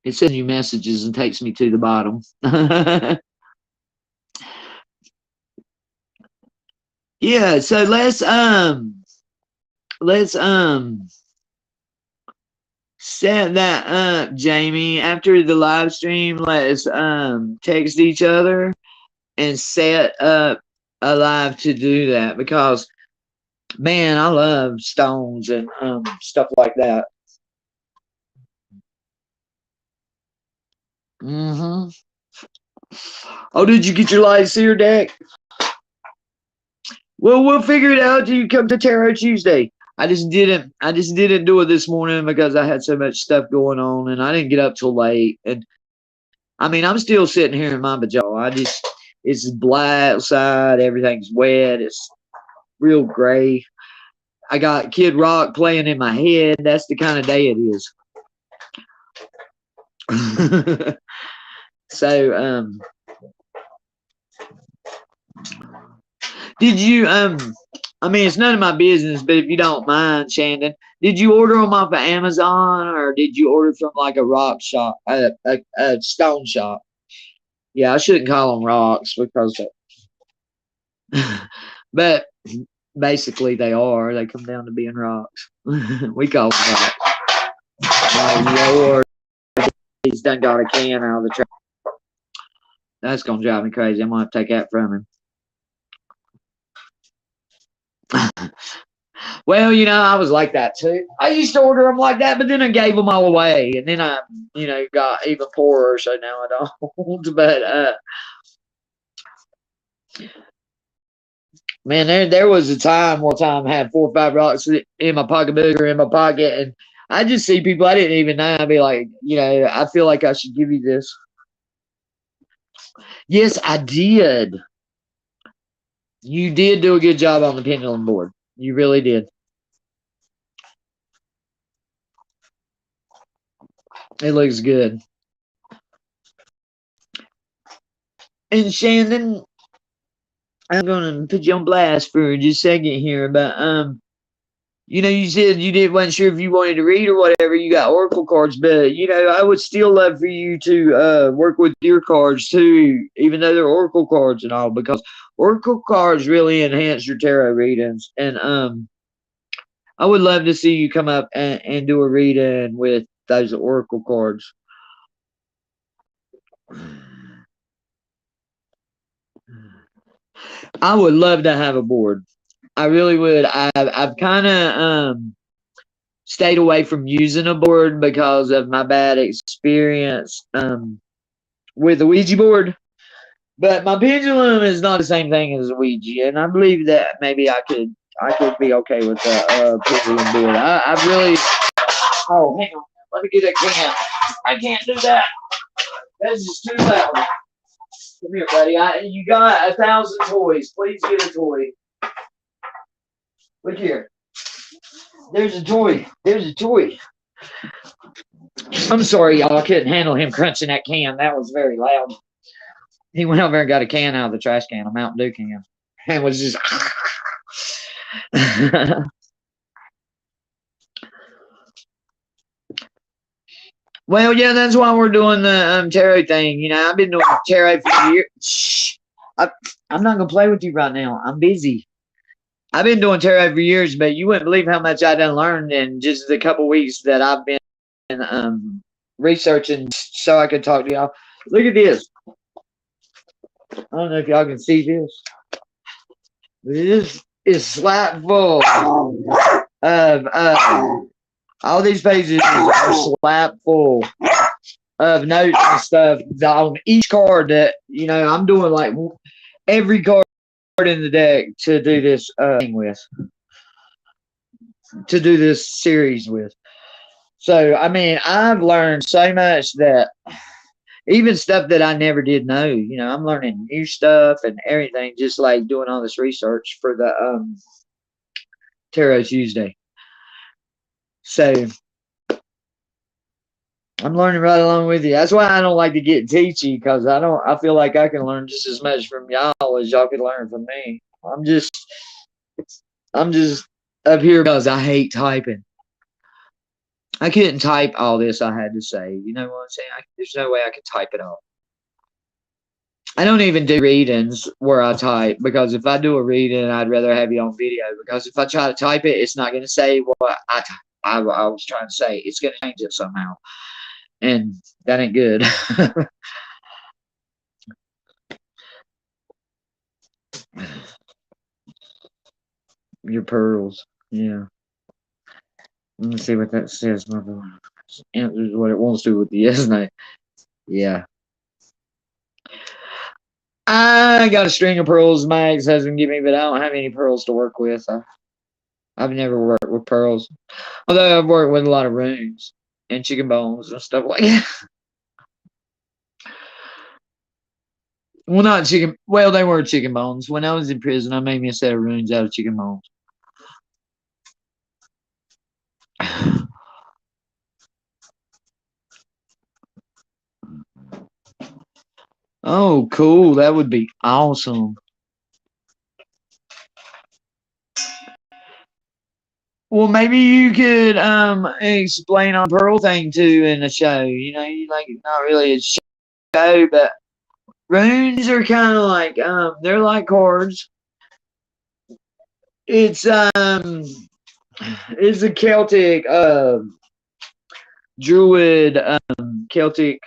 It sends you messages and takes me to the bottom. Yeah, so let's set that up, Jamie. After the live stream, let's text each other and set up a live to do that, because man, I love stones and stuff like that. Oh, did you get your light seer deck? Well, we'll figure it out till you come to Tarot Tuesday. I just didn't do it this morning because I had so much stuff going on and I didn't get up till late. And I mean, I'm still sitting here in my pajamas. It's black outside, everything's wet, it's real gray. I got Kid Rock playing in my head. That's the kind of day it is. So, did you I mean, it's none of my business, but if you don't mind, Shandon, did you order them off of Amazon or did you order from like a rock shop, a stone shop? Yeah, I shouldn't call them rocks because, but basically they are. They come down to being rocks. We call them rocks. My Lord, he's done got a can out of the trash. That's gonna drive me crazy. I'm gonna have to take that from him. Well, I was like that too. I used to order them like that, but then I gave them all away, and then I, got even poorer. So now I don't. But man, there was a time where I had 4 or 5 rocks in my pocketbook or in my pocket, and I just see people I didn't even know. I'd be like, I feel like I should give you this. Yes, I did. You did do a good job on the pendulum board. You really did. It looks good. And Shandon, I'm gonna put you on blast for just a second here, but you said you wasn't sure if you wanted to read or whatever. You got oracle cards, but I would still love for you to work with your cards too, even though they're oracle cards and all, because oracle cards really enhance your tarot readings. And I would love to see you come up and do a reading with those oracle cards. I would love to have a board. I really would. I've kind of stayed away from using a board because of my bad experience with the Ouija board. But my pendulum is not the same thing as a Ouija, and I believe that maybe I could be okay with the pendulum board. I really. Oh, hang on. Let me get a can. I can't do that. That's just too loud. Come here, buddy. You got 1,000 toys. Please get a toy. Look here. There's a toy. There's a toy. I'm sorry, y'all. I couldn't handle him crunching that can. That was very loud. He went over and got a can out of the trash can, a Mountain Dew can, and was just. Well, yeah, that's why we're doing the tarot thing. I've been doing tarot for years. Shh. I'm not gonna play with you right now. I'm busy. I've been doing tarot for years, but you wouldn't believe how much I done learned in just the couple weeks that I've been researching so I could talk to y'all. Look at this. I don't know if y'all can see this. This is slap full of all these pages are slap full of notes and stuff on each card that I'm doing like every card in the deck to do this thing with, to do this series with. So I mean, I've learned so much that even stuff that I never did know. I'm learning new stuff and everything, just like doing all this research for the Tarot Tuesday. So I'm learning right along with you. That's why I don't like to get teachy, because I feel like I can learn just as much from y'all as y'all can learn from me. I'm just up here because I hate typing. I couldn't type all this I had to say. You know what I'm saying? There's no way I could type it all. I don't even do readings where I type, because if I do a reading, I'd rather have you on video, because if I try to type it, it's not going to say what I was trying to say. It's going to change it somehow. And that ain't good. Your pearls. Yeah. Let me see what that says. Answers what it wants to with the yes no. Yeah. I got a string of pearls my ex-husband gave me, but I don't have any pearls to work with. I've never worked with pearls. Although I've worked with a lot of runes and chicken bones and stuff like that. Well, not chicken. Well, they were chicken bones. When I was in prison, I made me a set of runes out of chicken bones. Oh, cool. That would be awesome. Well, maybe you could explain on Pearl thing too in the show. You know, you like not really a show, but runes are kind of like they're like cards. It's it's a Celtic druid Celtic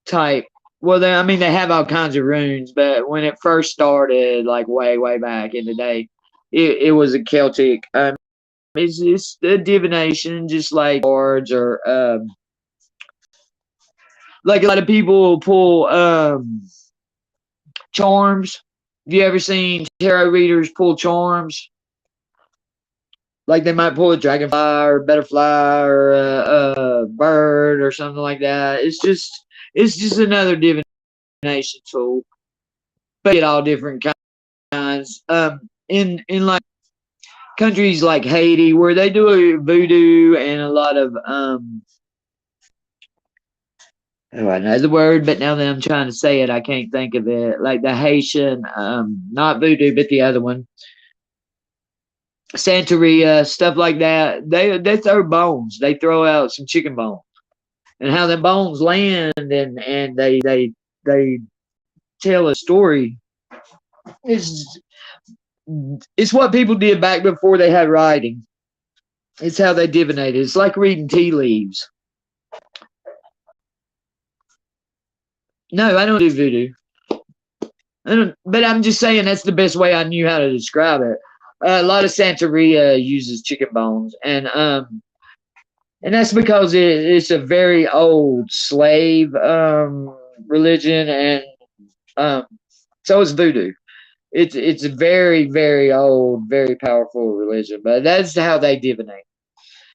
type. Well, I mean, they have all kinds of runes, but when it first started, like way back in the day, it was a Celtic. It's just a divination, just like cards or like a lot of people pull charms. Have you ever seen tarot readers pull charms? Like they might pull a dragonfly or a butterfly or a bird or something like that. It's just another divination tool. But get all different kinds. In like countries like Haiti where they do voodoo and a lot of oh, I know the word, but now that I'm trying to say it, I can't think of it. Like the Haitian, not voodoo, but the other one, Santeria, stuff like that. They throw bones. They throw out some chicken bones, and how the bones land, and they tell a story. It's it's what people did back before they had writing. It's how they divinated. It's like reading tea leaves. No, I don't do voodoo. I don't, but I'm just saying that's the best way I knew how to describe it. A lot of Santeria uses chicken bones, and that's because it's a very old slave religion, and um, so is voodoo. It's a very old, very powerful religion, but that's how they divinate.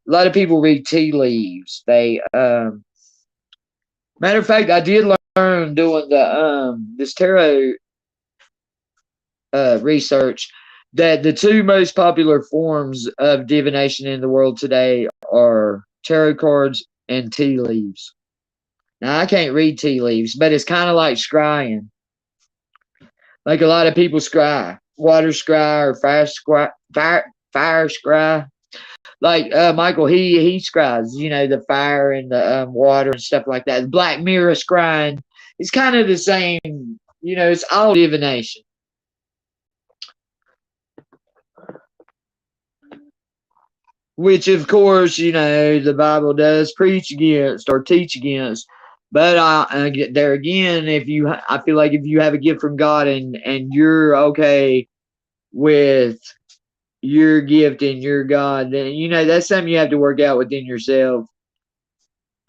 A lot of people read tea leaves. They matter of fact, I did learn doing the this tarot research that the two most popular forms of divination in the world today are tarot cards and tea leaves. Now, I can't read tea leaves, but it's kind of like scrying. Like a lot of people scry, water scry or fire scry. Like Michael, he scries, you know, the fire and the water and stuff like that. The Black Mirror scrying, it's kind of the same. You know, it's all divination. Which of course, you know, the Bible does preach against or teach against. But I get there again, if you, I feel like if you have a gift from God and you're okay with your gift and your God, then you know that's something you have to work out within yourself.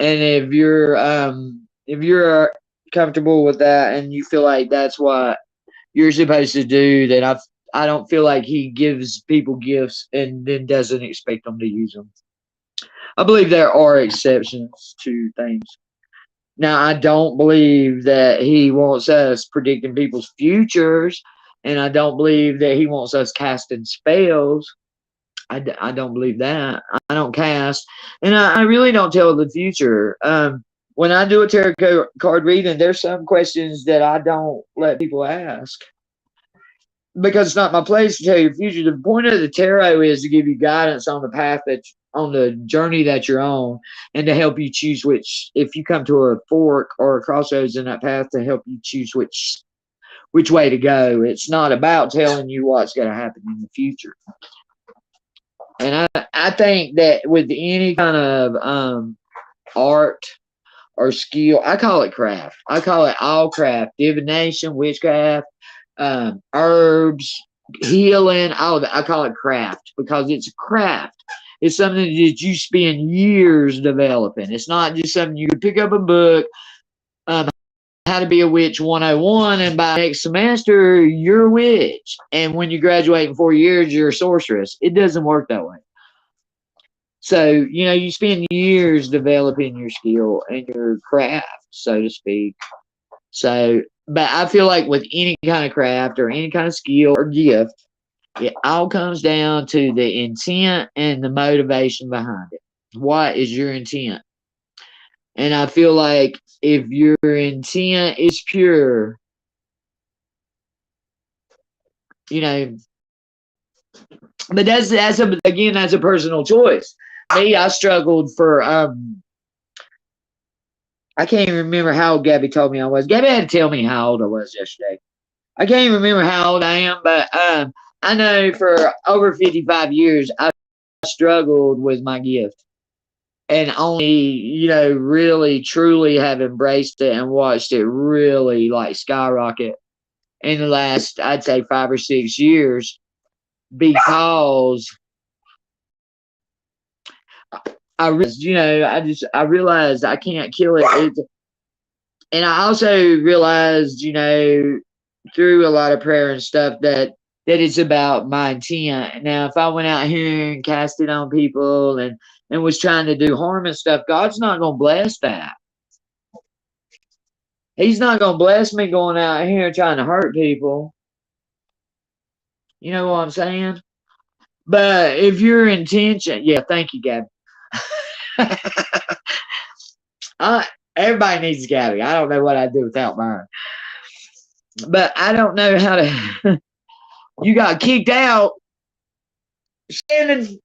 And if you're comfortable with that and you feel like that's what you're supposed to do, then I don't feel like he gives people gifts and then doesn't expect them to use them. I believe there are exceptions to things. Now, I don't believe that he wants us predicting people's futures, and I don't believe that he wants us casting spells. I don't believe that. I don't cast, and I really don't tell the future. When I do a tarot card reading, there's some questions that I don't let people ask because it's not my place to tell you the future. The point of the tarot is to give you guidance on the path that on the journey that you're on, and to help you choose which. If you come to a fork or a crossroads in that path, to help you choose which way to go. It's not about telling you what's going to happen in the future. And I think that with any kind of art or skill, I call it craft. I call it all craft, divination, witchcraft, herbs, healing, all of it. I call it craft because it's a craft. It's something that you spend years developing. It's not just something you can pick up a book, um, how to be a witch 101, and by next semester, you're a witch. And when you graduate in 4 years, you're a sorceress. It doesn't work that way. So, you know, you spend years developing your skill and your craft, so to speak. So, but I feel like with any kind of craft or any kind of skill or gift, it all comes down to the intent and the motivation behind it. What is your intent? And I feel like if your intent is pure, you know, But that's a personal choice. Me, I struggled for I can't even remember how old Gabby told me I was. Gabby had to tell me how old I was yesterday. I can't even remember how old I am, but I know for over 55 years I struggled with my gift, and only really truly have embraced it and watched it really like skyrocket in the last, I'd say, 5 or 6 years, because I realized I can't kill it. And I also realized, through a lot of prayer and stuff, that it's about my intent. Now, if I went out here and cast it on people and was trying to do harm and stuff, God's not going to bless that. He's not going to bless me going out here trying to hurt people. You know what I'm saying? But if your intention, yeah, thank you, Gabby. Everybody needs Gabby. I don't know what I'd do without mine. But I don't know how to. You got kicked out. Shannon,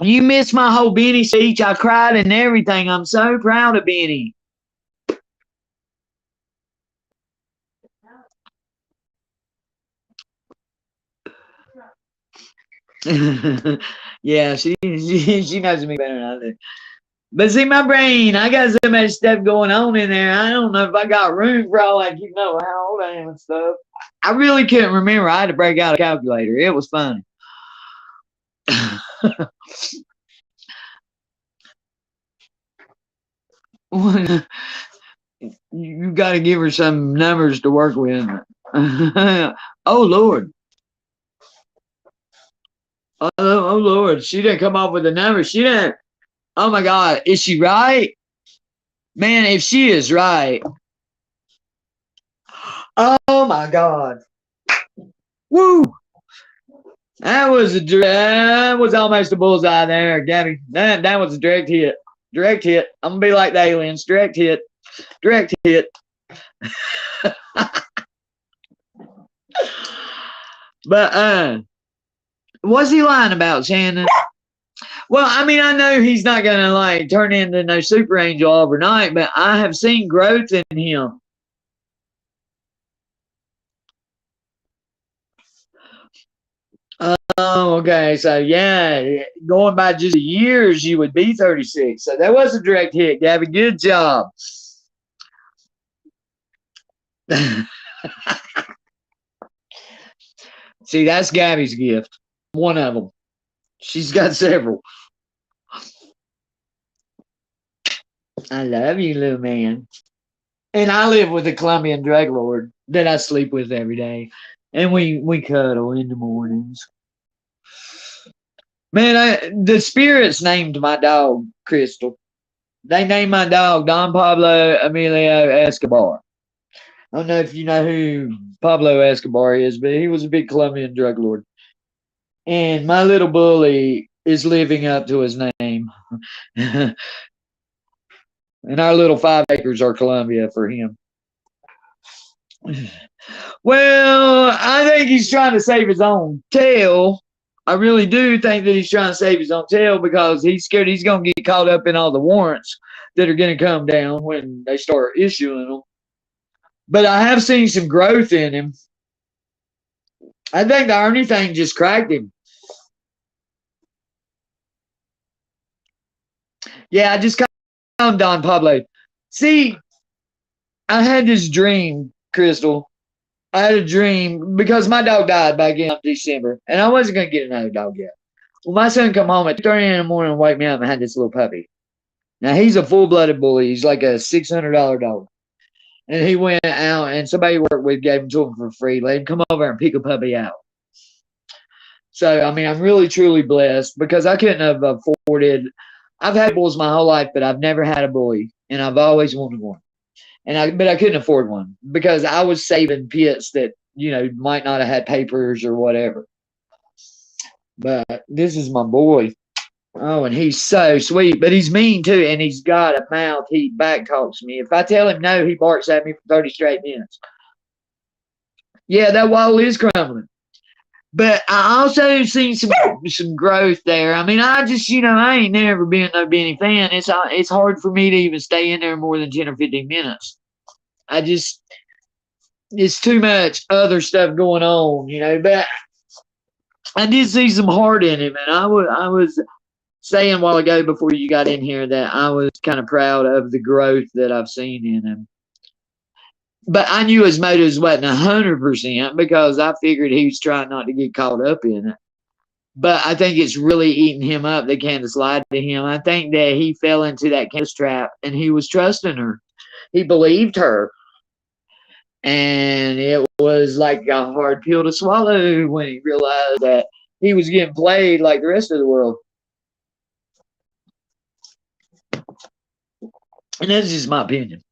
you missed my whole Benny speech. I cried and everything. I'm so proud of Benny. Yeah, she knows me better than I do. But see, my brain, I got so much stuff going on in there. I don't know if I got room for all that, how old I am and stuff. I really couldn't remember. I had to break out a calculator. It was funny. You got to give her some numbers to work with. Oh, Lord. Oh, Lord. She didn't come up with a number. She didn't. Oh, my God. Is she right? Man, if she is right. Oh, my God. Woo. That was almost a bullseye there, Gabby. That was a direct hit. Direct hit. I'm going to be like the aliens. Direct hit. Direct hit. But, what's he lying about, Shannon? Well, I mean, I know he's not going to, like, turn into no super angel overnight, but I have seen growth in him. Oh, okay. So, yeah, going by just years, you would be 36. So that was a direct hit, Gabby. Good job. See, that's Gabby's gift. One of them. She's got several. I love you, little man. And I live with a Colombian drug lord that I sleep with every day. And we cuddle in the mornings. Man, the spirits named my dog Crystal. They named my dog Don Pablo Emilio Escobar. I don't know if you know who Pablo Escobar is, but he was a big Colombian drug lord. And my little bully is living up to his name. And our little 5 acres are Colombia for him. Well, I think he's trying to save his own tail. I really do think that he's trying to save his own tail because he's scared he's going to get caught up in all the warrants that are going to come down when they start issuing them. But I have seen some growth in him. I think the Ernie thing just cracked him. Yeah, I just called him Don Pablo. See, I had this dream, Crystal. I had a dream because my dog died back in December, and I wasn't going to get another dog yet. Well, my son come home at 2:30 in the morning and wake me up and had this little puppy. Now, he's a full-blooded bully. He's like a $600 dog. And he went out, and somebody worked with gave him to him for free. Let him come over and pick a puppy out. So, I mean, I'm really, truly blessed because I couldn't have afforded. I've had bulls my whole life, but I've never had a bully, and I've always wanted one. But I couldn't afford one because I was saving pits that, might not have had papers or whatever. But this is my boy. Oh, and he's so sweet, but he's mean too, and he's got a mouth. He back talks me. If I tell him no, he barks at me for 30 straight minutes. Yeah, that wall is crumbling. But I also seen some growth there. I mean, I just, I ain't never been no Benny fan. It's hard for me to even stay in there more than 10 or 15 minutes. It's too much other stuff going on. But I did see some heart in him, and I was saying a while ago before you got in here that I was kind of proud of the growth that I've seen in him. But I knew his motives wasn't 100% because I figured he was trying not to get caught up in it. But I think it's really eating him up that Candace lied to him. I think that he fell into that Candace trap and he was trusting her. He believed her. And it was like a hard pill to swallow when he realized that he was getting played like the rest of the world. And that's just my opinion.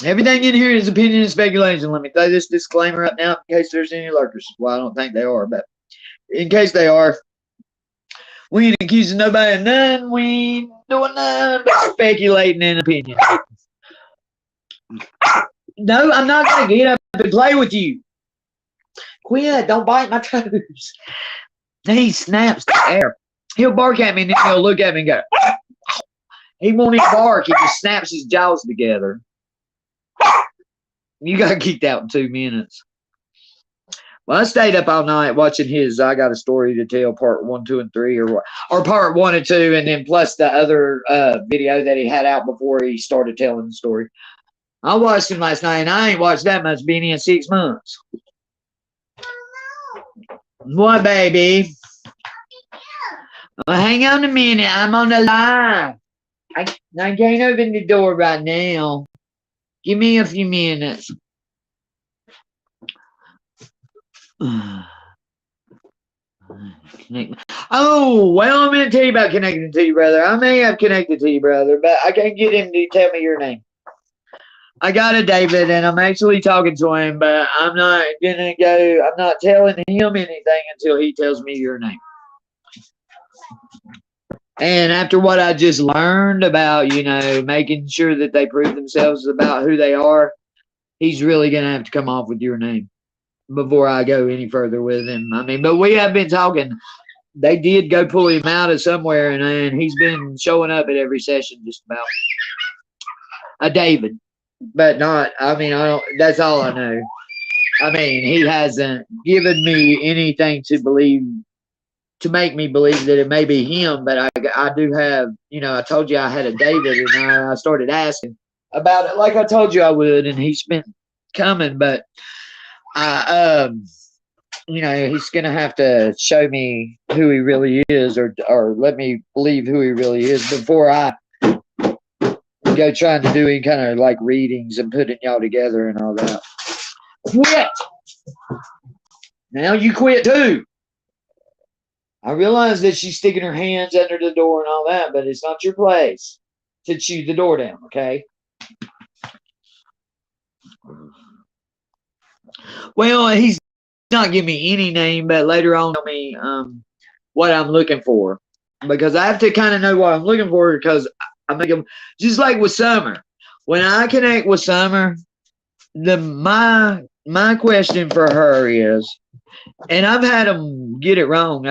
Everything in here is opinion and speculation. Let me throw this disclaimer up now in case there's any lurkers. Well, I don't think they are, but in case they are, we ain't accusing nobody of none. We ain't doing none but speculating in opinion. No, I'm not going to get up and play with you. Quit. Don't bite my toes. He snaps the air. He'll bark at me and then he'll look at me and go, he won't even bark. He just snaps his jaws together. You got to keep that in 2 minutes. Well, I stayed up all night watching his I Got a Story to Tell part 1, 2, and 3 or part 1 and 2, and then plus the other video that he had out before he started telling the story. I watched him last night, and I ain't watched that much Benny in 6 months. What, baby? Well, hang on a minute. I'm on the line. I can't open the door right now. Give me a few minutes. Oh, well, I'm going to tell you about connecting to you, brother. I may have connected to you, brother, but I can't get him to tell me your name. I got a David, and I'm actually talking to him, but I'm not telling him anything until he tells me your name. And after what I just learned about, making sure that they prove themselves about who they are, he's really going to have to come off with your name before I go any further with him. I mean, but we have been talking. They did go pull him out of somewhere, and he's been showing up at every session just about. A David. But not, I don't, that's all I know. He hasn't given me anything to make me believe that it may be him, but I do have, I told you I had a David, and I started asking about it like I told you I would, and he's been coming, but he's going to have to show me who he really is or let me believe who he really is before I go trying to do any kind of like readings and putting y'all together and all that. Quit! Now you quit too. I realize that she's sticking her hands under the door and all that, but it's not your place to chew the door down, okay? Well, he's not giving me any name, but later on tell me what I'm looking for. Because I have to kind of know what I'm looking for because I make them just like with Summer. When I connect with Summer, my question for her is, and I've had them get it wrong.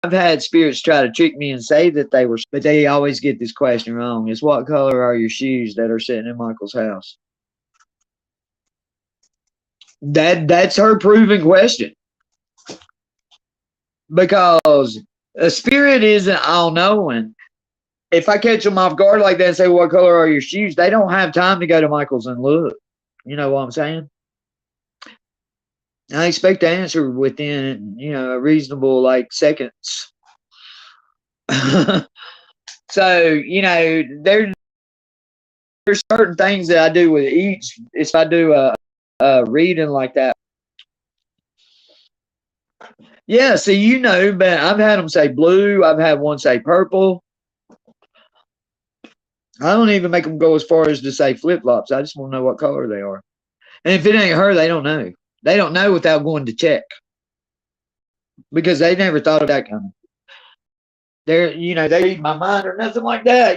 I've had spirits try to trick me and say that they were, but they always get this question wrong. Is what color are your shoes that are sitting in Michael's house? That's her proven question. Because a spirit isn't all-knowing. If I catch them off guard like that and say, what color are your shoes? They don't have time to go to Michael's and look. You know what I'm saying? I expect to answer within, a reasonable, seconds. So, there's certain things that I do with each. If I do a reading like that. Yeah, see, but I've had them say blue. I've had one say purple. I don't even make them go as far as to say flip-flops. I just want to know what color they are. And if it ain't her, they don't know. They don't know without going to check. Because they never thought of that coming. They read my mind or nothing like that,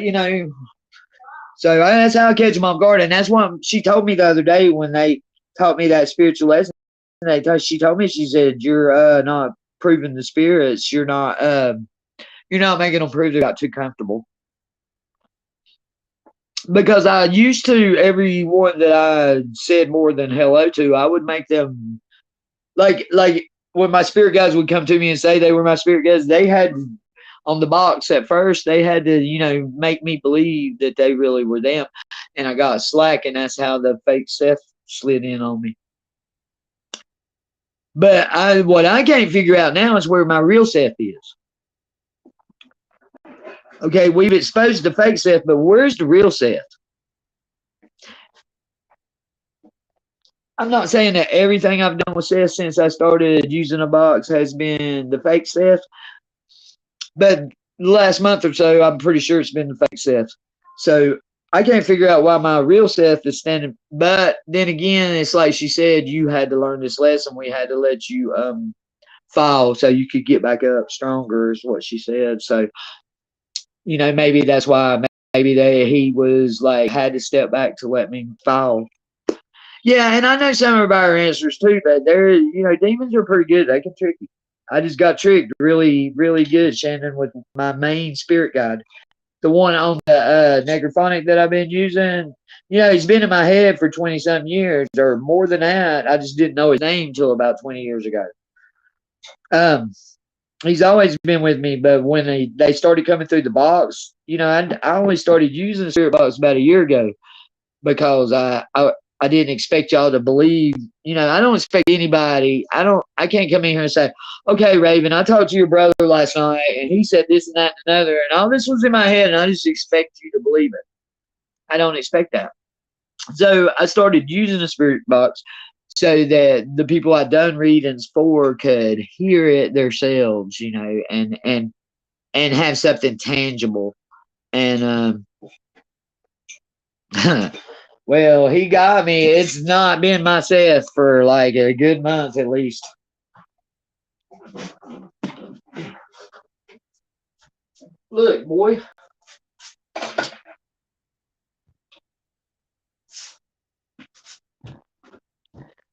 So that's how I catch them off guard. And that's what she told me the other day when they taught me that spiritual lesson. she told me, she said, you're not proving the spirits. You're not making them prove they got too comfortable. Because I used to, everyone that I said more than hello to, I would make them like when my spirit guides would come to me and say they were my spirit guides, they had on the box at first, they had to, make me believe that they really were them. And I got slack, and that's how the fake Seth slid in on me. But what I can't figure out now is where my real Seth is. Okay, we've exposed the fake Seth, but where's the real Seth? I'm not saying that everything I've done with Seth since I started using a box has been the fake Seth, but the last month or so, I'm pretty sure it's been the fake Seth. So I can't figure out why my real Seth is standing. But then again, it's like she said, you had to learn this lesson. We had to let you fall so you could get back up stronger, is what she said. So, maybe that's why maybe he was like, had to step back to let me fall. Yeah, and I know some of our answers too, but demons are pretty good. They can trick you. I just got tricked really, really good, Shannon, with my main spirit guide. The one on the necrophonic that I've been using. He's been in my head for 20-something years, or more than that. I just didn't know his name until about 20 years ago. He's always been with me, but when they started coming through the box, I only started using the spirit box about a year ago, because I didn't expect y'all to believe. I don't expect anybody. I can't come in here and say, okay, Raven, I talked to your brother last night and he said this and that and another, and all this was in my head, and I just expect you to believe it. I don't expect that. So I started using the spirit box so that the people I'd done readings for could hear it themselves, and have something tangible. And well, he got me. It's not been my Seth for like a good month at least. Look, boy.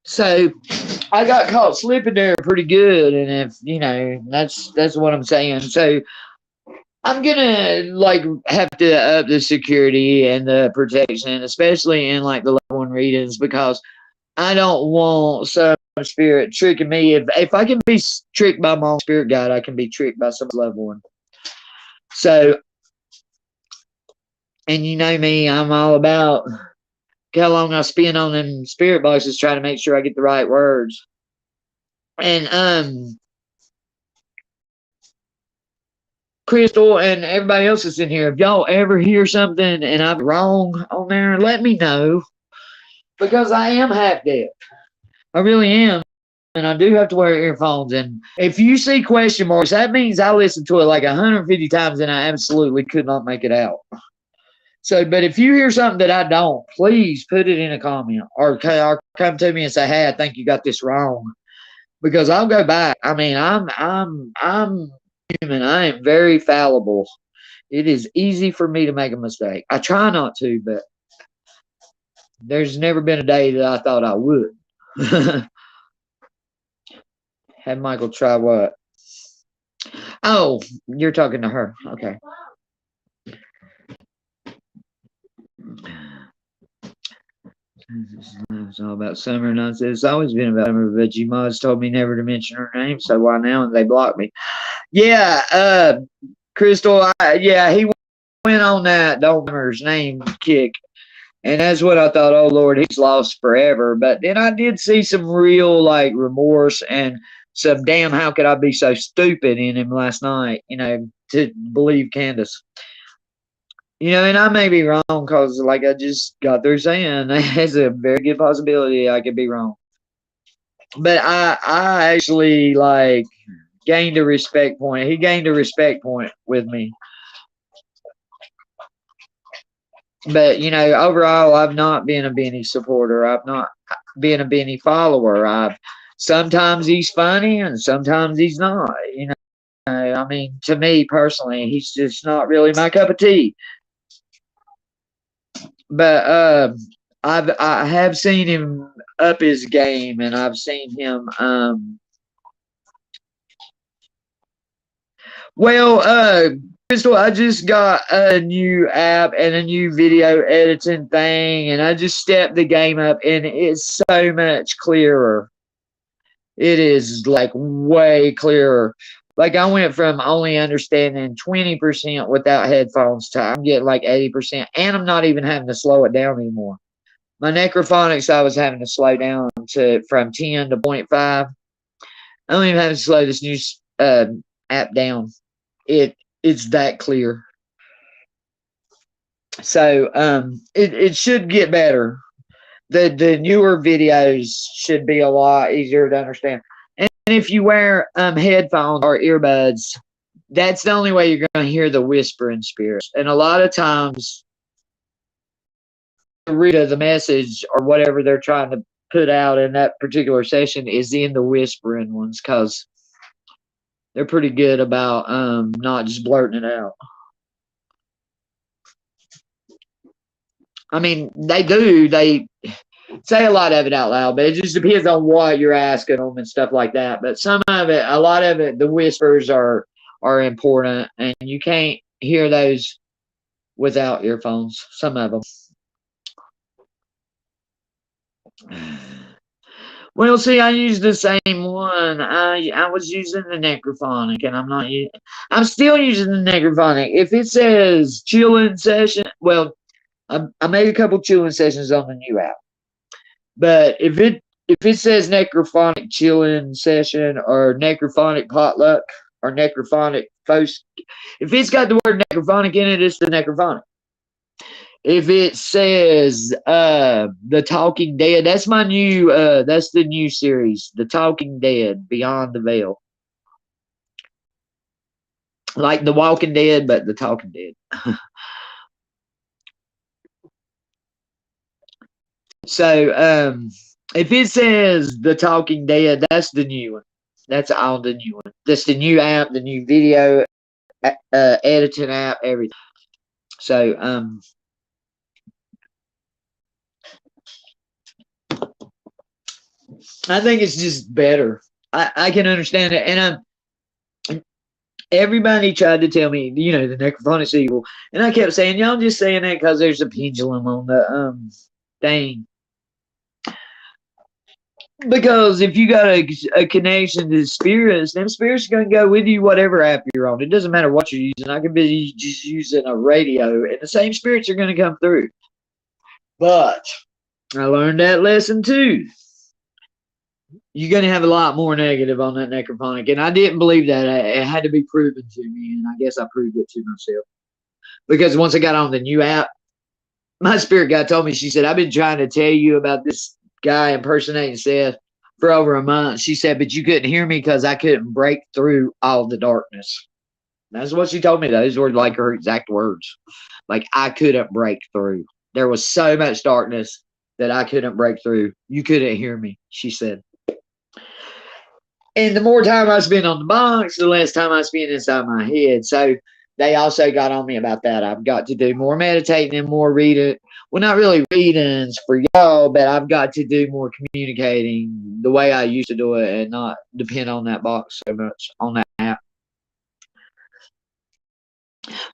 So I got caught slipping there pretty good, and if that's what I'm saying. So I'm gonna have to up the security and the protection, especially in like the level 1 readings, because I don't want some spirit tricking me. If I can be tricked by my own spirit guide, I can be tricked by some level 1. So, and you know me, I'm all about how long I spend on them spirit boxes trying to make sure I get the right words. And Crystal and everybody else that's in here, if y'all ever hear something and I'm wrong on there, let me know, because I am half deaf. I really am. And I do have to wear earphones. And if you see question marks, that means I listened to it like 150 times and I absolutely could not make it out. So, but if you hear something that I don't, please put it in a comment, or come to me and say, "Hey, I think you got this wrong," because I'll go back. I mean, I'm human. I am very fallible. It is easy for me to make a mistake. I try not to, but there's never been a day that I thought I would. Had Michael try what? Oh, you're talking to her. Okay. It's all about Summer, and I said it's always been about Summer, but Gmod's told me never to mention her name, so why now? And they blocked me. Yeah, Crystal. He went on that don't remember his name kick, and that's what I thought. Oh Lord, he's lost forever. But then I did see some real remorse and some damn, how could I be so stupid in him last night? To believe Candace. And I may be wrong, because I just got through saying, there's a very good possibility I could be wrong. But I actually gained a respect point. He gained a respect point with me. But overall, I've not been a Benny supporter. I've not been a Benny follower. Sometimes he's funny and sometimes he's not. I mean, to me personally, he's just not really my cup of tea. But I have seen him up his game, and I've seen him. Well, Crystal, I just got a new app and a new video editing thing, and I just stepped the game up, and it's so much clearer. It is like way clearer. Like I went from only understanding 20% without headphones to I'm getting like 80%, and I'm not even having to slow it down anymore. My necrophonics, I was having to slow down to from 10 to 0.5. I don't even have to slow this new app down. It's that clear. So it should get better. The newer videos should be a lot easier to understand. And if you wear headphones or earbuds, that's the only way you're going to hear the whispering spirits. And a lot of times, the read of the message or whatever they're trying to put out in that particular session is in the whispering ones because they're pretty good about not just blurting it out. I mean, they do. They say a lot of it out loud, but it just depends on what you're asking them and stuff like that. But some of it, a lot of it, the whispers are important, and you can't hear those without earphones. Some of them. Well, see, I use the same one. I was using the necrophonic, and I'm still using the necrophonic. If it says chilling session, well, I made a couple chilling sessions on the new app. But if it says necrophonic chilling session or necrophonic potluck or necrophonic post, if it's got the word necrophonic in it, it's the necrophonic. If it says the Talking Dead, that's my new that's the new series, The Talking Dead Beyond the Veil. Like The Walking Dead, but The Talking Dead. So if it says The Talking Dead, that's the new one. That's all the new one. That's the new app, the new video editing app, everything. So I think it's just better. I can understand it, and everybody tried to tell me, the necrophonic's evil, and I kept saying, y'all just saying that because there's a pendulum on the thing. Because if you got a connection to spirits, them spirits are going to go with you whatever app you're on. It doesn't matter what you're using. I could be just using a radio, and the same spirits are going to come through. But I learned that lesson too. You're going to have a lot more negative on that necrophonic, and I didn't believe that. It had to be proven to me, and I guess I proved it to myself. Because once I got on the new app, my spirit guide told me, she said, I've been trying to tell you about this guy impersonating Seth for over a month. She said, but you couldn't hear me because I couldn't break through all the darkness. That's what she told me. Those were like her exact words. Like I couldn't break through. There was so much darkness that I couldn't break through. You couldn't hear me, she said. And the more time I spend on the box, the less time I spend inside my head. So they also got on me about that. I've got to do more meditating and more reading. Well, not really readings for y'all, but I've got to do more communicating the way I used to do it and not depend on that box so much, on that app.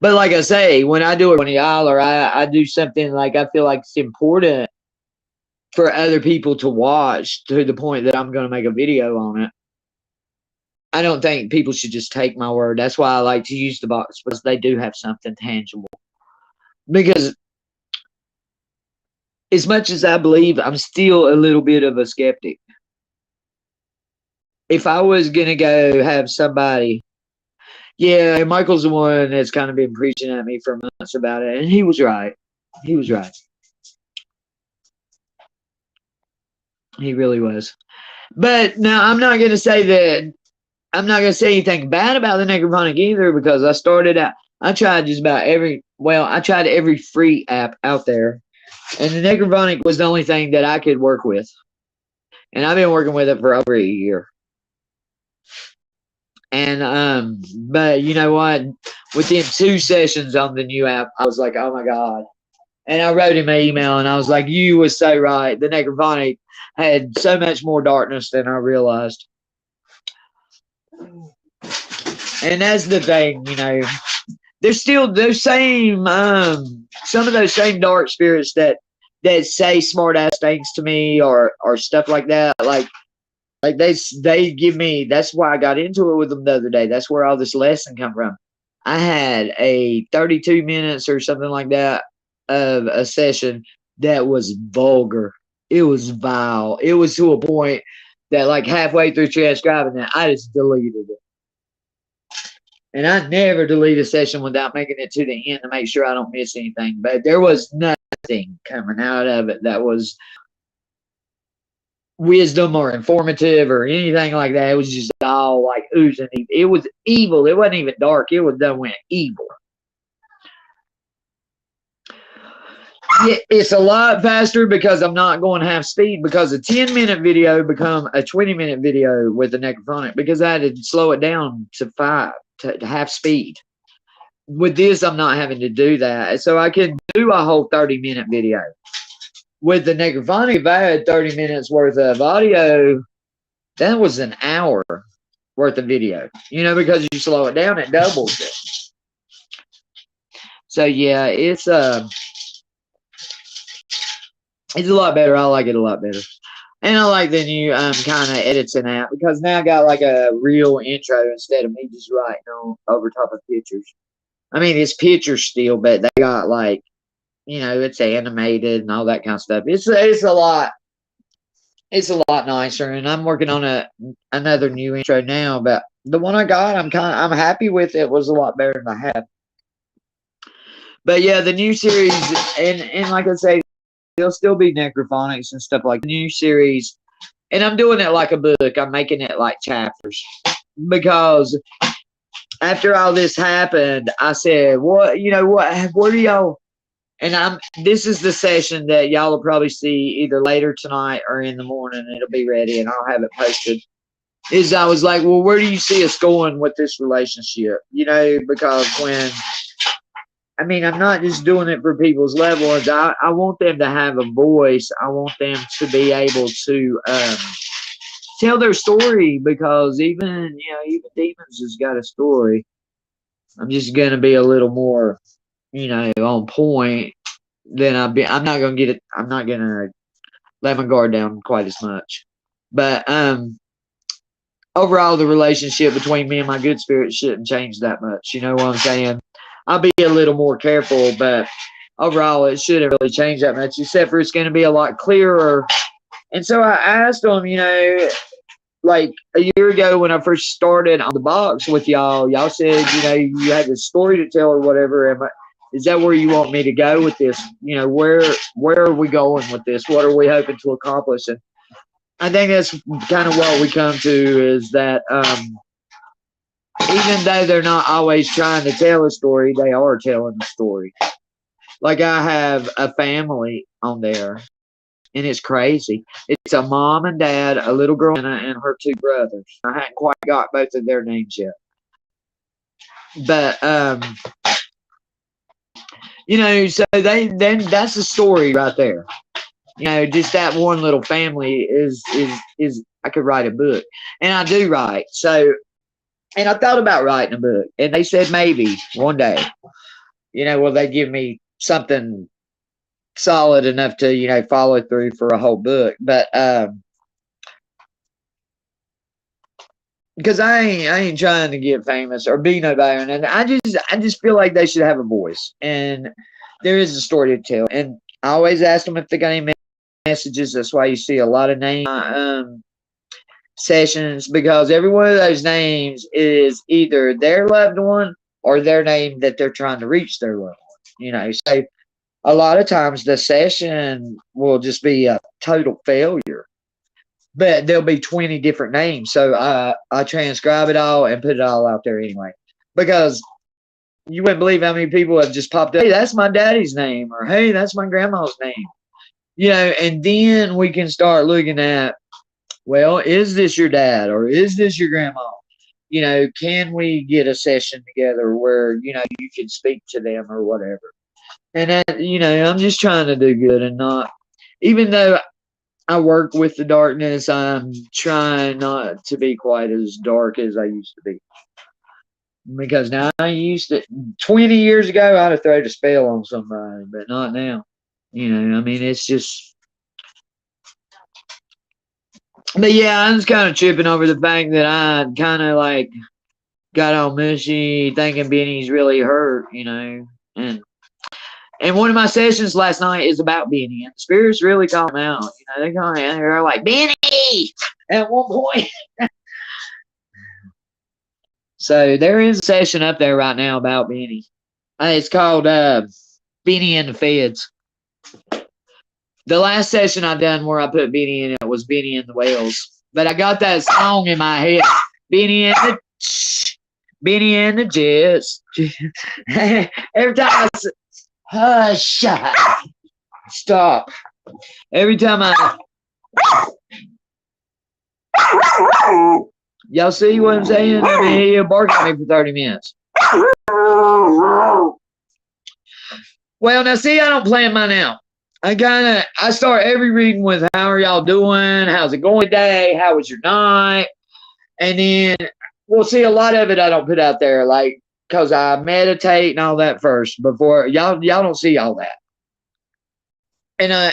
But like I say, when I do it on y'all or I do something like I feel like it's important for other people to watch to the point that I'm going to make a video on it, I don't think people should just take my word. That's why I like to use the box, because they do have something tangible. Because as much as I believe, I'm still a little bit of a skeptic. If I was going to go have somebody, yeah, Michael's the one that's kind of been preaching at me for months about it, and he was right. He was right. He really was. But now I'm not going to say that. I'm not going to say anything bad about the necrophonic either, because I started out, I tried just about I tried every free app out there, and the necrophonic was the only thing that I could work with. And I've been working with it for over a year. And, but you know what? Within 2 sessions on the new app, I was like, oh my God, And I wrote him an email and I was like, you was so right. The necrophonic had so much more darkness than I realized. And that's the thing, you know. There's still those same some of those same dark spirits that say smart ass things to me or stuff like that. Like they give me, that's why I got into it with them the other day. That's where all this lesson come from. I had a 32 minutes or something like that of a session that was vulgar. It was vile. It was to a point that like halfway through transcribing that, I just deleted it. And I never delete a session without making it to the end to make sure I don't miss anything. But there was nothing coming out of it that was wisdom or informative or anything like that. It was just all like oozing. It was evil. It wasn't even dark. It was done went evil. It's a lot faster because I'm not going half speed, because a 10-minute video become a 20-minute video with the necrophonic because I had to slow it down to 5 to half speed. With this, I'm not having to do that. So I can do a whole 30-minute video. With the necrophonic, if I had 30 minutes worth of audio, that was an hour worth of video. You know, because you slow it down, it doubles it. So yeah, it's a lot better. I like it a lot better. And I like the new kind of editing app because now I got like a real intro instead of me just writing on over top of pictures. I mean, it's pictures still, but they got like, you know, it's animated and all that kind of stuff. It's a lot nicer. And I'm working on another new intro now, but the one I got, I'm happy with. It was a lot better than I had. But yeah, the new series, and like I say, there'll still be necrophonics and stuff like the new series. And I'm doing it like a book. I'm making it like chapters. Because after all this happened, I said, what, you know, what are y'all? And this is the session that y'all will probably see either later tonight or in the morning. It'll be ready and I'll have it posted. Is I was like, well, where do you see us going with this relationship? You know, because I mean, I'm not just doing it for people's levels. I want them to have a voice. I want them to be able to tell their story, because even demons has got a story. I'm just gonna be a little more, you know, on point than I'm not gonna get it. I'm not gonna let my guard down quite as much. But overall, the relationship between me and my good spirit shouldn't change that much. You know what I'm saying? I'll be a little more careful, but overall, it shouldn't really change that much, except for it's going to be a lot clearer. And so I asked them, you know, like a year ago when I first started on the box with y'all said, you know, you had a story to tell or whatever. Is that where you want me to go with this? You know, where are we going with this? What are we hoping to accomplish? And I think that's kind of what we come to, is that even though they're not always trying to tell a story, they are telling a story. Like I have a family on there, and it's crazy. It's a mom and dad, a little girl, and her 2 brothers. I hadn't quite got both of their names yet. But you know, so then that's a story right there. You know, just that one little family is I could write a book, and I do write. So. And I thought about writing a book, and they said maybe one day, you know, will they give me something solid enough to, you know, follow through for a whole book. But because I ain't trying to get famous or be nobody, and I just feel like they should have a voice, and there is a story to tell. And I always ask them if they got any messages. That's why you see a lot of names. Sessions, because every one of those names is either their loved one or their name that they're trying to reach their loved one. You know, so a lot of times the session will just be a total failure, but there'll be 20 different names. So I transcribe it all and put it all out there anyway, because you wouldn't believe how many people have just popped up. Hey, that's my daddy's name, or hey, that's my grandma's name. You know, and then we can start looking at, well, is this your dad or is this your grandma? You know, can we get a session together where, you know, you can speak to them or whatever? And that, I'm just trying to do good and not, even though I work with the darkness, I'm trying not to be quite as dark as I used to be. Because now I used to, 20 years ago, I'd have thrown a spell on somebody, but not now. I mean, it's just, but yeah, I'm just kind of tripping over the fact that I kind of like got all mushy thinking Benny's really hurt. And one of my sessions last night is about Benny, and the spirits really call him out. They call him, they're like, Benny! At one point. So there is a session up there right now about Benny. It's called Benny and the Feds. The last session I done where I put Benny in it was Benny and the Whales. But I got that song in my head. Benny and the Jets. Every time I say, hush, stop. Every time y'all see what I'm saying? I mean, he'll bark at me for 30 minutes. Well, now see, I don't plan mine out. I start every reading with how are y'all doing? How's it going today? How was your night? And then, well, see, a lot of it I don't put out there, like, because I meditate and all that first before y'all don't see all that. And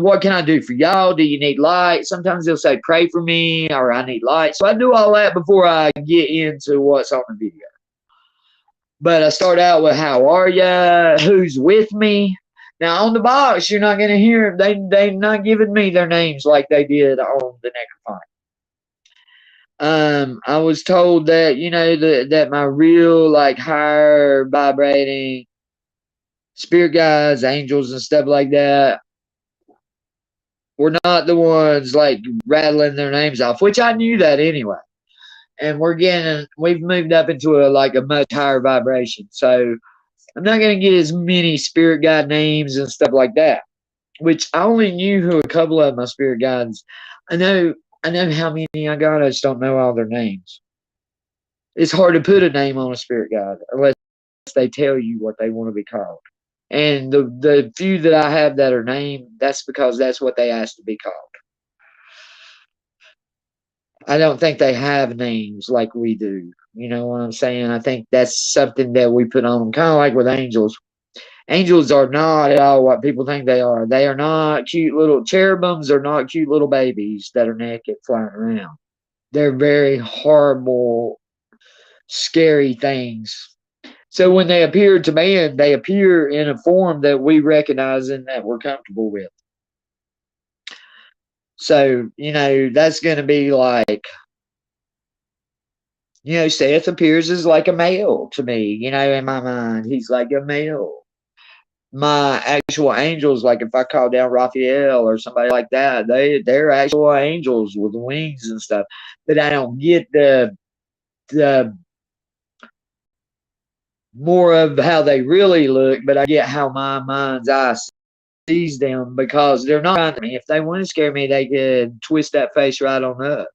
what can I do for y'all? Do you need light? Sometimes they'll say, pray for me, or I need light. So I do all that before I get into what's on the video. But I start out with how are ya? Who's with me? Now on the box, you're not gonna hear they're not giving me their names like they did on the Necrophonic. I was told that that my real like higher vibrating spirit guides, angels and stuff like that were not the ones like rattling their names off, which I knew that anyway. And we've moved up into a much higher vibration. So I'm not going to get as many spirit guide names and stuff like that, which I only knew who a couple of my spirit guides. I know how many I got. I just don't know all their names. It's hard to put a name on a spirit guide unless they tell you what they want to be called. And the few that I have that are named, that's because that's what they asked to be called. I don't think they have names like we do. You know what I'm saying? I think that's something that we put on them, kind of like with angels. Angels are not at all what people think they are. They are not cute little cherubims, are not cute little babies that are naked flying around. They're very horrible, scary things. So when they appear to man, they appear in a form that we recognize and that we're comfortable with. So, that's going to be like, Seth appears as like a male to me, in my mind. He's like a male. My actual angels, like if I call down Raphael or somebody like that, they're actual angels with wings and stuff. But I don't get the more of how they really look, but I get how my mind's eye sees them because they're not trying to me. If they want to scare me, they could twist that face right on up,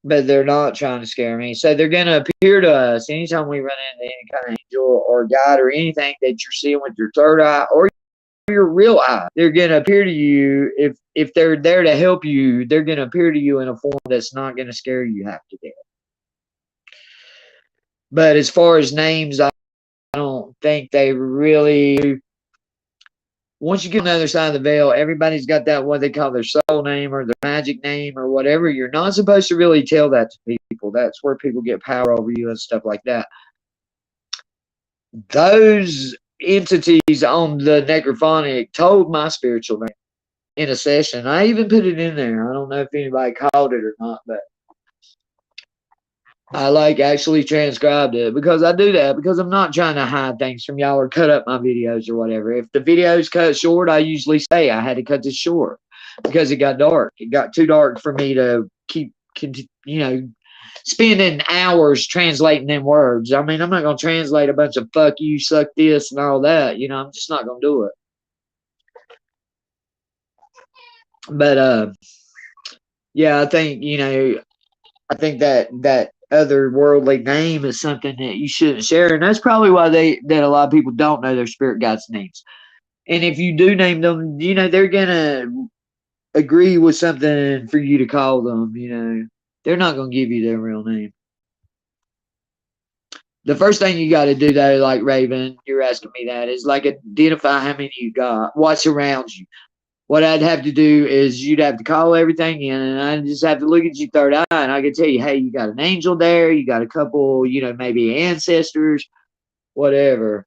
But they're not trying to scare me. So they're going to appear to us anytime we run into any kind of angel or guide or anything that you're seeing with your third eye or your real eye. They're going to appear to you. If they're there to help you, they're going to appear to you in a form that's not going to scare you half to death. But as far as names, I don't think they really. Once you get on the other side of the veil, everybody's got that what they call their soul name or their magic name or whatever. You're not supposed to really tell that to people. That's where people get power over you and stuff like that. Those entities on the Necrophonic told my spiritual name in a session. I even put it in there. I don't know if anybody called it or not, but I actually transcribed it because I do that because I'm not trying to hide things from y'all or cut up my videos or whatever. If the video's cut short, I usually say I had to cut this short because it got dark. It got too dark for me to keep, spending hours translating them words. I mean, I'm not going to translate a bunch of fuck you, suck this, and all that. I'm just not going to do it. But, yeah, I think, I think that otherworldly name is something that you shouldn't share, and that's probably why that a lot of people don't know their spirit guides' names. And if you do name them, they're gonna agree with something for you to call them. They're not gonna give you their real name. The first thing you got to do, though, like Raven, you're asking me that, is like identify how many you got, what surrounds you. What I'd have to do is you'd have to call everything in, and I just have to look at you third eye, and I can tell you, hey, you got an angel there, you got a couple, maybe ancestors, whatever.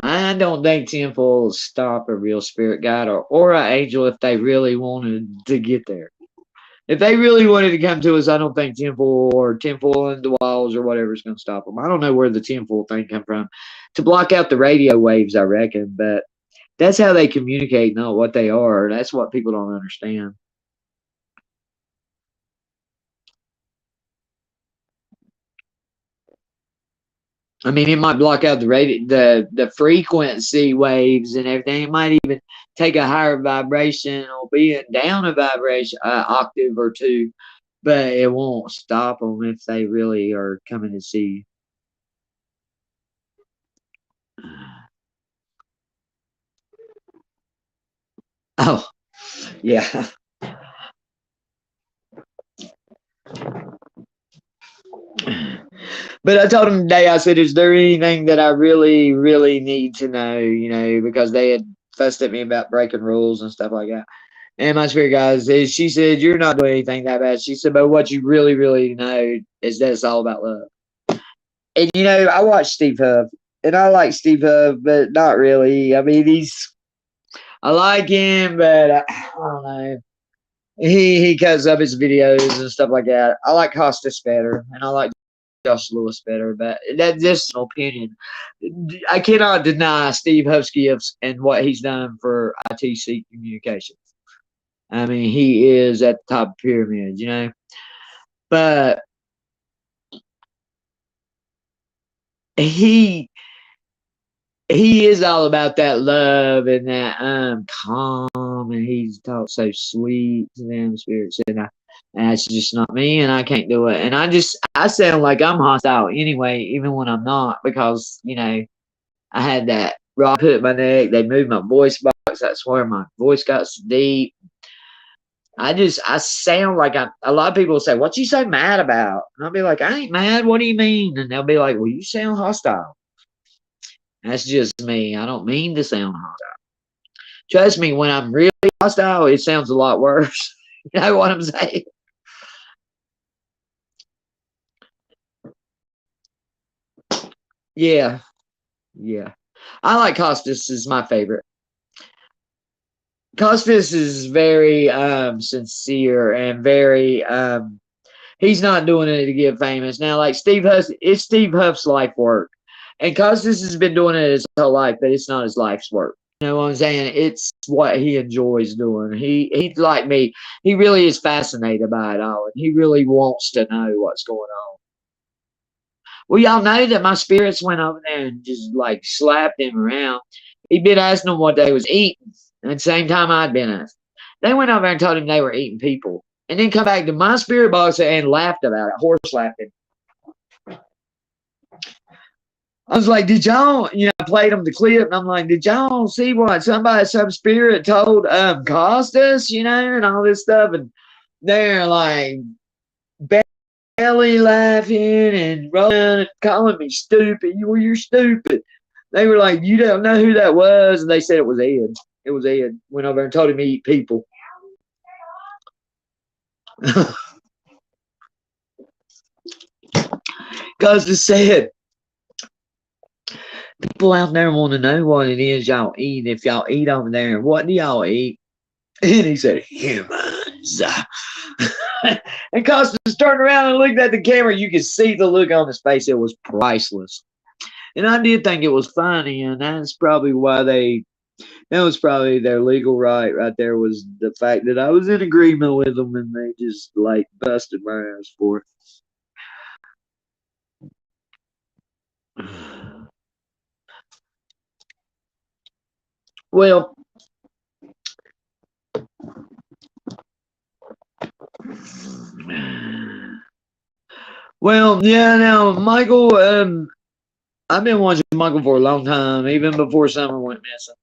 I don't think tenfold will stop a real spirit guide or an angel if they really wanted to get there. If they really wanted to come to us, I don't think tenfold in the walls or whatever is going to stop them. I don't know where the tenfold thing come from. To block out the radio waves, I reckon, but that's how they communicate, not what they are. That's what people don't understand. I mean, it might block out the frequency waves and everything. It might even take a higher vibration or be it down a vibration, octave or two, but it won't stop them if they really are coming to see you. Oh, yeah. But I told him today, I said, is there anything that I really, really need to know, because they had fussed at me about breaking rules and stuff like that. And my spirit guide says, she said, you're not doing anything that bad. She said, but what you really, really know is that it's all about love. And, I watch Steve Huff, and I like Steve Huff, but not really. I mean, I like him, but I don't know. He cuts up his videos and stuff like that. I like Costas better, and I like Josh Lewis better, but that's just an opinion. I cannot deny Steve Huff's gifts and what he's done for ITC communications. I mean, he is at the top of the pyramid, but he is all about that love and that calm, and he's talked so sweet to them spirits, and that's just not me, and I can't do it. And I sound like I'm hostile anyway, even when I'm not, because I had that rock put in my neck. They moved my voice box. I swear my voice got so deep. I sound like a lot of people say, what you so mad about? And I'll be like, I ain't mad. What do you mean? And they'll be like, well, you sound hostile. That's just me. I don't mean to sound hostile. Trust me, when I'm really hostile, it sounds a lot worse. You know what I'm saying? Yeah. Yeah. I like Costas is my favorite. Costas is very sincere and very he's not doing it to get famous. Now, like Steve Huff, it's Steve Huff's life work. And Costas has been doing it his whole life, but it's not his life's work. You know what I'm saying? It's what he enjoys doing. He's like me. He really is fascinated by it all, and he really wants to know what's going on. Well, y'all know that my spirits went over there and just like slapped him around. He'd been asking them what they was eating, and at the same time I'd been asking. They went over there and told him they were eating people, and then come back to my spirit box and laughed about it, horse laughing. I was like, did y'all, I played them the clip, and I'm like, did y'all see what some spirit told Costas, and all this stuff, and they're like belly laughing and rolling and calling me stupid. You're stupid. They were like, you don't know who that was, and they said it was Ed. It was Ed. Went over and told him to eat people. Costas said, people out there want to know what it is y'all eat. If y'all eat over there, what do y'all eat? And he said, humans. And Costas turned around and looked at the camera. You could see the look on his face. It was priceless. And I did think it was funny, and that was probably their legal right there, was the fact that I was in agreement with them, and they just like busted my ass for it. Well, yeah. Now, Michael. I've been watching Michael for a long time, even before Summer went missing.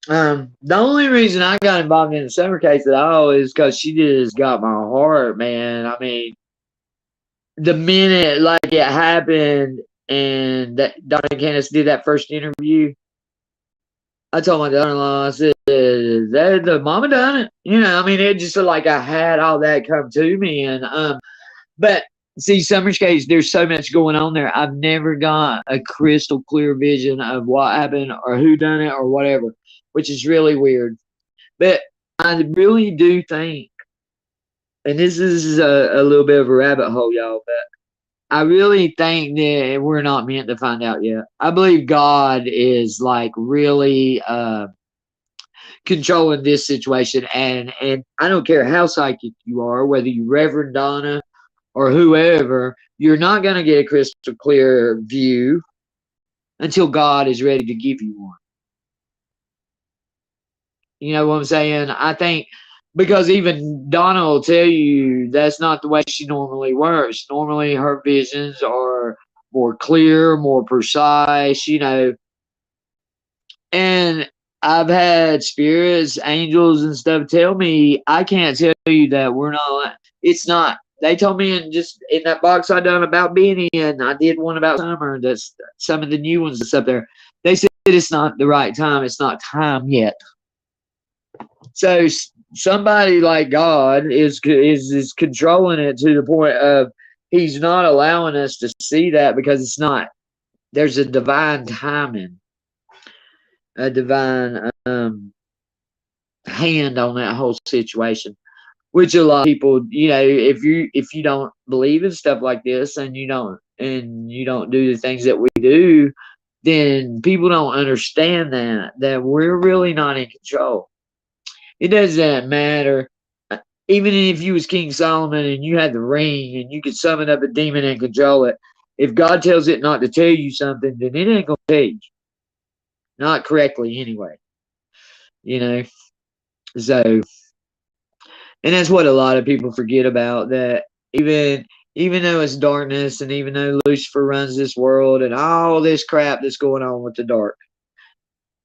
The only reason I got involved in the Summer case at all is because she just got my heart, man. I mean, the minute like it happened and that Donna Candace did that first interview, I told my daughter-in-law, I said, that the mama done it. You know, I mean, it just like I had all that come to me. And but see, Summer's case, there's so much going on there. I've never got a crystal clear vision of what happened or who done it or whatever, which is really weird. But I really do think, and this is a little bit of a rabbit hole, y'all, but I really think that we're not meant to find out yet. I believe God is like really controlling this situation, and I don't care how psychic you are, whether you Reverend Donna or whoever, you're not going to get a crystal clear view until God is ready to give you one. You know what I'm saying? I think because even Donna will tell you that's not the way she normally works. Normally, her visions are more clear, more precise, you know. And I've had spirits, angels, and stuff tell me I can't tell you that we're not. It's not. They told me in that box I done about being in. I did one about Summer. That's some of the new ones that's up there. They said it's not the right time. It's not time yet. So somebody like God is controlling it to the point of He's not allowing us to see that because it's not. There's a divine timing, a divine hand on that whole situation. Which a lot of people, you know, if you don't believe in stuff like this and you don't do the things that we do, then people don't understand that we're really not in control. It doesn't matter. Even if you was King Solomon and you had the ring and you could summon up a demon and control it, if God tells it not to tell you something, then it ain't gonna tell you. Not correctly anyway. You know. So, and that's what a lot of people forget about, that even though it's darkness and even though Lucifer runs this world and all this crap that's going on with the dark,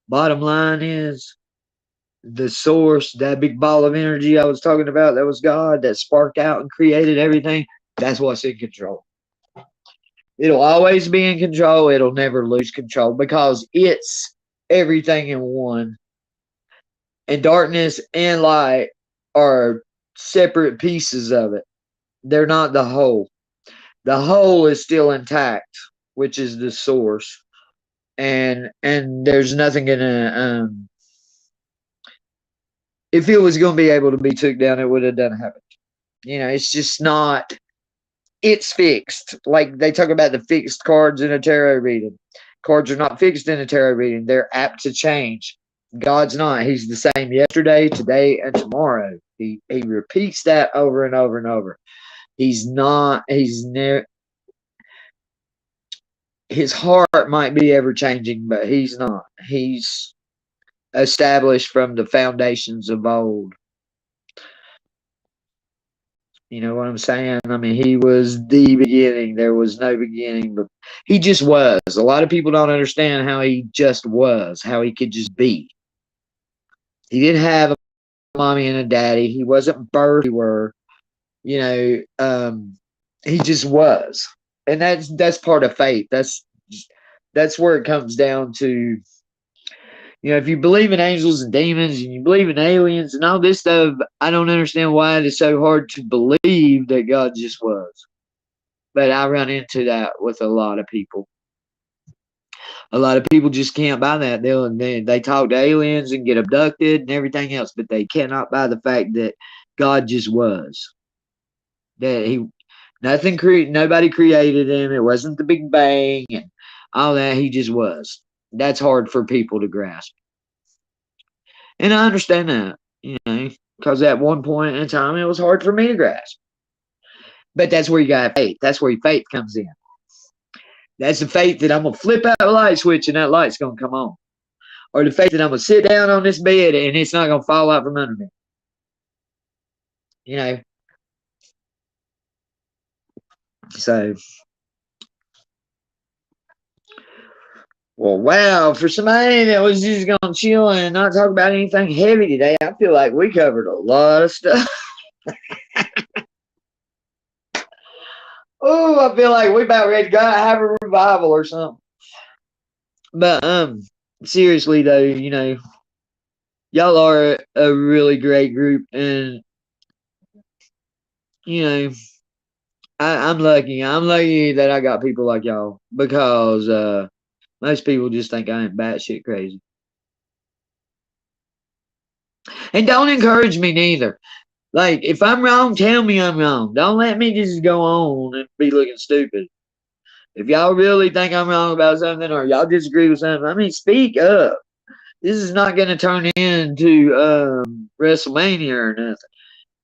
bottom line is the source, that big ball of energy I was talking about, that was God, that sparked out and created everything. That's what's in control. It'll always be in control. It'll never lose control because it's everything in one. And darkness and light are separate pieces of it. They're not the whole. The whole is still intact, which is the source. And there's nothing gonna if it was gonna be able to be took down, it would have done happen. You know, it's just not. It's fixed. Like they talk about the fixed cards in a tarot reading. Cards are not fixed in a tarot reading. They're apt to change. God's not. He's the same yesterday, today, and tomorrow. He repeats that over and over and over. He's not. He's never. His heart might be ever changing, but he's not. He's established from the foundations of old. You know what I'm saying? I mean, he was the beginning. There was no beginning, but he just was. A lot of people don't understand how he just was, how he could just be. He didn't have a mommy and a daddy. He wasn't birthed. You know, he just was, and that's part of faith. That's where it comes down to. You know, if you believe in angels and demons and you believe in aliens and all this stuff, I don't understand why it is so hard to believe that God just was. But I run into that with a lot of people. A lot of people just can't buy that. They talk to aliens and get abducted and everything else, but they cannot buy the fact that God just was. That nobody created him. It wasn't the Big Bang and all that. He just was. That's hard for people to grasp. And I understand that, you know, because at one point in time, it was hard for me to grasp. But that's where you got faith. That's where your faith comes in. That's the faith that I'm going to flip out a light switch and that light's going to come on. or the fact that I'm gonna sit down on this bed and it's not gonna fall out from under me. You know. So, well, wow, for somebody that was just gonna chill and not talk about anything heavy today, I feel like we covered a lot of stuff. Oh, I feel like we about ready to go have a revival or something. But seriously though, y'all are a really great group, and you know, I'm lucky. I'm lucky that I got people like y'all because most people just think I am batshit crazy. And don't encourage me neither. Like, if I'm wrong, tell me I'm wrong. Don't let me just go on and be looking stupid. If y'all really think I'm wrong about something or y'all disagree with something, I mean, speak up. This is not going to turn into WrestleMania or nothing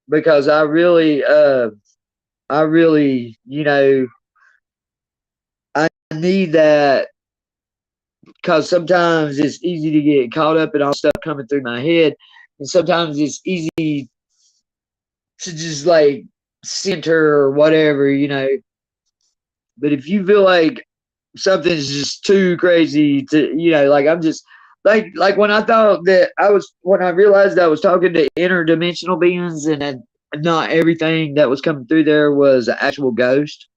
because I really, I need that because sometimes it's easy to get caught up in all stuff coming through my head, and sometimes it's easy to just like center or whatever. But if you feel like something's just too crazy to, like I'm just like when I thought that when I realized I was talking to interdimensional beings and that not everything that was coming through there was an actual ghost,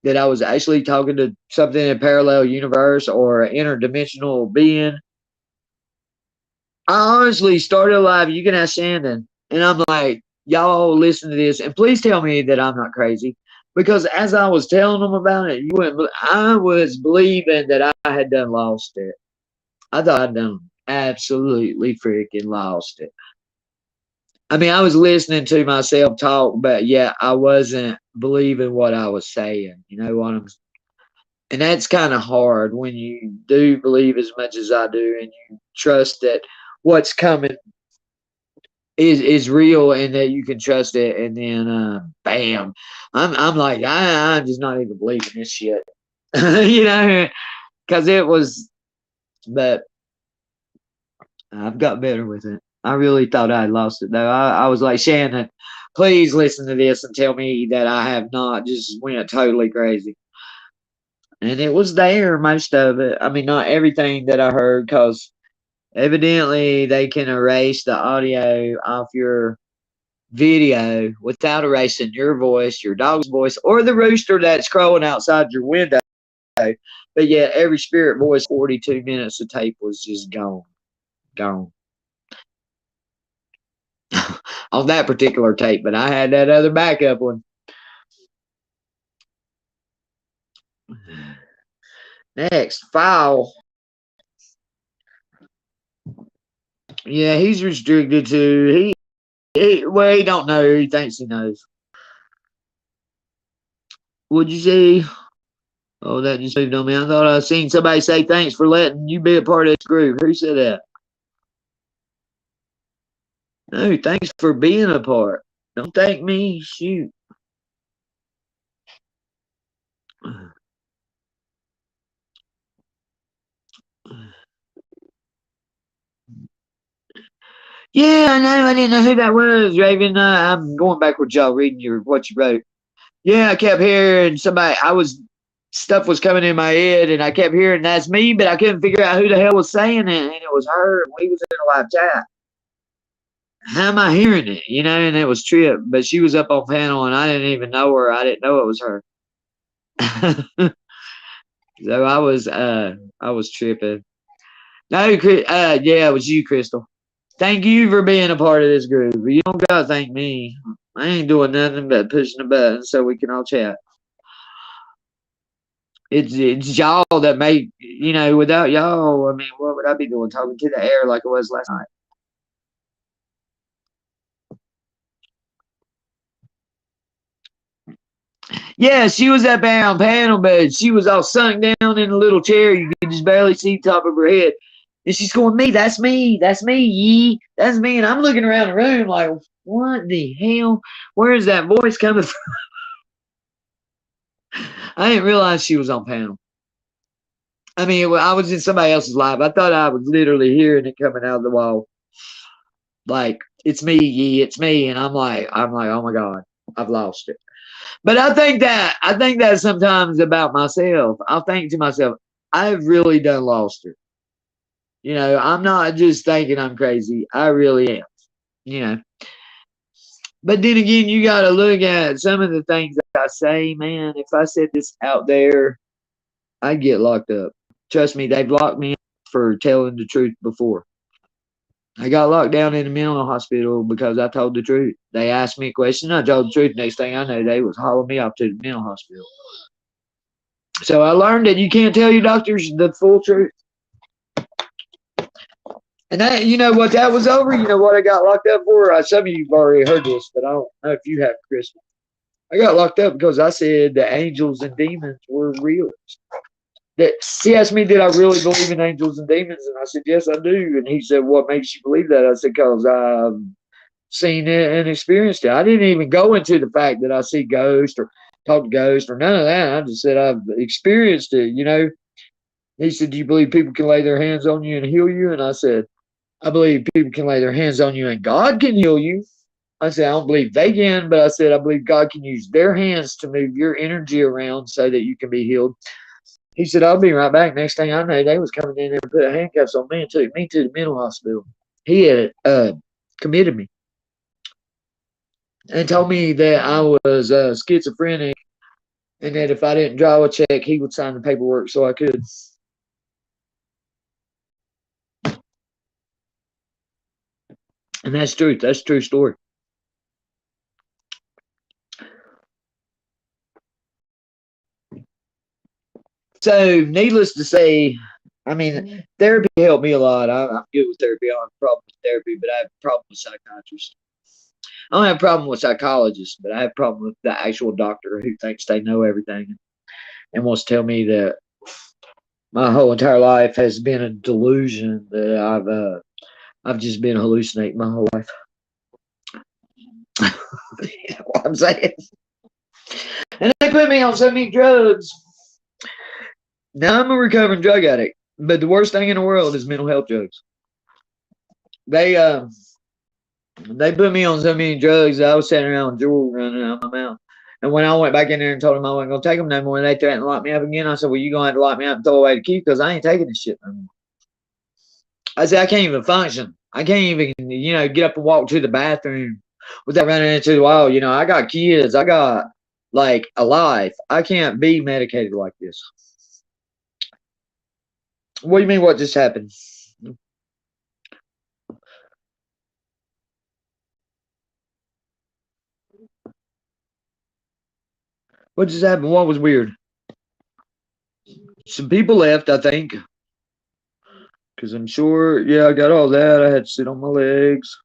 that I was actually talking to something in a parallel universe or an interdimensional being. I honestly started live. You can ask Shannon, and I'm like, y'all listen to this, and please tell me that I'm not crazy. Because as I was telling them about it, I was believing that I had done lost it. I thought I'd done absolutely freaking lost it. I mean, I was listening to myself talk, but yeah, I wasn't believing what I was saying. You know what I'm And that's kind of hard when you do believe as much as I do and you trust that what's coming is real and that you can trust it, and then bam, I'm like I'm just not even believing this shit. Because it was, but I've got better with it. I really thought I had lost it though. I was like, Shannon, please listen to this and tell me that I have not just went totally crazy. And it was there, most of it. I mean, not everything that I heard, because evidently they can erase the audio off your video without erasing your voice, your dog's voice, or the rooster that's crowing outside your window. But yet every spirit voice, 42 minutes of tape was just gone. Gone. On that particular tape, but I had that other backup one. Next, File. Yeah, he's restricted too. Well, he don't know. He thinks he knows. What'd you say? Oh, that just moved on me. I thought I seen somebody say thanks for letting you be a part of this group. Who said that? No, thanks for being a part. Don't thank me. Shoot. Yeah, I know. I didn't know who that was, Raven. I'm going backwards, y'all, reading what you wrote. Yeah, I kept hearing stuff was coming in my head, and I kept hearing that's me, but I couldn't figure out who the hell was saying it, and it was her. We was in a live chat. How am I hearing it? And it was Trip, but she was up on panel, and I didn't even know her. I didn't know it was her. So I was tripping. No, yeah, it was you, Crystal. Thank you for being a part of this group. You don't gotta thank me. I ain't doing nothing but pushing a button so we can all chat. It's y'all that make without y'all, I mean, what would I be doing? Talking to the air like it was last night. Yeah, she was up there on panel, but she was all sunk down in a little chair. You could just barely see the top of her head. And she's going, me, that's me, yee, that's me. And I'm looking around the room like, what the hell? Where is that voice coming from? I didn't realize she was on panel. I mean, I was in somebody else's life. I thought I was literally hearing it coming out of the wall. Like, it's me, ye, it's me. And I'm like, oh my God, I've lost it. But I think that sometimes about myself. I'll think to myself, I've really done lost it. I'm not just thinking I'm crazy. I really am. You know. But then again, you got to look at some of the things that I say, man. If I said this out there, I'd get locked up. Trust me, they've locked me up for telling the truth before. I got locked down in a mental hospital because I told the truth. They asked me a question, I told the truth. Next thing I know, they was hauling me off to the mental hospital. So I learned that you can't tell your doctors the full truth. And that, you know what that was over? You know what I got locked up for? Some of you've already heard this, but I don't know if you have, Chris. I got locked up because I said the angels and demons were real. He asked me, did I really believe in angels and demons? And I said, yes, I do. And he said, what makes you believe that? I said, because I've seen it and experienced it. I didn't even go into the fact that I see ghosts or talk to ghosts or none of that. I just said I've experienced it. He said, do you believe people can lay their hands on you and heal you? And I said, I believe people can lay their hands on you and God can heal you. I said, I don't believe they can, but I said, I believe God can use their hands to move your energy around so that you can be healed. He said, I'll be right back. Next thing I know, they was coming in there and put handcuffs on me and took me to the mental hospital. He had committed me and told me that I was schizophrenic and that if I didn't draw a check, he would sign the paperwork so I could. And that's truth. That's a true story. So, needless to say, I mean, therapy helped me a lot. I'm good with therapy. I don't have a problem with therapy, but I have a problem with psychiatrists. I don't have a problem with psychologists, but I have a problem with the actual doctor who thinks they know everything and wants to tell me that my whole entire life has been a delusion that I've just been hallucinating my whole life. You know what I'm saying? And they put me on so many drugs. Now I'm a recovering drug addict, but the worst thing in the world is mental health drugs. They they put me on so many drugs that I was sitting around with drool running out of my mouth. And when I went back in there and told them I wasn't going to take them no more, and they threatened to lock me up again, I said, well, you're going to have to lock me up and throw away the key because I ain't taking this shit no more. I said, I can't even function. I can't even, get up and walk to the bathroom without running into the wall. I got kids. I got, like, a life. I can't be medicated like this. What do you mean what just happened? What just happened? What was weird? Some people left, I think. Because I'm sure, yeah, I got all that. I had to sit on my legs.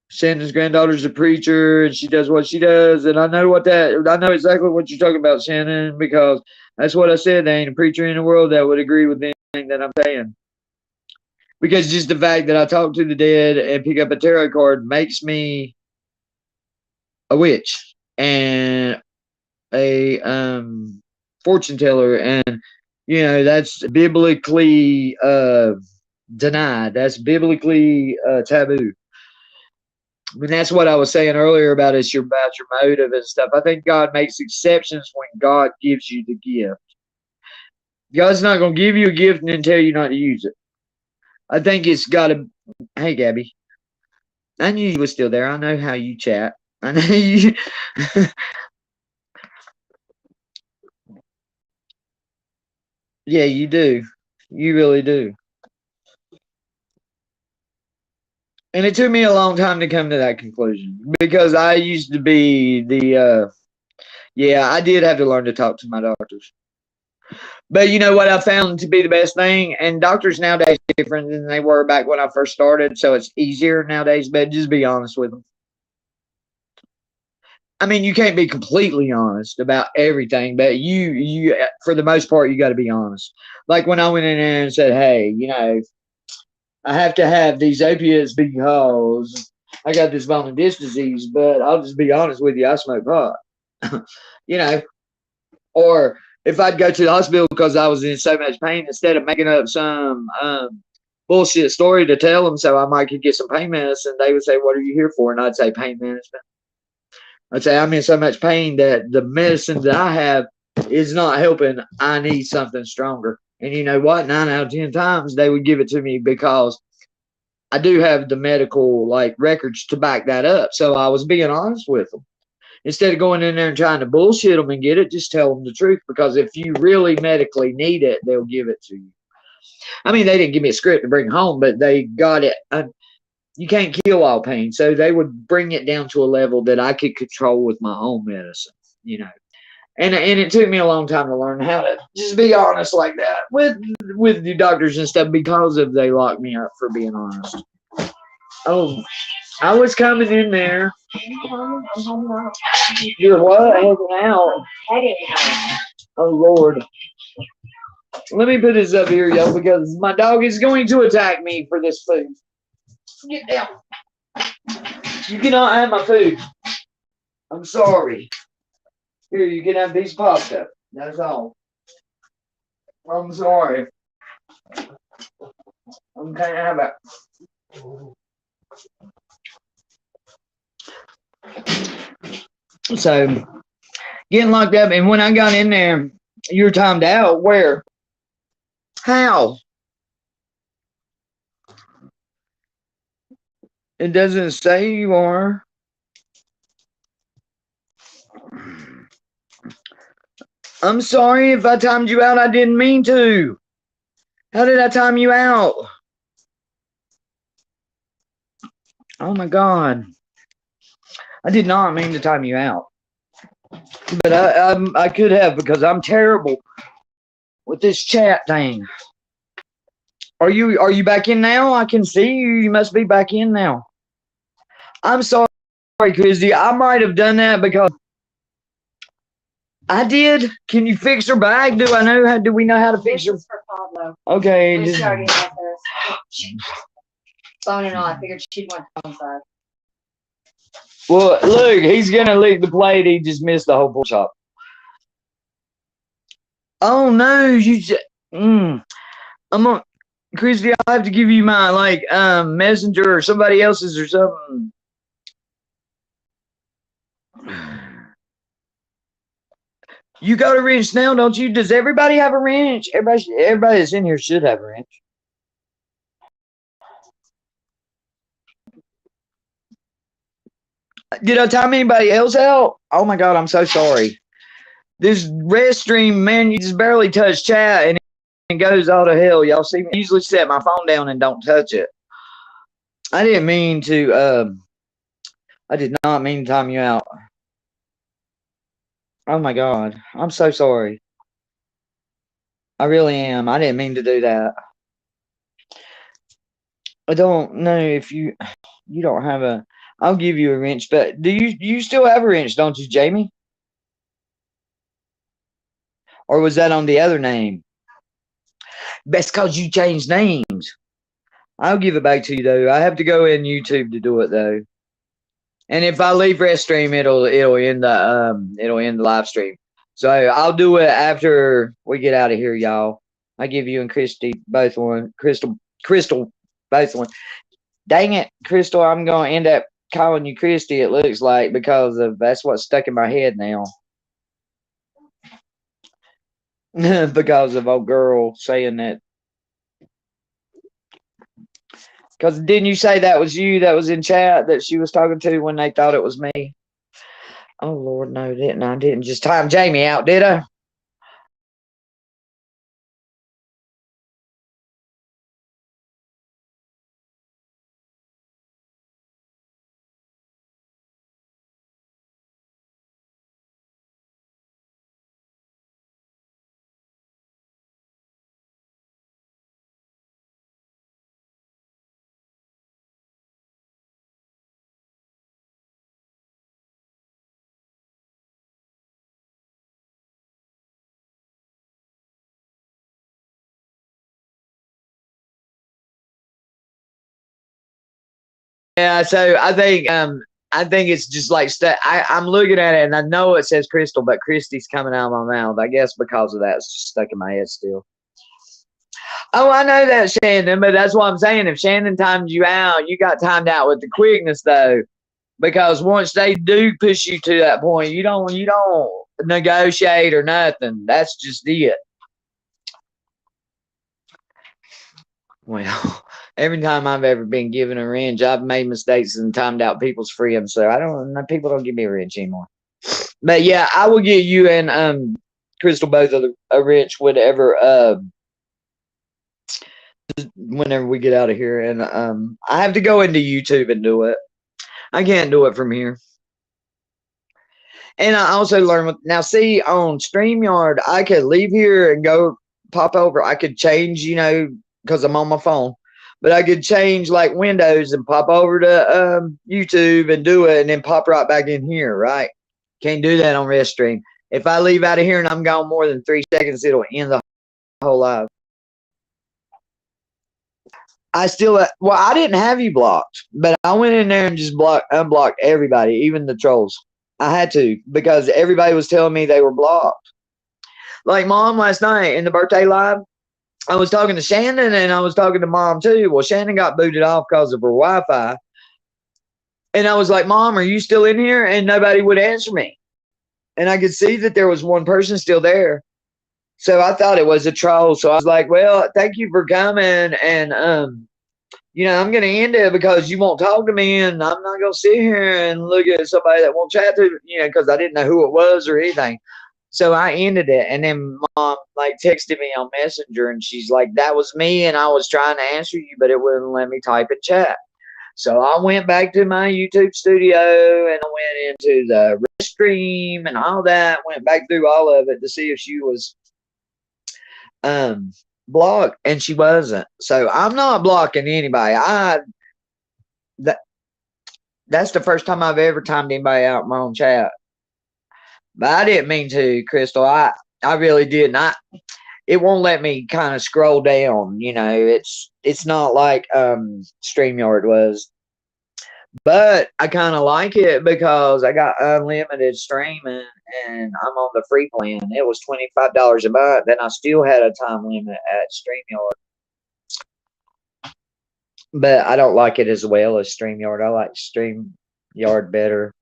Shannon's granddaughter's a preacher, and she does what she does. And I know exactly what you're talking about, Shannon, because that's what I said. There ain't a preacher in the world that would agree with anything that I'm saying. Because just the fact that I talk to the dead and pick up a tarot card makes me a witch and a fortune teller, and that's biblically denied. That's biblically taboo. I mean, that's what I was saying earlier about your motive and stuff. I think God makes exceptions when God gives you the gift. God's not going to give you a gift and then tell you not to use it. I think it's got to. Hey, Gabby, I knew you were still there. I know how you chat. I know you. Yeah, you do. You really do. And it took me a long time to come to that conclusion because I used to be yeah, I did have to learn to talk to my doctors. But you know what I found to be the best thing? And doctors nowadays are different than they were back when I first started, so it's easier nowadays, but just be honest with them. I mean, you can't be completely honest about everything, but you for the most part, you got to be honest. Like when I went in there and said, hey, I have to have these opiates because I got this bone disc disease, but I'll just be honest with you, I smoke pot. you know, or if I'd go to the hospital because I was in so much pain, instead of making up some bullshit story to tell them so I might could get some pain medicine, they would say, "What are you here for?" And I'd say, "Pain management." I'd say, "I'm in so much pain that the medicine that I have is not helping. I need something stronger." And you know what? 9 out of 10 times they would give it to me because I do have the medical like records to back that up. So I was being honest with them. Instead of going in there and trying to bullshit them and get it, just tell them the truth. Because if you really medically need it, they'll give it to you. I mean, they didn't give me a script to bring home, but they got it. You can't kill all pain. So they would bring it down to a level that I could control with my own medicine, you know. And it took me a long time to learn how to just be honest like that with the doctors and stuff because of they locked me up for being honest. Oh, I was coming in there. You're what? Hanging out. Oh Lord. Let me put this up here, yo, because my dog is going to attack me for this food. Get down. You cannot have my food. I'm sorry. Here, you can have a piece of pasta. That's all. I'm sorry. I can't have it. So, getting locked up, and when I got in there, you were timed out. Where? How? It doesn't say you are. I'm sorry if I timed you out. I didn't mean to. How did I time you out? Oh my God. I did not mean to time you out. But I could have because I'm terrible with this chat thing. Are you back in now? I can see you. You must be back in now. I'm sorry, Christy. I might have done that because I did. Can you fix her bag? Do I know how? Do we know how to fix her? This is for Pablo. Okay. We already have this. Phone and all. I figured she'd want the phone side. Well, look, he's gonna lick the plate. He just missed the whole pork chop. Oh no, you just. I'm on, Christy. I'll have to give you my like messenger or somebody else's or something. You got a wrench now, don't you? Does everybody have a wrench? Everybody that's in here should have a wrench. Did I time anybody else out? Oh my God, I'm so sorry. This red stream, man, you just barely touch chat and it goes all to hell. Y'all see me? I usually set my phone down and don't touch it. I didn't mean to, I did not mean to time you out. Oh my God, I'm so sorry. I really am. I didn't mean to do that. I don't know if you don't have a, I'll give you a wrench, but do you still have a wrench, don't you, Jamie? Or was that on the other name? That's because you changed names. I'll give it back to you though. I have to go in YouTube to do it though. And if I leave Restream, it'll end the live stream. So I'll do it after we get out of here, y'all. I give you and Christy both one. Crystal both one. Dang it, Crystal, I'm gonna end up calling you Christy, it looks like, because of that's what's stuck in my head now. Because of old girl saying that. Because didn't you say that was you that was in chat that she was talking to when they thought it was me? Oh Lord, no, didn't I? Didn't just time Jamie out, did I? Yeah, so I think I think it's just like I'm looking at it and I know it says Crystal, but Christy's coming out of my mouth. I guess because of that, it's just stuck in my head still. Oh, I know that, Shannon, but that's what I'm saying. If Shannon timed you out, you got timed out with the quickness though. Because once they do push you to that point, you don't negotiate or nothing. That's just it. Well, every time I've ever been given a wrench, I've made mistakes and timed out people's freedom. So people don't give me a wrench anymore. But yeah, I will get you and Crystal both of a wrench whenever we get out of here. And I have to go into YouTube and do it. I can't do it from here. And I also learned now. See, on StreamYard, I could leave here and go pop over. I could change, because I'm on my phone. But I could change like windows and pop over to YouTube and do it, and then pop right back in here. Right? Can't do that on Restream. If I leave out of here and I'm gone more than 3 seconds, it'll end the whole live. I didn't have you blocked, but I went in there and just unblocked everybody, even the trolls. I had to, because everybody was telling me they were blocked. Like Mom last night in the birthday live, I was talking to Shannon and I was talking to Mom too. Well, Shannon got booted off because of her Wi-Fi. And I was like, Mom, are you still in here? And nobody would answer me. And I could see that there was one person still there. So I thought it was a troll. So I was like, well, thank you for coming. And, I'm going to end it because you won't talk to me. And I'm not going to sit here and look at somebody that won't chat to, because I didn't know who it was or anything. So I ended it. And then Mom texted me on Messenger and she's like, that was me. And I was trying to answer you, but it wouldn't let me type in chat. So I went back to my YouTube studio and I went into the Restream and all that. Went back through all of it to see if she was blocked, and she wasn't. So I'm not blocking anybody. That's the first time I've ever timed anybody out in my own chat. But I didn't mean to, Crystal. I really didn't. It won't let me kind of scroll down. It's not like StreamYard was. But I kind of like it because I got unlimited streaming and I'm on the free plan. It was $25 a month. Then I still had a time limit at StreamYard. But I don't like it as well as StreamYard. I like StreamYard better.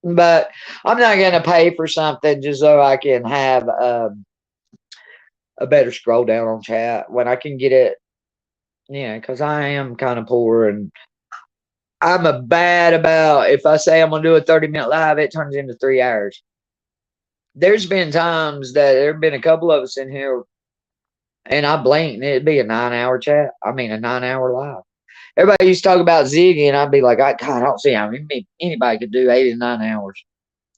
But I'm not going to pay for something just so I can have a better scroll down on chat when I can get it. Because I am kind of poor and I'm bad about, if I say I'm going to do a 30-minute live, it turns into 3 hours. There's been times that there have been a couple of us in here and I blinked and it'd be a 9-hour chat. I mean, a 9-hour live. Everybody used to talk about Ziggy and I'd be like, God, I don't see how anybody could do 8 to 9 hours.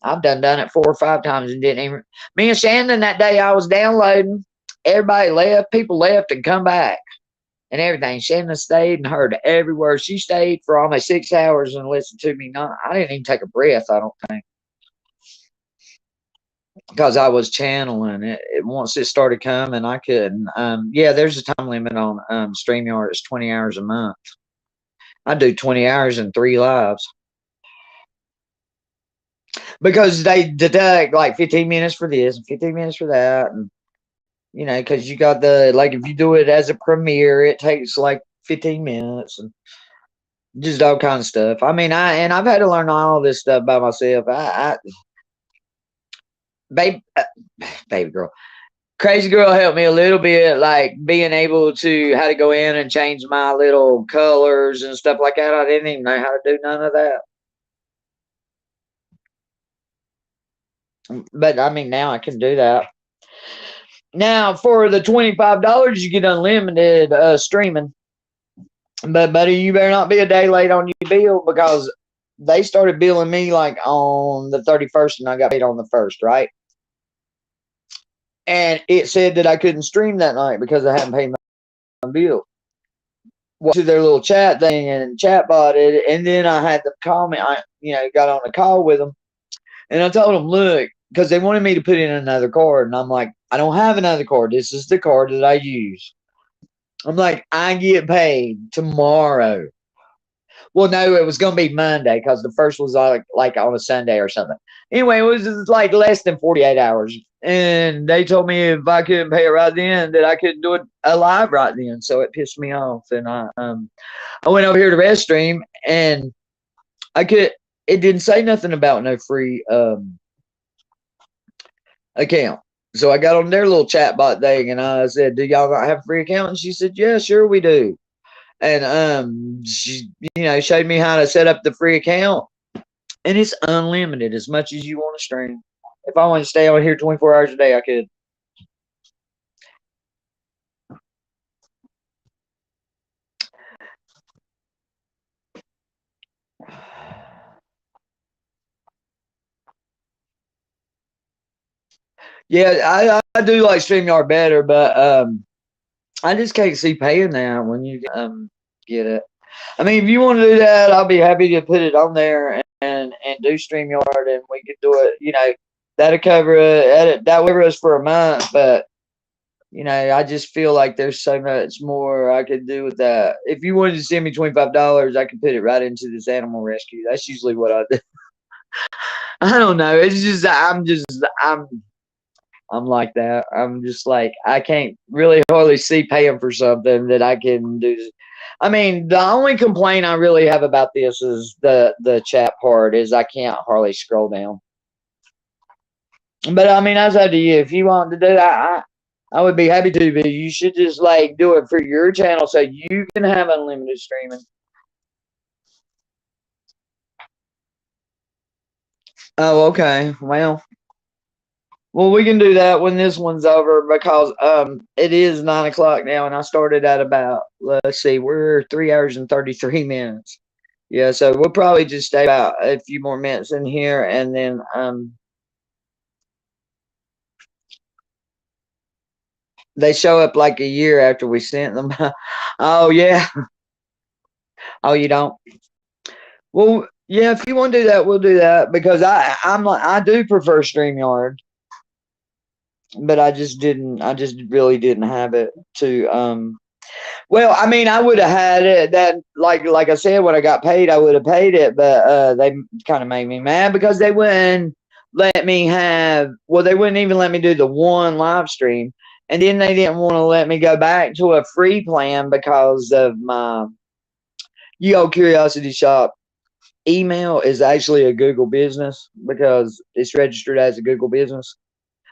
I've done it 4 or 5 times and didn't even. Me and Shannon that day I was downloading, everybody left, people left and come back. And everything. Shannon stayed and heard every word. She stayed for almost 6 hours and listened to me. I didn't even take a breath, I don't think. Because I was channeling it. Once it started coming, I couldn't. Yeah, there's a time limit on StreamYard. It's 20 hours a month. I do 20 hours in 3 lives. Because they deduct like 15 minutes for this and 15 minutes for that. And because you got if you do it as a premiere, it takes like 15 minutes and just all kinds of stuff. I mean, I've had to learn all this stuff by myself. Baby girl, crazy girl helped me a little bit, like being able to how to go in and change my little colors and stuff like that. I didn't even know how to do none of that. But I mean, now I can do that. Now, for the $25, you get unlimited streaming. But, buddy, you better not be a day late on your bill because they started billing me like on the 31st and I got paid on the 1st, right? And it said that I couldn't stream that night because I hadn't paid my bill. Well, to their little chat thing and chat botted, and then I had to call me. I, got on a call with them, and I told them, look, because they wanted me to put in another card, and I'm like, I don't have another card. This is the card that I use. I'm like, I get paid tomorrow. Well, no, it was gonna be Monday because the first was like on a Sunday or something. Anyway, it was just like less than 48 hours, and they told me if I couldn't pay it right then, that I couldn't do it alive right then. So it pissed me off, and I went over here to Restream, and I could. It didn't say nothing about no free account. So I got on their little chatbot thing, and I said, "Do y'all not have a free account?" And she said, "Yeah, sure we do." And she showed me how to set up the free account, and it's unlimited as much as you want to stream. If I want to stay on here 24 hours a day, I could. Yeah, I do like StreamYard better, but I just can't see paying that when you get it. I mean, if you want to do that, I'll be happy to put it on there and do StreamYard, and we could do it. That'll cover it. That will cover us for a month, but I just feel like there's so much more I could do with that. If you wanted to send me $25, I could put it right into this animal rescue. That's usually what I do. I don't know. It's just I'm like that. I'm just like I can't really hardly see paying for something that I can do. I mean, the only complaint I really have about this is the chat part is I can't hardly scroll down. But I mean, that's up to you. If you want to do that, I would be happy to. But you should just like do it for your channel so you can have unlimited streaming. Oh, okay. Well, we can do that when this one's over because it is 9 o'clock now, and I started at about, let's see, we're 3 hours and 33 minutes. Yeah, so we'll probably just stay about a few more minutes in here, and then they show up like a year after we sent them. Oh yeah. Oh, you don't. Well, yeah, if you want to do that, we'll do that because I do prefer StreamYard, but I just really didn't have it to well, I mean, I would have had it that like I said, when I got paid, I would have paid it, but they kind of made me mad because they wouldn't let me they wouldn't even let me do the one live stream, and then they didn't want to let me go back to a free plan because of my Curiosity Shop email is actually a Google business because it's registered as a Google business.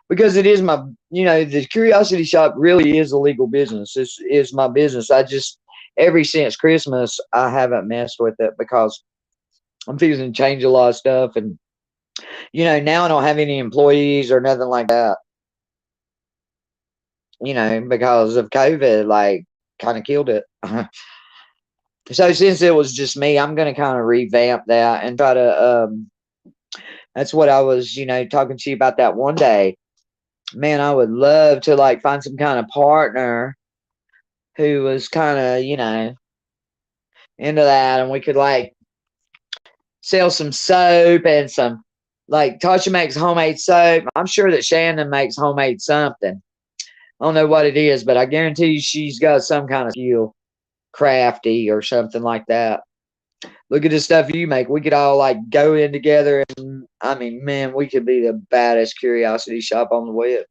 Because it is my, the Curiosity Shop really is a legal business. This is my business. I just, ever since Christmas, I haven't messed with it because I'm fixing to change a lot of stuff. And, now I don't have any employees or nothing like that, because of COVID, like, kind of killed it. So since it was just me, I'm going to kind of revamp that and try to, that's what I was, talking to you about that one day. Man, I would love to like find some kind of partner who was kind of, into that, and we could like sell some soap and some like Tasha makes homemade soap. I'm sure that Shannon makes homemade something. I don't know what it is, but I guarantee you she's got some kind of skill, crafty or something like that. Look at the stuff you make. We could all like go in together, and I mean, man, we could be the baddest Curiosity Shop on the web.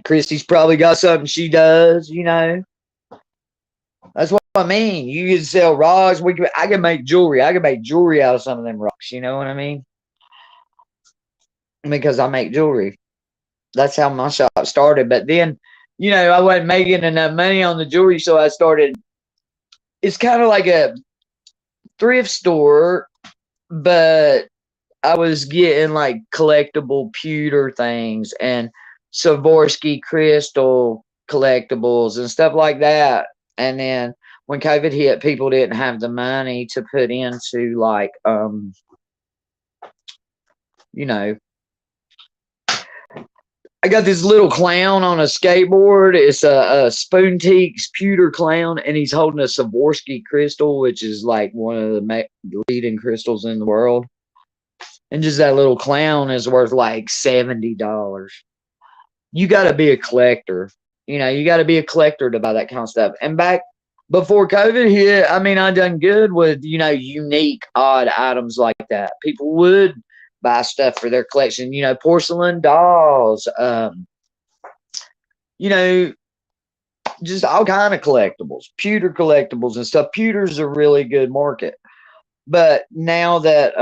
Christy's probably got something she does, That's what I mean. You can sell rocks. I can make jewelry. I can make jewelry out of some of them rocks. You know what I mean? Because I make jewelry. That's how my shop started. But then, I wasn't making enough money on the jewelry, so I started. It's kind of like a thrift store, but I was getting like collectible pewter things and Swarovski crystal collectibles and stuff like that. And then when COVID hit, people didn't have the money to put into like, I got this little clown on a skateboard. It's a Spoon Teaks pewter clown, and he's holding a Swarovski crystal, which is like one of the leading crystals in the world. And just that little clown is worth like $70. You got to be a collector. You got to be a collector to buy that kind of stuff. And back before COVID hit, I mean, I done good with, unique, odd items like that. People would buy stuff for their collection, porcelain dolls, you know, just all kind of collectibles, pewter collectibles and stuff. Pewter's a really good market. But now that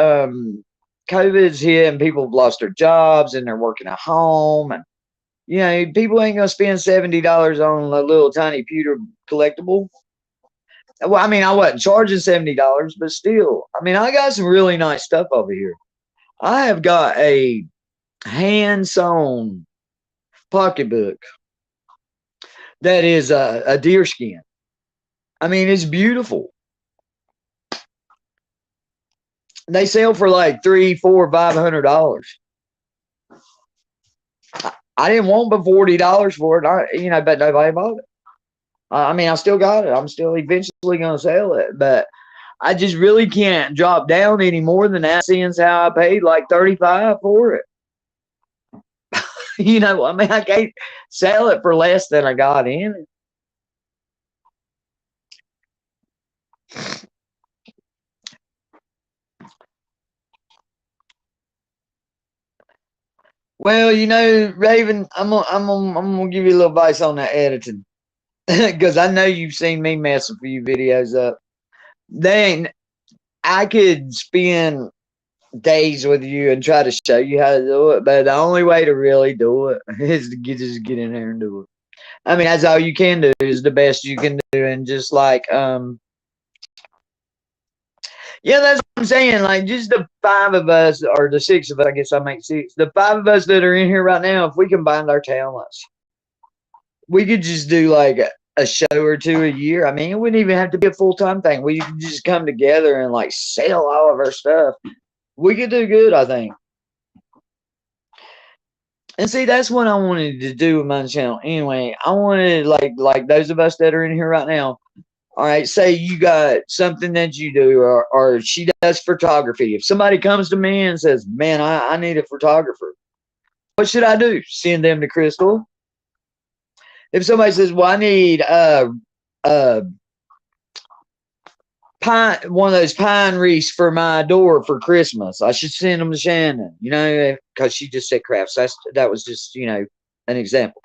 COVID's hit and people have lost their jobs and they're working at home, and people ain't gonna spend $70 on a little tiny pewter collectible. Well, I mean, I wasn't charging $70, but still, I mean, I got some really nice stuff over here. I have got a hand sewn pocketbook that is a deer skin. I mean, it's beautiful. They sell for like $300, $400, $500. I didn't want but $40 for it. But nobody bought it. I mean, I still got it. I'm still eventually gonna sell it, but I just really can't drop down any more than that, seeing how I paid like 35 for it. I mean, I can't sell it for less than I got in it. Well, Raven, I'm gonna give you a little advice on that editing, because I know you've seen me mess a few videos up. I could spend days with you and try to show you how to do it, but the only way to really do it is to just get in there and do it. I mean, that's all you can do, is the best you can do, and just like yeah, that's what I'm saying. Like, just the five of us, or the six of us, I guess I make six. The five of us that are in here right now, if we combined our talents, we could just do like a show or two a year. I mean, it wouldn't even have to be a full-time thing. We could just come together and like sell all of our stuff. We could do good, I think. And see, that's what I wanted to do with my channel. Anyway, I wanted like those of us that are in here right now. All right, say you got something that you do, or she does photography. If somebody comes to me and says, "Man, I need a photographer," what should I do? Send them to Crystal. If somebody says, "Well, I need one of those pine wreaths for my door for Christmas," I should send them to Shannon, because she just said crafts. That was just, an example.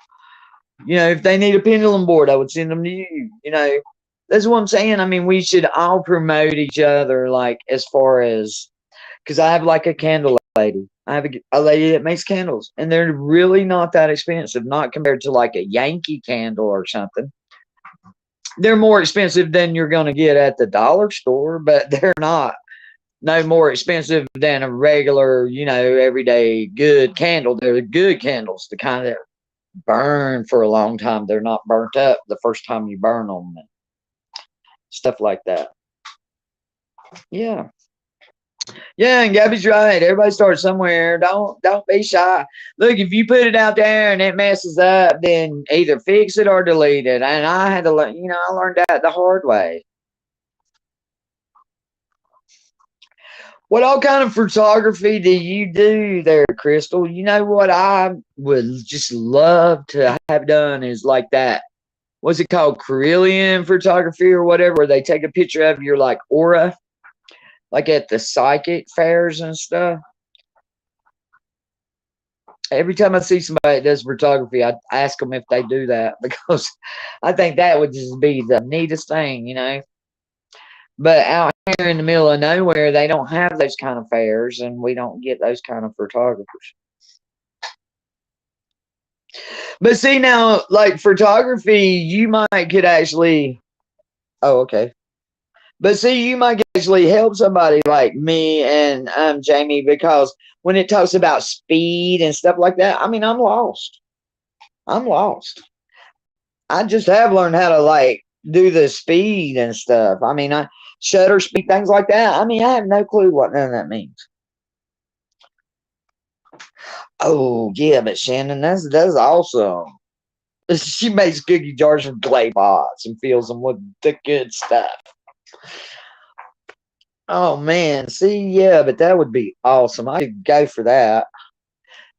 If they need a pendulum board, I would send them to you. That's what I'm saying. I mean, we should all promote each other, like, as far as, because I have like a candle lady. I have a lady that makes candles, and they're really not that expensive, not compared to like a Yankee candle or something. They're more expensive than you're going to get at the dollar store, but they're not no more expensive than a regular, everyday good candle. They're good candles, the kind that burn for a long time. They're not burnt up the first time you burn them, and stuff like that. Yeah. Yeah, and Gabby's right. Everybody starts somewhere. Don't be shy. Look, if you put it out there and it messes up, then either fix it or delete it. And I had to learn, I learned that the hard way. What all kind of photography do you do there, Crystal? You know what I would just love to have done is like that. What's it called? Carillion photography or whatever, where they take a picture of your like aura, like at the psychic fairs and stuff. Every time I see somebody that does photography, I ask them if they do that, because I think that would just be the neatest thing, But out here in the middle of nowhere, they don't have those kind of fairs, and we don't get those kind of photographers. But see, now, like photography, you might could actually. Oh, okay. But see, you might actually help somebody like me and Jamie, because when it talks about speed and stuff like that, I mean, I'm lost. I'm lost. I just have learned how to like do the speed and stuff. I mean, shutter speed, things like that. I mean, I have no clue what none of that means. Oh yeah, but Shannon, that's awesome. She makes cookie jars from clay pots and fills them with the good stuff. Oh man, see, yeah, but that would be awesome. I could go for that.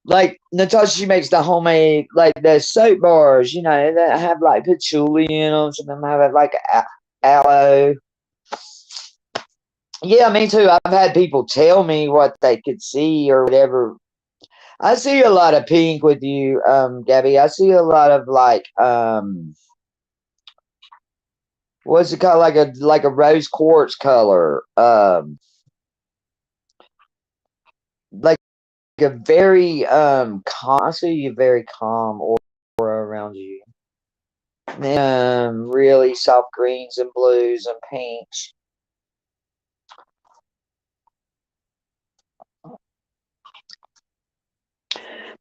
Like Natasha, she makes the homemade, like the soap bars, that have like patchouli in them. Some of them have like aloe. Yeah, me too. I've had people tell me what they could see or whatever. I see a lot of pink with you, Gabby. I see a lot of like what's it called? Like a rose quartz color. Like a very calm, I see a very calm aura around you. Really soft greens and blues and pinks.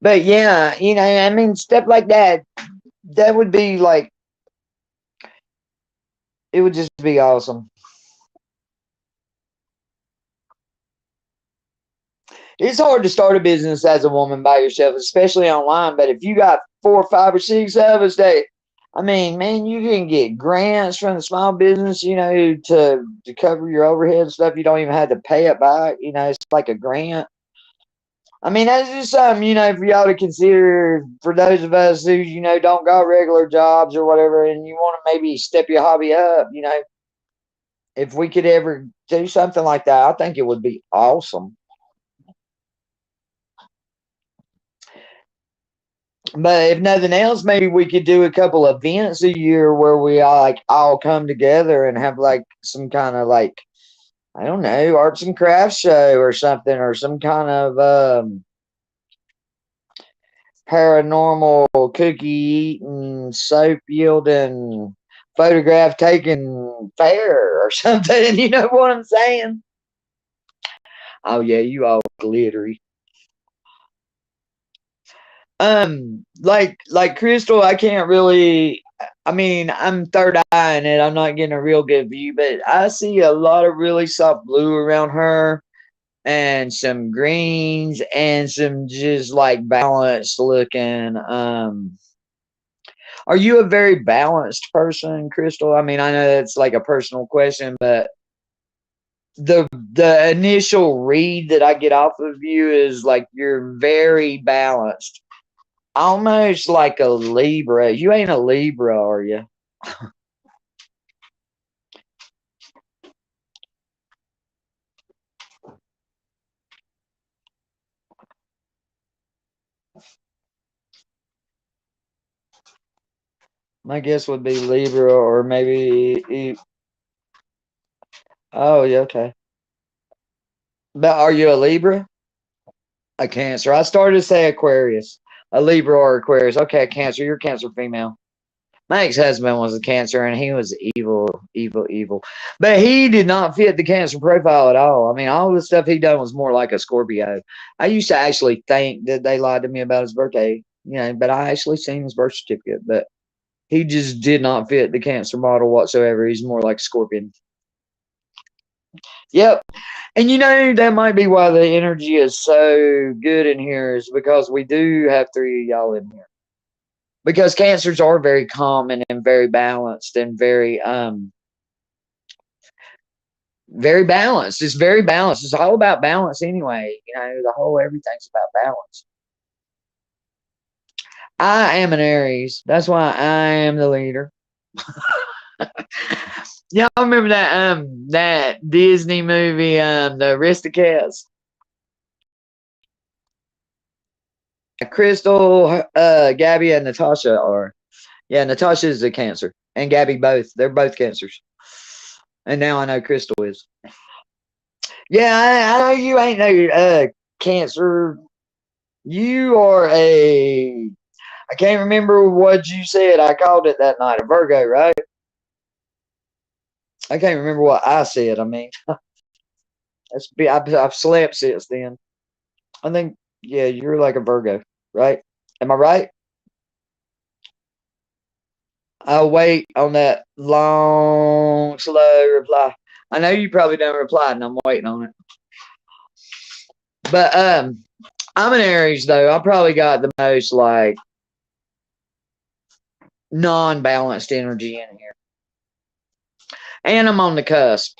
But yeah, I mean, stuff like that, that would be like, it would just be awesome. It's hard to start a business as a woman by yourself, especially online. But if you got 4, 5, or 6 of us that, I mean, man, you can get grants from the small business, to cover your overhead and stuff. You don't even have to pay it back. It's like a grant. I mean, that's just something, for y'all to consider for those of us who, don't got regular jobs or whatever, and you want to maybe step your hobby up, if we could ever do something like that, I think it would be awesome. But if nothing else, maybe we could do a couple of events a year where we all come together and have like some kind of like, I don't know, arts and crafts show or something, or some kind of paranormal cookie eating, soap yielding, photograph taking fair or something. You know what I'm saying? Oh yeah, you all glittery. Like Crystal, I can't really. I mean, I'm third eyeing it. I'm not getting a real good view, but I see a lot of really soft blue around her, and some greens, and some just like balanced looking. Are you a very balanced person, Crystal? I mean, I know that's like a personal question, but the initial read that I get off of you is like you're very balanced. Almost like a Libra. You ain't a Libra, are you? My guess would be Libra or maybe. Oh, yeah, okay. But are you a Libra? A Cancer. I started to say Aquarius. A Libra or Aquarius. Okay, Cancer. You're Cancer female. My ex-husband was a Cancer, and he was evil, evil, evil. But he did not fit the Cancer profile at all. I mean, all the stuff he done was more like a Scorpio. I used to actually think that they lied to me about his birthday, but I actually seen his birth certificate. But he just did not fit the Cancer model whatsoever. He's more like Scorpion. Yep. And that might be why the energy is so good in here, is because we do have 3 of y'all in here. Because Cancers are very calm and very balanced and very balanced. It's very balanced. It's all about balance anyway. The whole everything's about balance. I am an Aries. That's why I am the leader. Y'all remember that Disney movie, the Aristocats? Crystal, Gabby, and Natasha are. Yeah, Natasha is a Cancer, and Gabby both. They're both Cancers. And now I know Crystal is. Yeah, I know you ain't no Cancer. You are a. I can't remember what you said. I called it that night. A Virgo, right? I can't remember what I said. I mean, I've slept since then. I think, yeah, you're like a Virgo, right? Am I right? I'll wait on that long, slow reply. I know you probably don't reply, and I'm waiting on it. But I'm an Aries though. I probably got the most like non-balanced energy in here, and I'm on the cusp.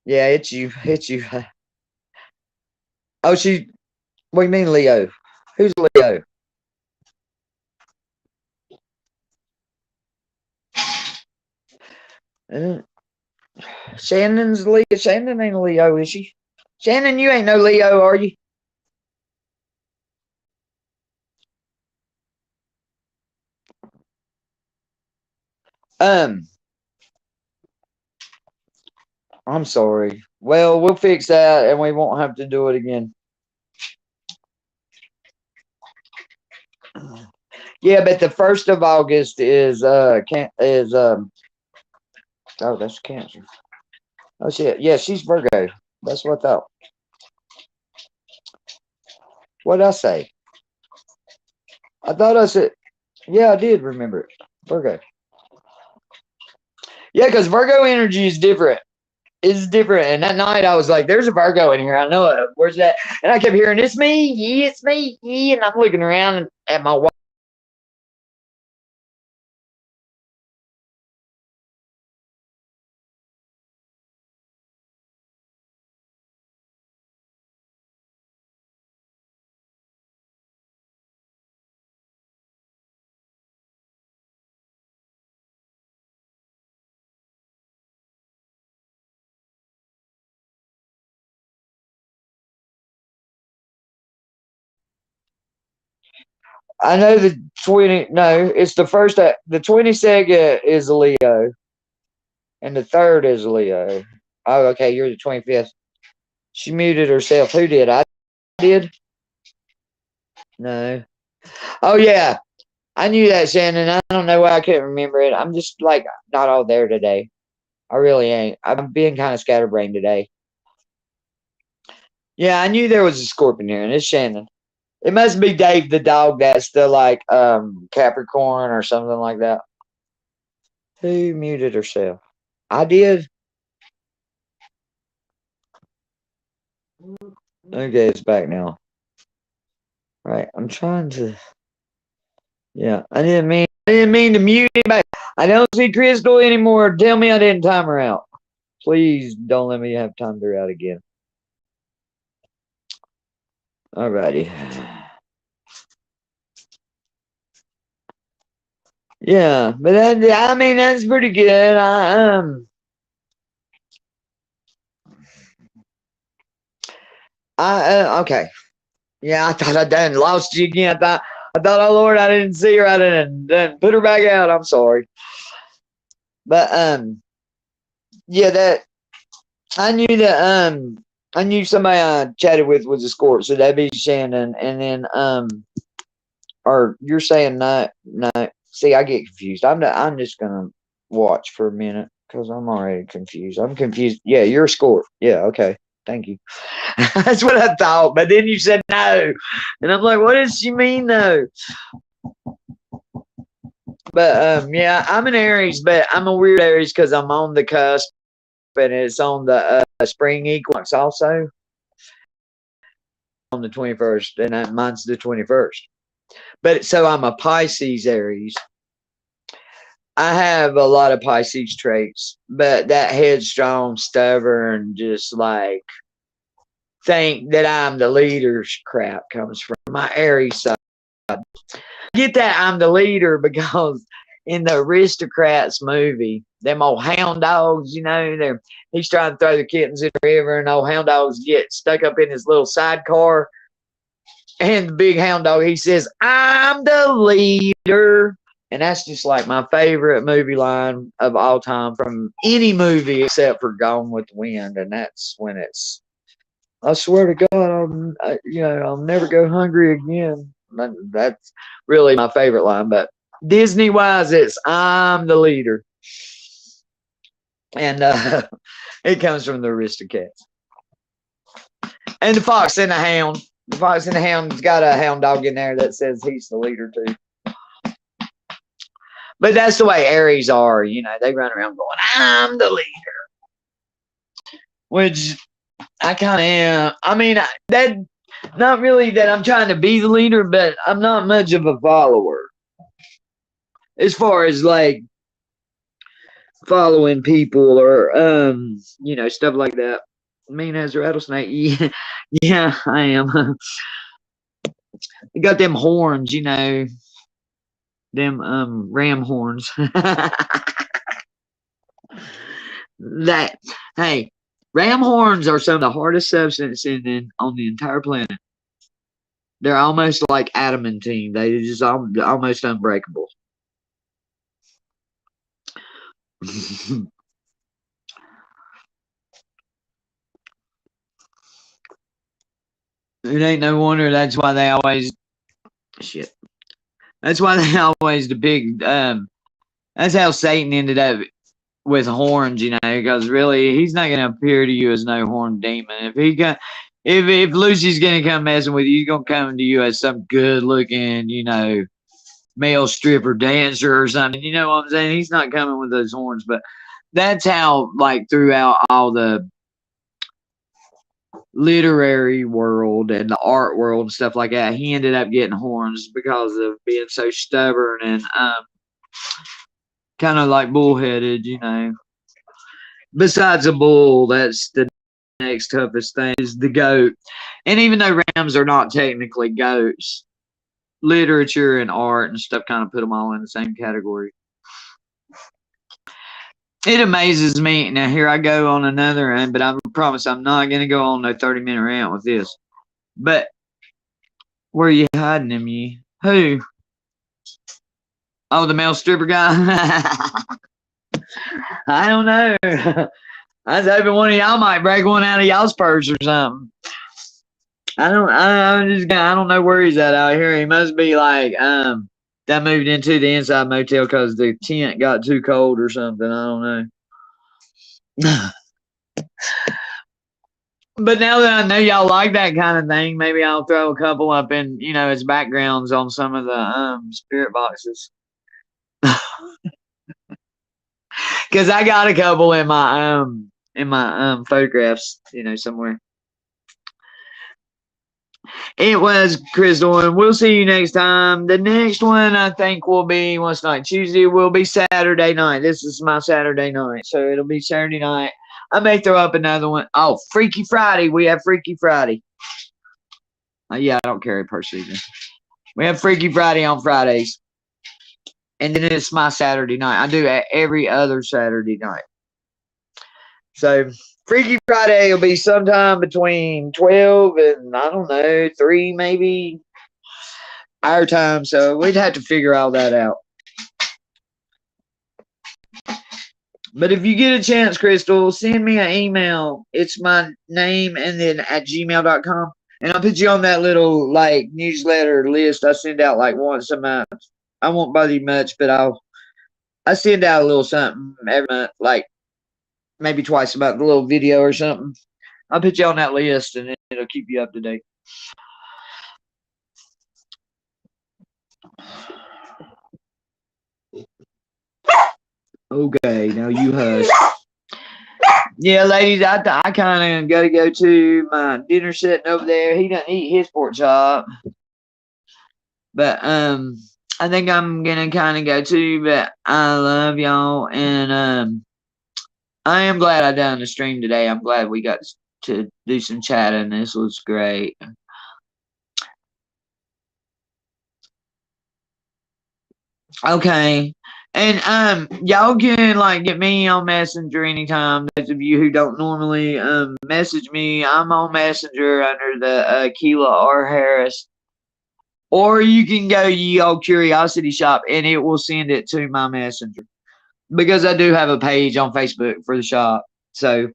Yeah, it's you. It's you. Oh, what do you mean, Leo? Who's Leo? Uh, Shannon's Leo. Shannon ain't a Leo, is she? Shannon, you ain't no Leo, are you? Um, I'm sorry. Well, we'll fix that, and we won't have to do it again. Yeah, but the 1st of August is oh, that's Cancer. Oh shit. Yeah, she's Virgo. That's what I thought. What did I say? I thought I said, yeah, I did remember it. Virgo. Yeah, because Virgo energy is different. It's different. And that night I was like, there's a Virgo in here. I know it. Where's that? And I kept hearing, it's me. Yeah, it's me. Yeah. And I'm looking around at my wife. I know the 20. No, it's the first. The 22nd is a Leo. And the 3rd is a Leo. Oh, okay. You're the 25th. She muted herself. Who did? I did? No. Oh, yeah. I knew that, Shannon. I don't know why I couldn't remember it. I'm just like not all there today. I really ain't. I'm being kind of scatterbrained today. Yeah, I knew there was a scorpion here, and it's Shannon. It must be Dave the dog that's the like Capricorn or something like that. Who muted herself? I did. Okay, it's back now. Right. I'm trying to. Yeah, I didn't mean to mute anybody. I don't see Crystal anymore. Tell me I didn't time her out. Please don't let me have timed her out again. Alrighty. Yeah, but I mean that's pretty good. Okay. Yeah, I thought I done lost you again. I thought, oh Lord, I didn't see her. I didn't put her back out. I'm sorry. But yeah, that I knew somebody I chatted with was a score, so that'd be Shannon, and then or you're saying not. See, I get confused. I'm just gonna watch for a minute because I'm already confused. I'm confused. Yeah, you're a score. Yeah, okay. Thank you. That's what I thought. But then you said no. And I'm like, what does she mean though? But yeah, I'm an Aries, but I'm a weird Aries because I'm on the cusp and it's on the spring equinox also on the 21st, and mine's the 21st. But so I'm a Pisces Aries. I have a lot of Pisces traits, but that headstrong, stubborn, just like think that I'm the leader's crap comes from my Aries side. I get that I'm the leader because in the Aristocrats movie, them old hound dogs, he's trying to throw the kittens in the river, and old hound dogs get stuck up in his little sidecar. And the big hound dog, he says, I'm the leader. And that's just like my favorite movie line of all time from any movie except for Gone with the Wind. And that's when I swear to God, I'll never go hungry again. That's really my favorite line. But Disney wise, it's I'm the leader. And it comes from the Aristocats. And the Fox and the Hound. The Fox and the Hound's got a hound dog in there that says he's the leader too. But that's the way Aries are, they run around going, I'm the leader. Which I kind of am. I mean, that not really that I'm trying to be the leader, but I'm not much of a follower. As far as like following people or stuff like that. Mean as a rattlesnake. Yeah, yeah, I am. They got them horns, them ram horns. That hey, ram horns are some of the hardest substances on the entire planet. They're almost like adamantine. They just almost unbreakable. It ain't no wonder that's why they always shit. That's why they always depict. That's how Satan ended up with horns, you know, because really he's not gonna appear to you as no horned demon. If he got, if Lucy's gonna come messing with you, he's gonna come to you as some good looking, you know, male stripper dancer or something. You know what I'm saying? He's not coming with those horns, but that's how like throughout all the literary world and the art world and stuff like that, he ended up getting horns because of being so stubborn and kind of like bullheaded, you know. Besides a bull, that's the next toughest thing is the goat. And even though rams are not technically goats, literature and art and stuff kind of put them all in the same category. It amazes me. Now here I go on another end, but I promise I'm not gonna go on no 30-minute rant with this. But where are you hiding him, you? Who? Oh, the male stripper guy? I don't know. I was hoping one of y'all might break one out of y'all's purse or something. I don't know where he's at out here. He must be like that moved into the inside motel because the tent got too cold or something. I don't know. But now that I know y'all like that kind of thing, maybe I'll throw a couple up in, you know, as backgrounds on some of the spirit boxes. Cause I got a couple in my photographs, you know, somewhere. It was Crystal, and we'll see you next time. The next one I think will be what's night? Tuesday will be Saturday night. This is my Saturday night, so it'll be Saturday night. I may throw up another one. Oh, Freaky Friday. We have Freaky Friday. Yeah, I don't carry a purse either. We have Freaky Friday on Fridays. And then it's my Saturday night. I do it every other Saturday night. So Freaky Friday will be sometime between 12 and I don't know, 3 maybe our time. So we'd have to figure all that out. But if you get a chance, Crystal, send me an email. It's my name and then at gmail.com. And I'll put you on that little like newsletter list I send out like once a month. I won't bother you much, but I send out a little something every month, like maybe twice a month, a little video or something. I'll put you on that list and it'll keep you up to date. Okay, now you hush. Yeah, ladies, I kind of got to go to my dinner setting over there. He doesn't eat his pork chop, but I think I'm gonna kind of go too. But I love y'all, and I am glad I done the stream today. I'm glad we got to do some chatting. This was great. Okay. And y'all can like get me on Messenger anytime. Those of you who don't normally message me, I'm on Messenger under the Keela R. Harris. Or you can go Ye Old Curiosity Shop and it will send it to my messenger. Because I do have a page on Facebook for the shop. So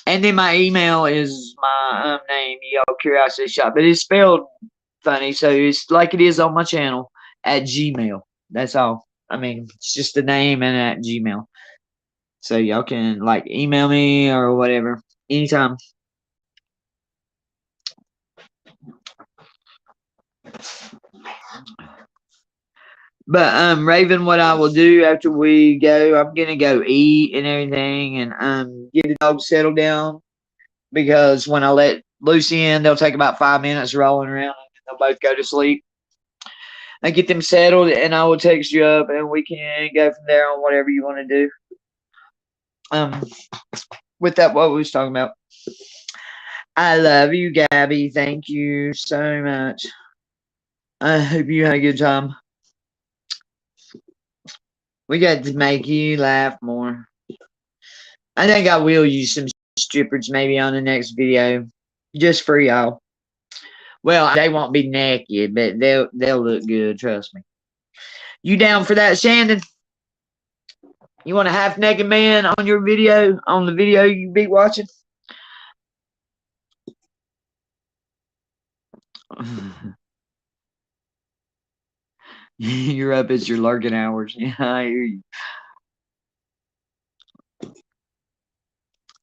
and then my email is my name, Ye Old Curiosity Shop. But it's spelled funny, so it's like it is on my channel at Gmail. That's all. I mean, it's just the name and at Gmail. So y'all can like email me or whatever anytime. But Raven, what I will do after we go, I'm gonna go eat and everything and get the dog settled down because when I let Lucy in, they'll take about 5 minutes rolling around and they'll both go to sleep. I get them settled and I will text you up and we can go from there on whatever you want to do. With that, what we was talking about. I love you, Gabby. Thank you so much. I hope you had a good time. We got to make you laugh more. I think I will use some strippers maybe on the next video, just for y'all. Well, they won't be naked, but they'll look good. Trust me. You down for that, Shannon? You want a half naked man on your video, on the video you be watching? You're up at your lurking hours. Yeah, I hear you.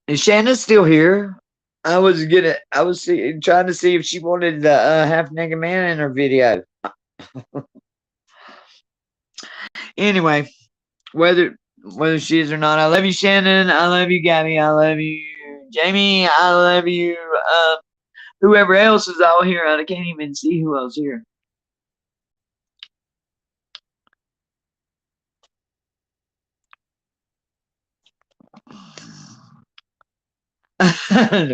Is Shannon still here? I was trying to see if she wanted the half naked man in her video. Anyway, whether she is or not, I love you, Shannon. I love you, Gabby. I love you, Jamie. I love you. Whoever else is all here, I can't even see who else here.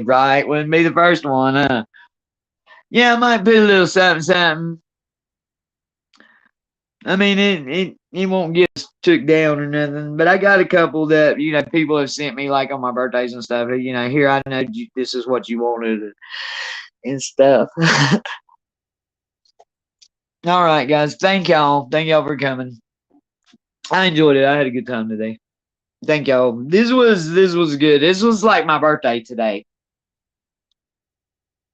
Right, wouldn't be the first one, huh? Yeah, I might put a little something, something. I mean, it won't get took down or nothing, but I got a couple that people have sent me like on my birthdays and stuff. Here I know this is what you wanted and stuff. All right, guys, thank y'all for coming. I enjoyed it. I had a good time today. Thank y'all. This was good. This was like my birthday today.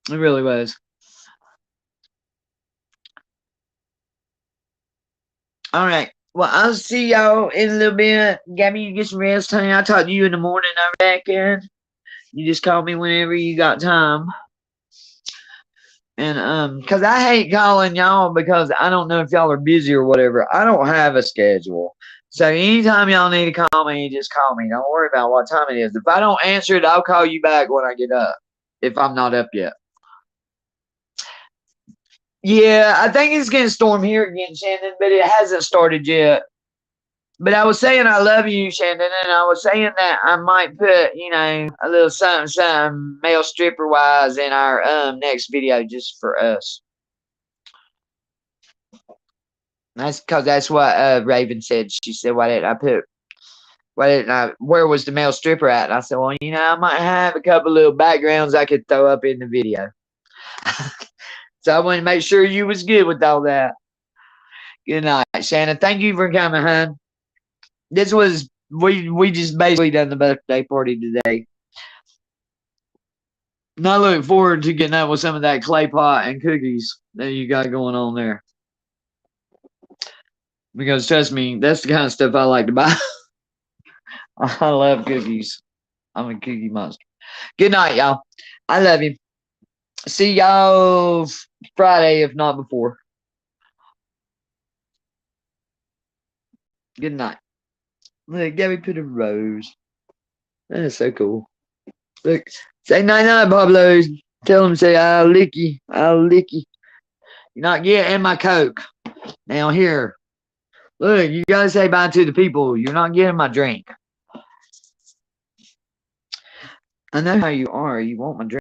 It really was. All right. Well, I'll see y'all in a little bit. Gabby, you get some rest, honey. I'll talk to you in the morning, I reckon. You just call me whenever you got time. And cause I hate calling y'all because I don't know if y'all are busy or whatever. I don't have a schedule. So anytime y'all need to call me, just call me. Don't worry about what time it is. If I don't answer it, I'll call you back when I get up. If I'm not up yet. Yeah, I think it's gonna storm here again, Shannon, but it hasn't started yet. But I was saying I love you, Shannon, and I was saying that I might put, a little something male stripper wise in our next video just for us. That's because that's what Raven said. She said, where was the male stripper at? And I said, well, I might have a couple little backgrounds I could throw up in the video. So I wanted to make sure you was good with all that. Good night, Shannon. Thank you for coming, hon. This was we just basically done the birthday party today. And I look forward to getting out with some of that clay pot and cookies that you got going on there. Because trust me, that's the kind of stuff I like to buy. I love cookies. I'm a cookie monster. Good night, y'all. I love you. See y'all Friday, if not before. Good night. Look, Gabby put a rose. That is so cool. Look, say night-night, Pablo. Tell him, say, I'll lick you. I'll lick you. You're not getting my Coke. Now here. Look, you gotta say bye to the people. You're not getting my drink. I know how you are. You want my drink.